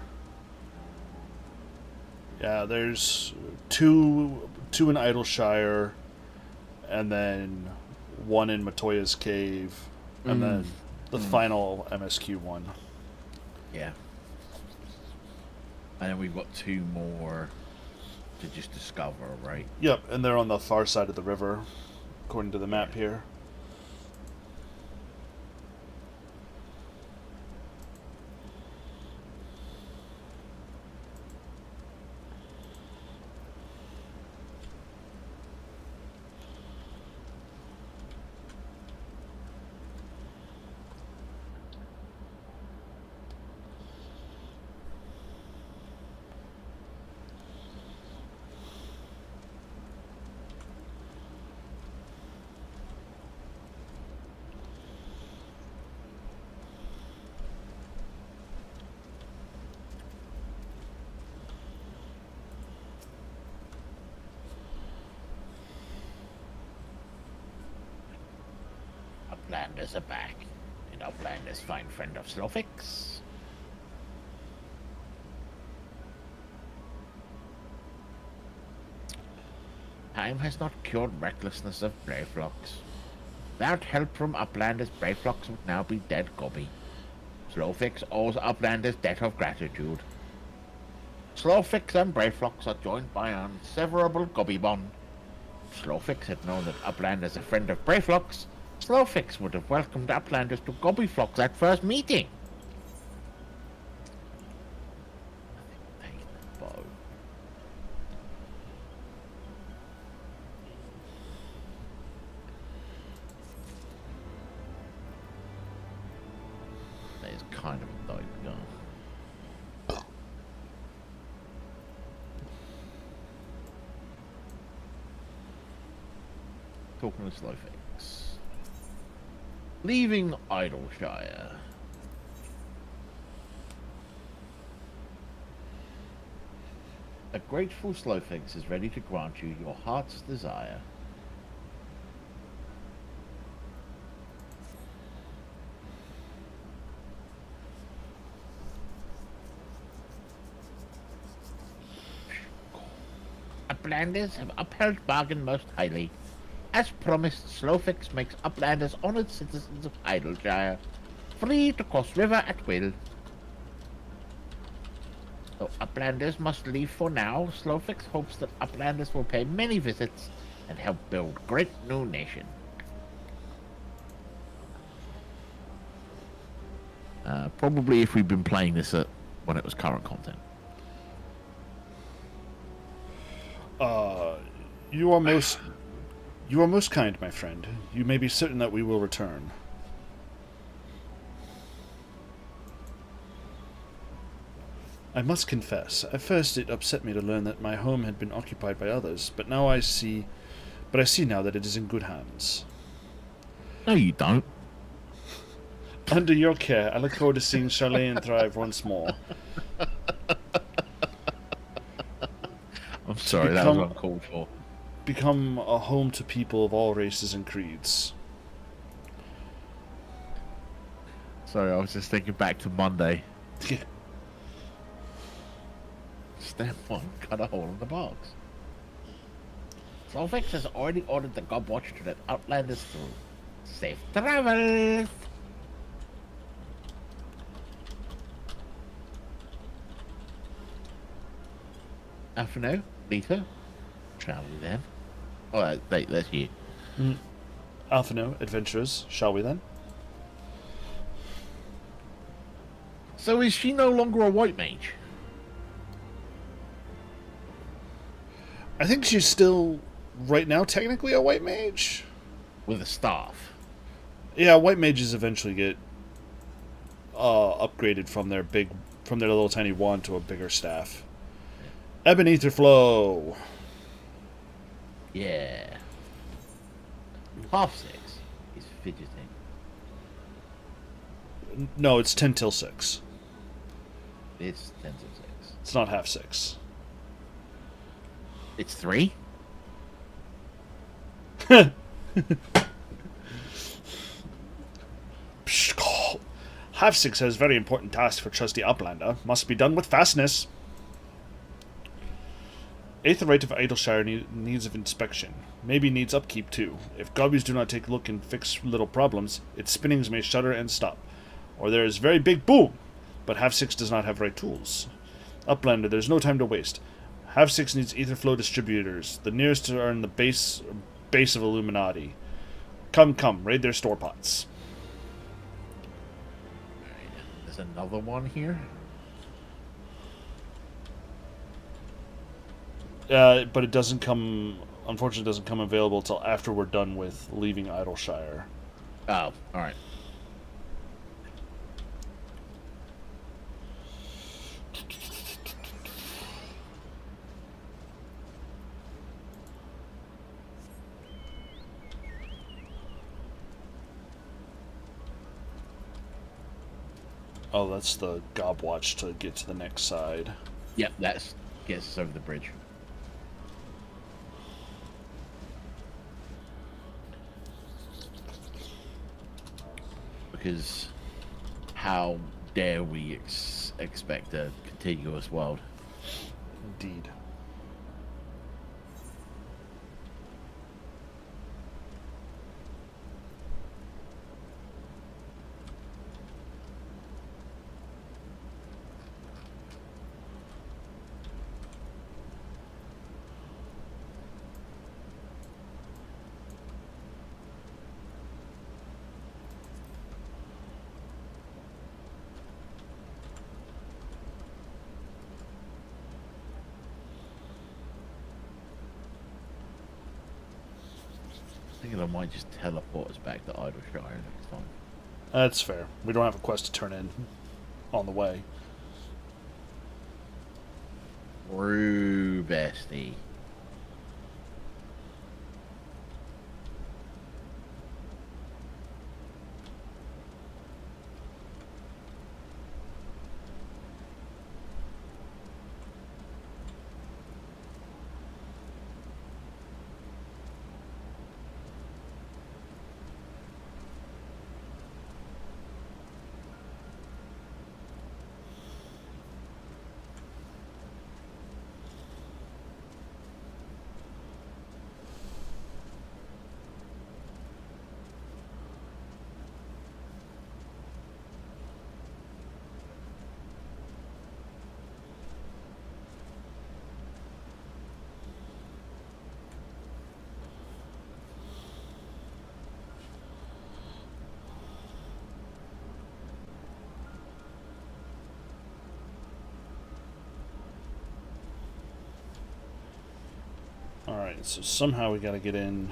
[SPEAKER 1] Yeah, there's two in Idleshire, and then one in Matoya's Cave, and then the final MSQ one.
[SPEAKER 2] Yeah. And then we've got 2 more to just discover, right?
[SPEAKER 1] Yep, and they're on the far side of the river, according to the map here.
[SPEAKER 2] Uplanders are back, and Uplanders fine friend of Slowfix. Time has not cured recklessness of Brayflox. Without help from Uplanders, Brayflox would now be dead gobby. Slowfix owes Uplanders debt of gratitude. Slowfix and Brayflox are joined by an inseverable gobby bond. If Slowfix had known that Uplanders a friend of Brayflox, Slowfix would have welcomed Uplanders to Gobbyflox at first meeting. Take the bow. That is kind of a dope gun. Talking to Slowfix. Leaving Idleshire. A grateful Slowfix is ready to grant you your heart's desire. Uplanders have upheld bargain most highly. As promised, Slowfix makes Uplanders honored citizens of Idleshire, free to cross river at will. Though Uplanders must leave for now, Slowfix hopes that Uplanders will pay many visits and help build great new nation. Probably if we'd been playing this when it was current content.
[SPEAKER 1] You are most kind, my friend. You may be certain that we will return. I must confess, at first it upset me to learn that my home had been occupied by others, but I see now that it is in good hands.
[SPEAKER 2] No, you don't.
[SPEAKER 1] Under your care, I look forward to seeing Charlene thrive once more.
[SPEAKER 2] I'm sorry, that was uncalled for.
[SPEAKER 1] Become a home to people of all races and creeds.
[SPEAKER 2] Sorry, I was just thinking back to Monday. Step 1, cut a hole in the box. Solvex has already ordered the Gobwatch to let Outlanders through. Safe travels! Afternoon, Lita. Shall we then? Oh, wait, that's you.
[SPEAKER 1] Alphino, adventurers, shall we then?
[SPEAKER 2] So is she no longer a white mage?
[SPEAKER 1] I think she's still, right now, technically a white mage.
[SPEAKER 2] With a staff.
[SPEAKER 1] Yeah, white mages eventually get upgraded from their little tiny wand to a bigger staff. Ebenezer Flow.
[SPEAKER 2] Yeah. 6:30 is fidgeting.
[SPEAKER 1] No, it's 10 till 6.
[SPEAKER 2] It's 10 to 6.
[SPEAKER 1] It's not half 6.
[SPEAKER 2] It's 3?
[SPEAKER 1] Half 6 has very important tasks for trusty Uplander. Must be done with fastness. Aetheryte of Idleshire needs of inspection. Maybe needs upkeep too. If gobbies do not take a look and fix little problems, its spinnings may shudder and stop. Or there is very big boom! But Half 6 does not have right tools. Uplander, there's no time to waste. Half 6 needs Aetherflow distributors. The nearest are in the base of Illuminati. Come, raid their store pots.
[SPEAKER 2] There's another one here.
[SPEAKER 1] But it doesn't come, unfortunately, doesn't come available till after we're done with leaving Idleshire.
[SPEAKER 2] Oh, alright.
[SPEAKER 1] Oh, that's the Gobwatch to get to the next side.
[SPEAKER 2] Yep, that gets us over the bridge. Because how dare we expect a contiguous world?
[SPEAKER 1] Indeed.
[SPEAKER 2] I think I might just teleport us back to Idleshire next time.
[SPEAKER 1] That's fair. We don't have a quest to turn in on the way.
[SPEAKER 2] True, bestie.
[SPEAKER 1] Alright, so somehow we gotta get in.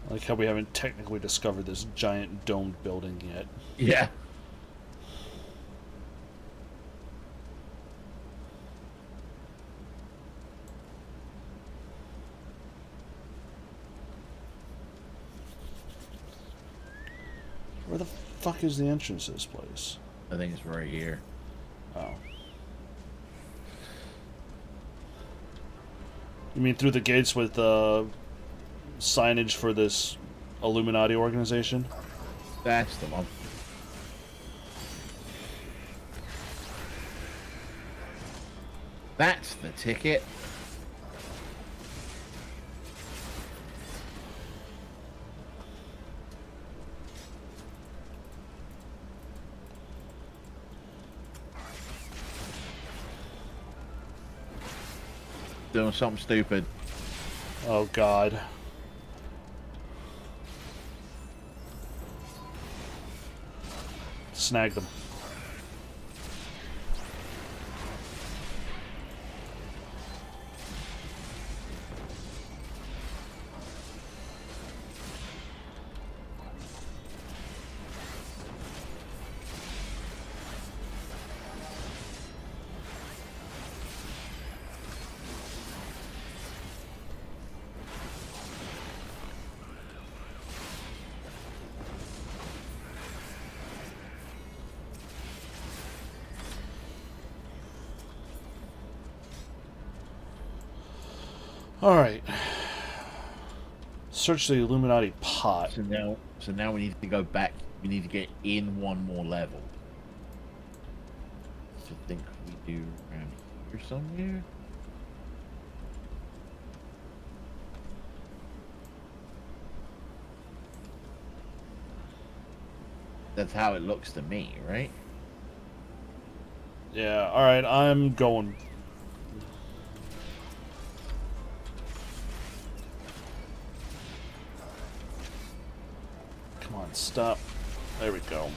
[SPEAKER 1] I like how we haven't technically discovered this giant domed building yet.
[SPEAKER 2] Yeah.
[SPEAKER 1] Where the fuck is the entrance to this place?
[SPEAKER 2] I think it's right here.
[SPEAKER 1] Oh. You mean through the gates with signage for this Illuminati organization?
[SPEAKER 2] That's the one. That's the ticket. Doing something stupid.
[SPEAKER 1] Oh god. Snag them. Alright. Search the Illuminati pot.
[SPEAKER 2] So now we need to go back. We need to get in one more level. So I think we do around here somewhere. That's how it looks to me, right?
[SPEAKER 1] Yeah, alright, I'm going. Come on, stop. There we go.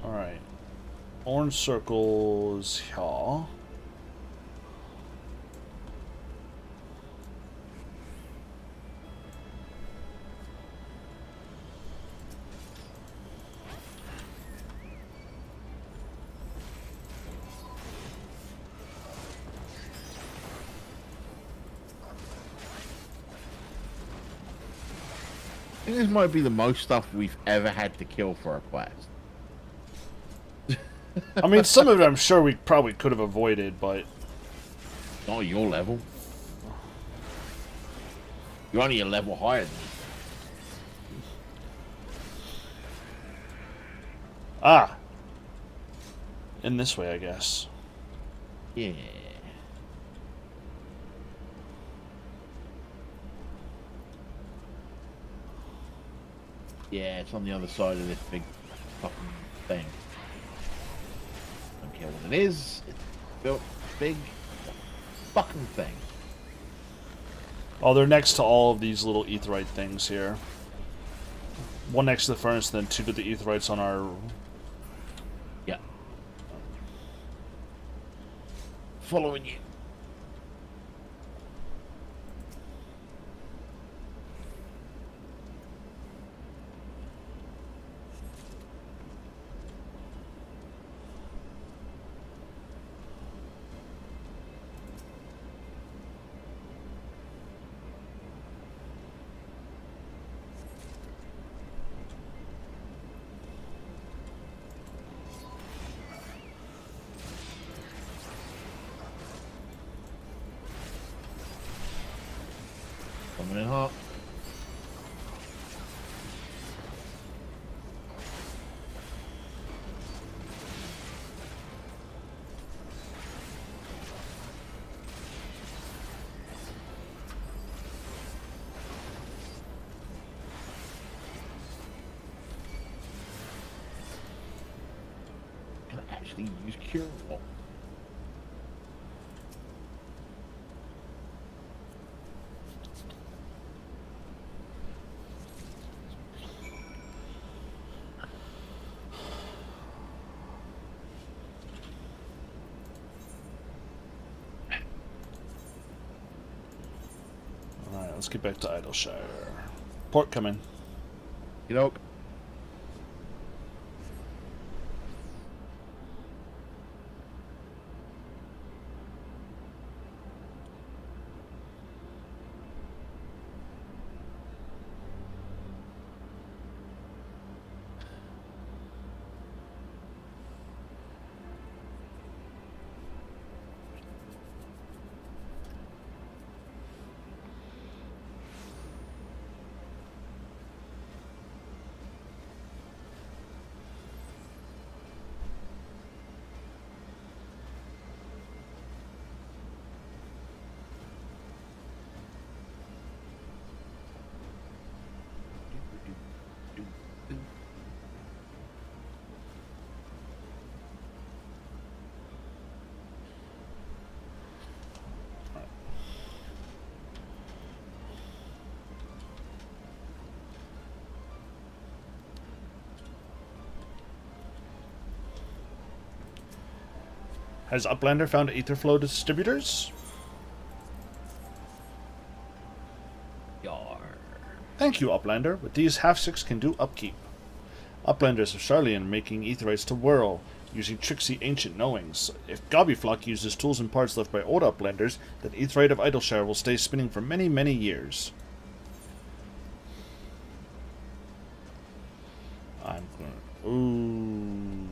[SPEAKER 1] Alright. Orange circles here.
[SPEAKER 2] I think this might be the most stuff we've ever had to kill for a quest.
[SPEAKER 1] I mean, some of it I'm sure we probably could have avoided, but...
[SPEAKER 2] Not at your level. You're only a level higher than me.
[SPEAKER 1] Ah! In this way, I guess.
[SPEAKER 2] Yeah. Yeah, it's on the other side of this big fucking thing. Don't care what it is. It's built big. fucking thing?
[SPEAKER 1] Oh, they're next to all of these little aetheryte things here. One next to the furnace, then two to the aetherytes on our...
[SPEAKER 2] Yeah. Following you. Coming in hot. Can I actually use cure wall?
[SPEAKER 1] Alright, let's get back to Idleshire. Port coming.
[SPEAKER 2] You know.
[SPEAKER 1] Has Uplander found Aetherflow distributors?
[SPEAKER 2] Yar.
[SPEAKER 1] Thank you, Uplander. With these, half-six can do upkeep. Uplanders of Charlian making aetherites to whirl, using tricksy ancient knowings. If Gobbyflock uses tools and parts left by old Uplanders, then Aetherite of Idleshire will stay spinning for many, many years. I'm going... Ooh...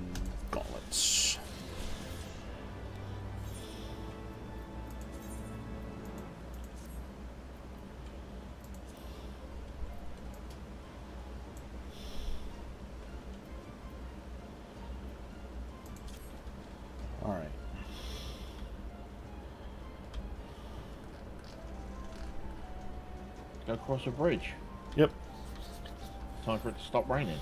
[SPEAKER 1] Gauntlets. Alright.
[SPEAKER 2] Go across a bridge.
[SPEAKER 1] Yep.
[SPEAKER 2] Time for it to stop raining.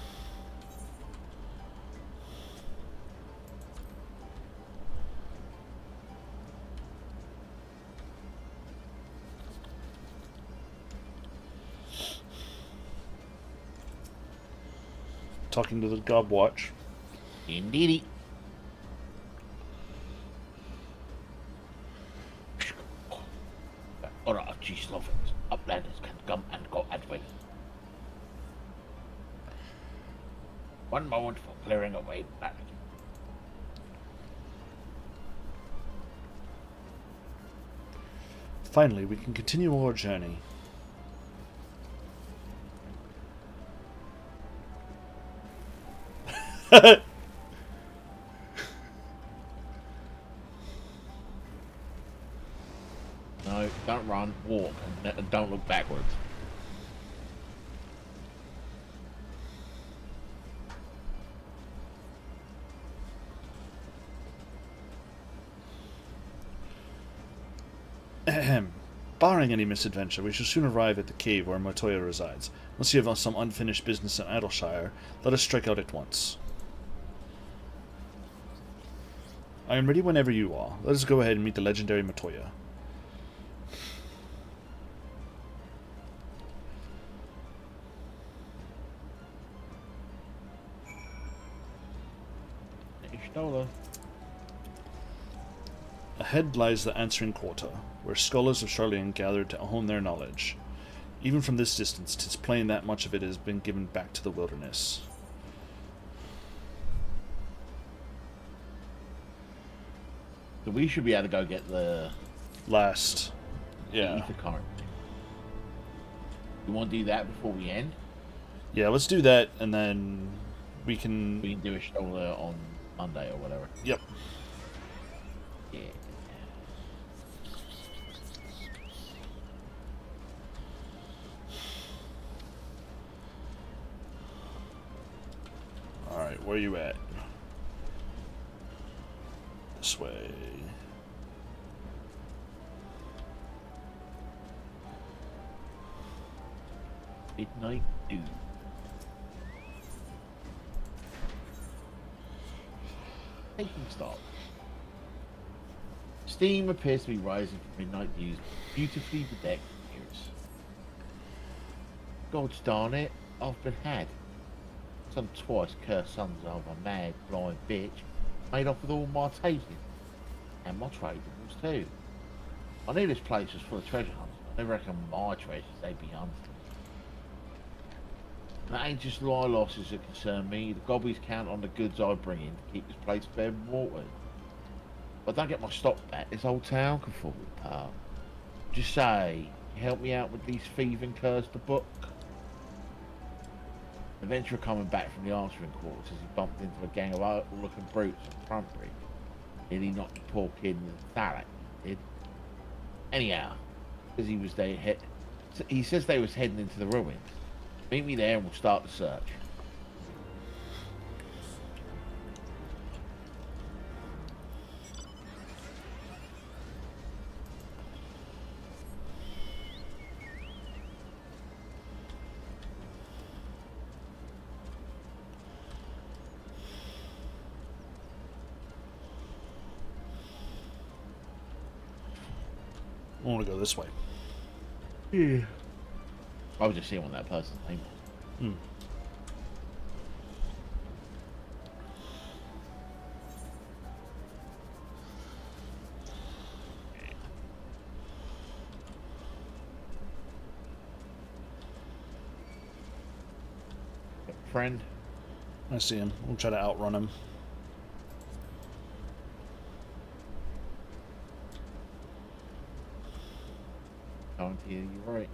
[SPEAKER 1] Talking to the Gobwatch.
[SPEAKER 2] Indeedy. Alright, geez, love it. Uplanders can come and go at will. One moment for clearing away back.
[SPEAKER 1] Finally, we can continue our journey.
[SPEAKER 2] No, don't run, walk, and don't look backwards.
[SPEAKER 1] Ahem. Barring any misadventure, we shall soon arrive at the cave where Matoya resides. Unless you have some unfinished business in Idleshire, let us strike out at once. I am ready whenever you are. Let us go ahead and meet the legendary Matoya.
[SPEAKER 2] Solo.
[SPEAKER 1] Ahead lies the answering quarter, where scholars of Charlene gather to hone their knowledge. Even from this distance, 'tis plain that much of it has been given back to the wilderness.
[SPEAKER 2] So we should be able to go get the
[SPEAKER 1] Last. Yeah.
[SPEAKER 2] ether current. You want to do that before we end?
[SPEAKER 1] Yeah, let's do that, and then we can...
[SPEAKER 2] We can do a shoulder on Monday or whatever.
[SPEAKER 1] Yep.
[SPEAKER 2] Yeah.
[SPEAKER 1] Alright, where are you at? This way.
[SPEAKER 2] Midnight Dew. Taking stock. Steam appears to be rising from Midnight Dew's beautifully bedecked ears. Gods darn it, I've been had. Some twice cursed sons of a mad, blind bitch made off with all my taking. And my tradables too. I knew this place was full of treasure hunters. I never reckon my treasures they'd be hunting. That ain't just lie losses that concern me. The gobbies count on the goods I bring in to keep this place fed and watered. If I don't get my stock back, this whole town can fall apart. Just say, you help me out with these thieving curs to book? The adventurer coming back from the answering quarters as he bumped into a gang of ugly-looking brutes on Front Bridge. Nearly knocked the poor kid in the thallic, he did. Anyhow, because he says they was heading into the ruins. Meet me there and we'll start the search.
[SPEAKER 1] I want to go this way.
[SPEAKER 2] Yeah. I was just seeing what that person's name was. Friend.
[SPEAKER 1] I see him. We'll try to outrun him.
[SPEAKER 2] You're right.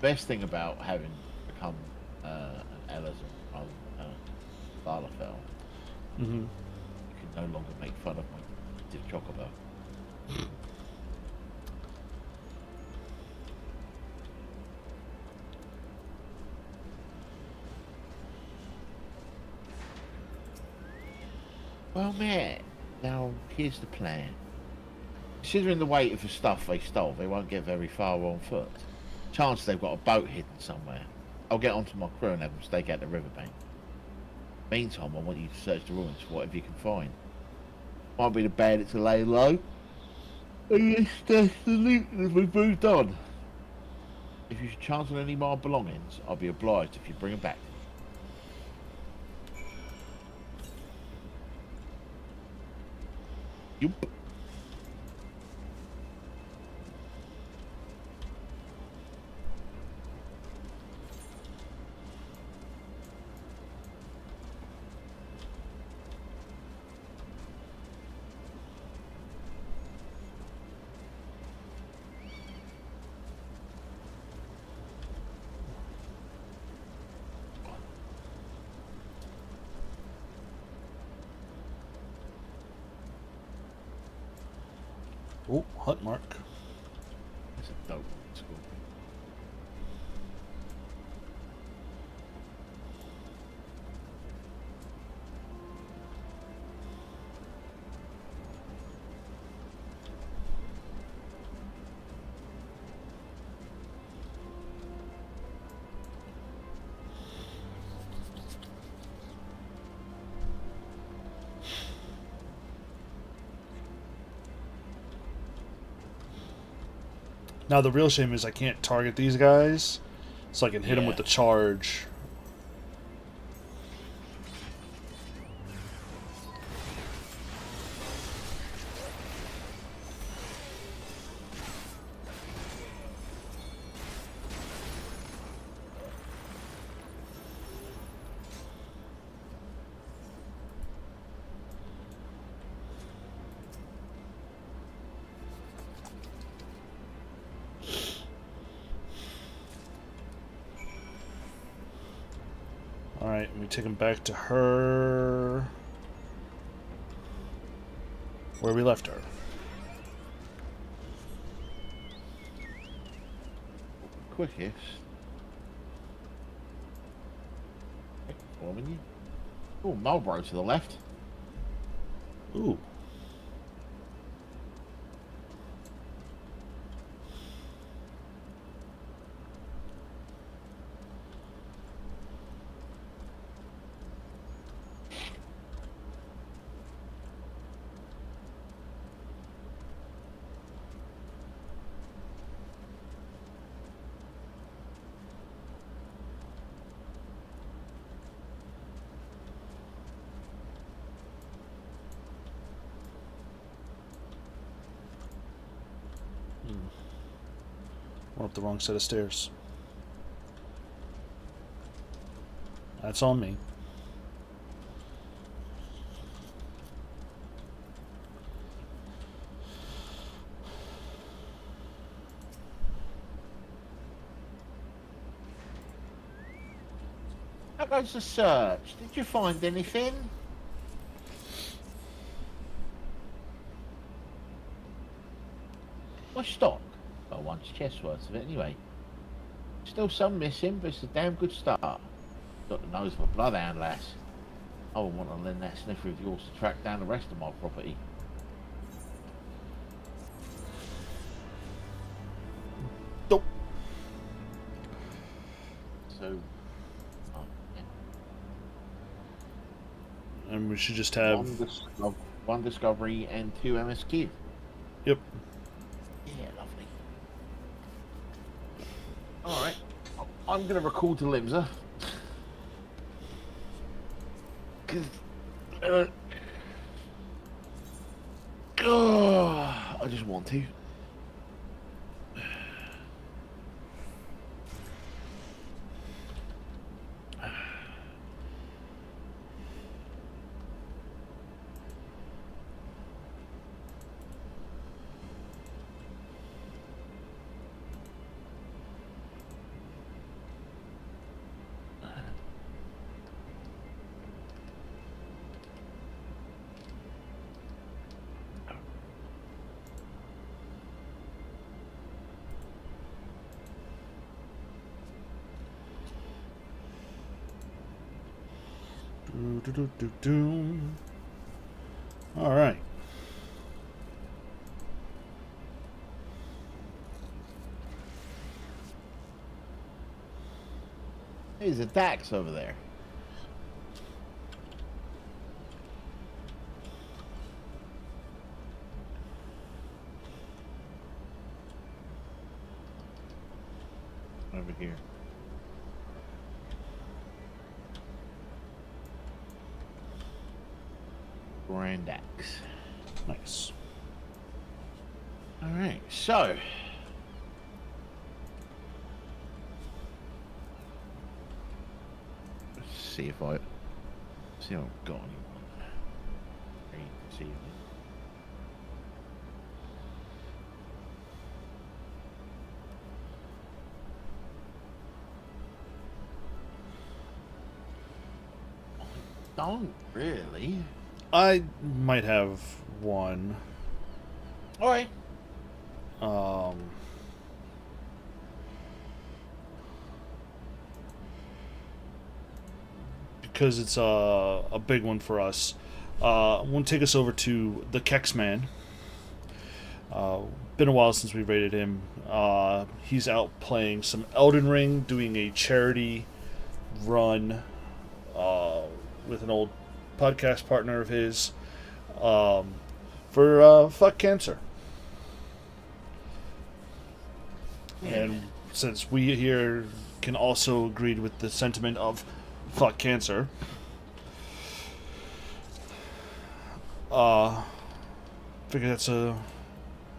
[SPEAKER 2] Best thing about having become an Elazar rather than Lalafell, you can no longer make fun of my Div Chocobo. Well, Matt, now here's the plan. Considering the weight of the stuff they stole, they won't get very far on foot. Chance they've got a boat hidden somewhere. I'll get onto my crew and have them stake out the riverbank. Meantime, I want you to search the ruins for whatever you can find. Might be the bandits to lay low. And you stash the loot as we've moved on. If you should chance on any more belongings, I'll be obliged if you bring them back to me. Yup.
[SPEAKER 1] Oh, hut mark.
[SPEAKER 2] That's a dope school.
[SPEAKER 1] Now the real shame is I can't target these guys, so I can hit them with the charge. Alright, we take him back to her. Where we left her.
[SPEAKER 2] Quickest. Following you. Oh, Marlborough to the left.
[SPEAKER 1] Ooh. We're up the wrong set of stairs. That's on me.
[SPEAKER 2] How goes the search? Did you find anything? My stock? Well, one's chest worth of it anyway. Still some missing, but it's a damn good start. Got the nose of a bloodhound, lass. I wouldn't want to lend that sniffer of yours to track down the rest of my property.
[SPEAKER 1] Nope.
[SPEAKER 2] So,
[SPEAKER 1] And we should just have...
[SPEAKER 2] one discovery and 2 MSQ.
[SPEAKER 1] Yep.
[SPEAKER 2] Yeah, lovely. Alright. I'm going to recall to Limsa. Because... I just want to.
[SPEAKER 1] All right.
[SPEAKER 2] There's a Dax over there. Over here. Grandax.
[SPEAKER 1] Nice.
[SPEAKER 2] All right, so let's see if I've got anyone. There you can see me. I don't really.
[SPEAKER 1] I might have one.
[SPEAKER 2] All right.
[SPEAKER 1] Because it's a big one for us. Want to take us over to the Kex Man. Been a while since we rated him. He's out playing some Elden Ring, doing a charity run with an old podcast partner of his for Fuck Cancer. And since we here can also agree with the sentiment of fuck cancer, figure that's a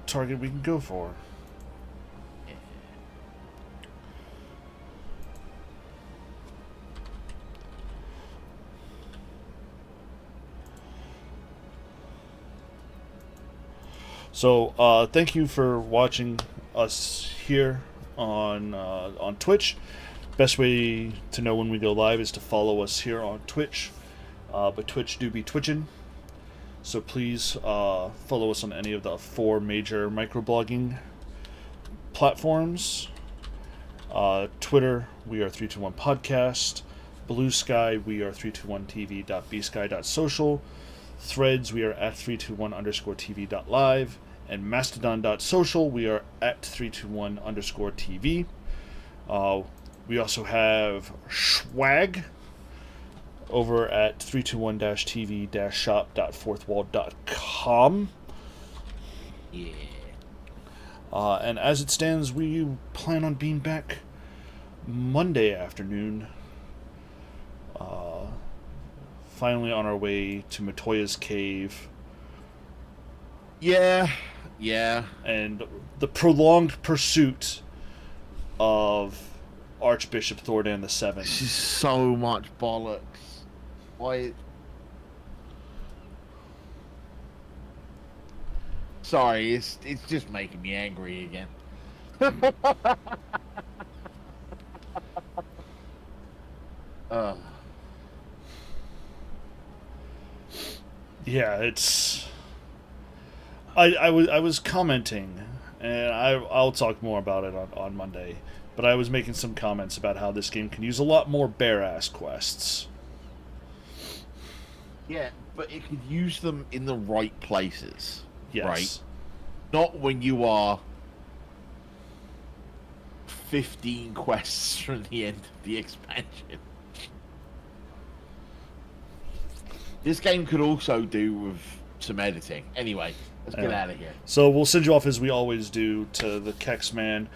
[SPEAKER 1] target we can go for. So, thank you for watching us here on Twitch. Best way to know when we go live is to follow us here on Twitch. But Twitch do be twitching, so please follow us on any of the 4 major microblogging platforms. Twitter, we are 321 Podcast. Blue Sky, we are 321tv.bsky.social. Threads, we are at 321_tv.live. And Mastodon.social, we are at 321_tv. We also have Swag over at 321-tv-shop.fourthwall.com.
[SPEAKER 2] Yeah.
[SPEAKER 1] And as it stands, we plan on being back Monday afternoon. Finally on our way to Matoya's Cave.
[SPEAKER 2] Yeah.
[SPEAKER 1] And the prolonged pursuit of Archbishop Thordan the Seventh.
[SPEAKER 2] This is so much bollocks. Why? Sorry, it's just making me angry again.
[SPEAKER 1] Yeah, it's. I was commenting, and I'll talk more about it on Monday. But I was making some comments about how this game can use a lot more bare-ass quests.
[SPEAKER 2] Yeah, but it could use them in the right places.
[SPEAKER 1] Yes.
[SPEAKER 2] Right? Not when you are 15 quests from the end of the expansion. This game could also do with some editing. Anyway, let's get out of here.
[SPEAKER 1] So we'll send you off as we always do to the Kex Man.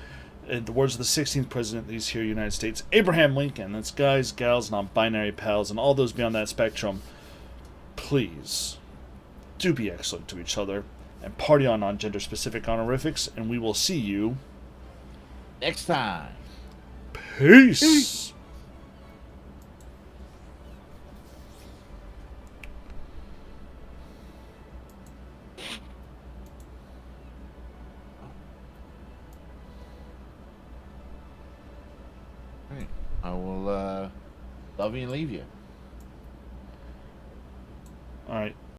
[SPEAKER 1] In the words of the 16th president of these here United States, Abraham Lincoln. That's guys, gals, non-binary pals, and all those beyond that spectrum. Please, do be excellent to each other, and party on non-gender-specific honorifics, and we will see you
[SPEAKER 2] Next time.
[SPEAKER 1] Peace.
[SPEAKER 2] I will love you and leave you.
[SPEAKER 1] All right.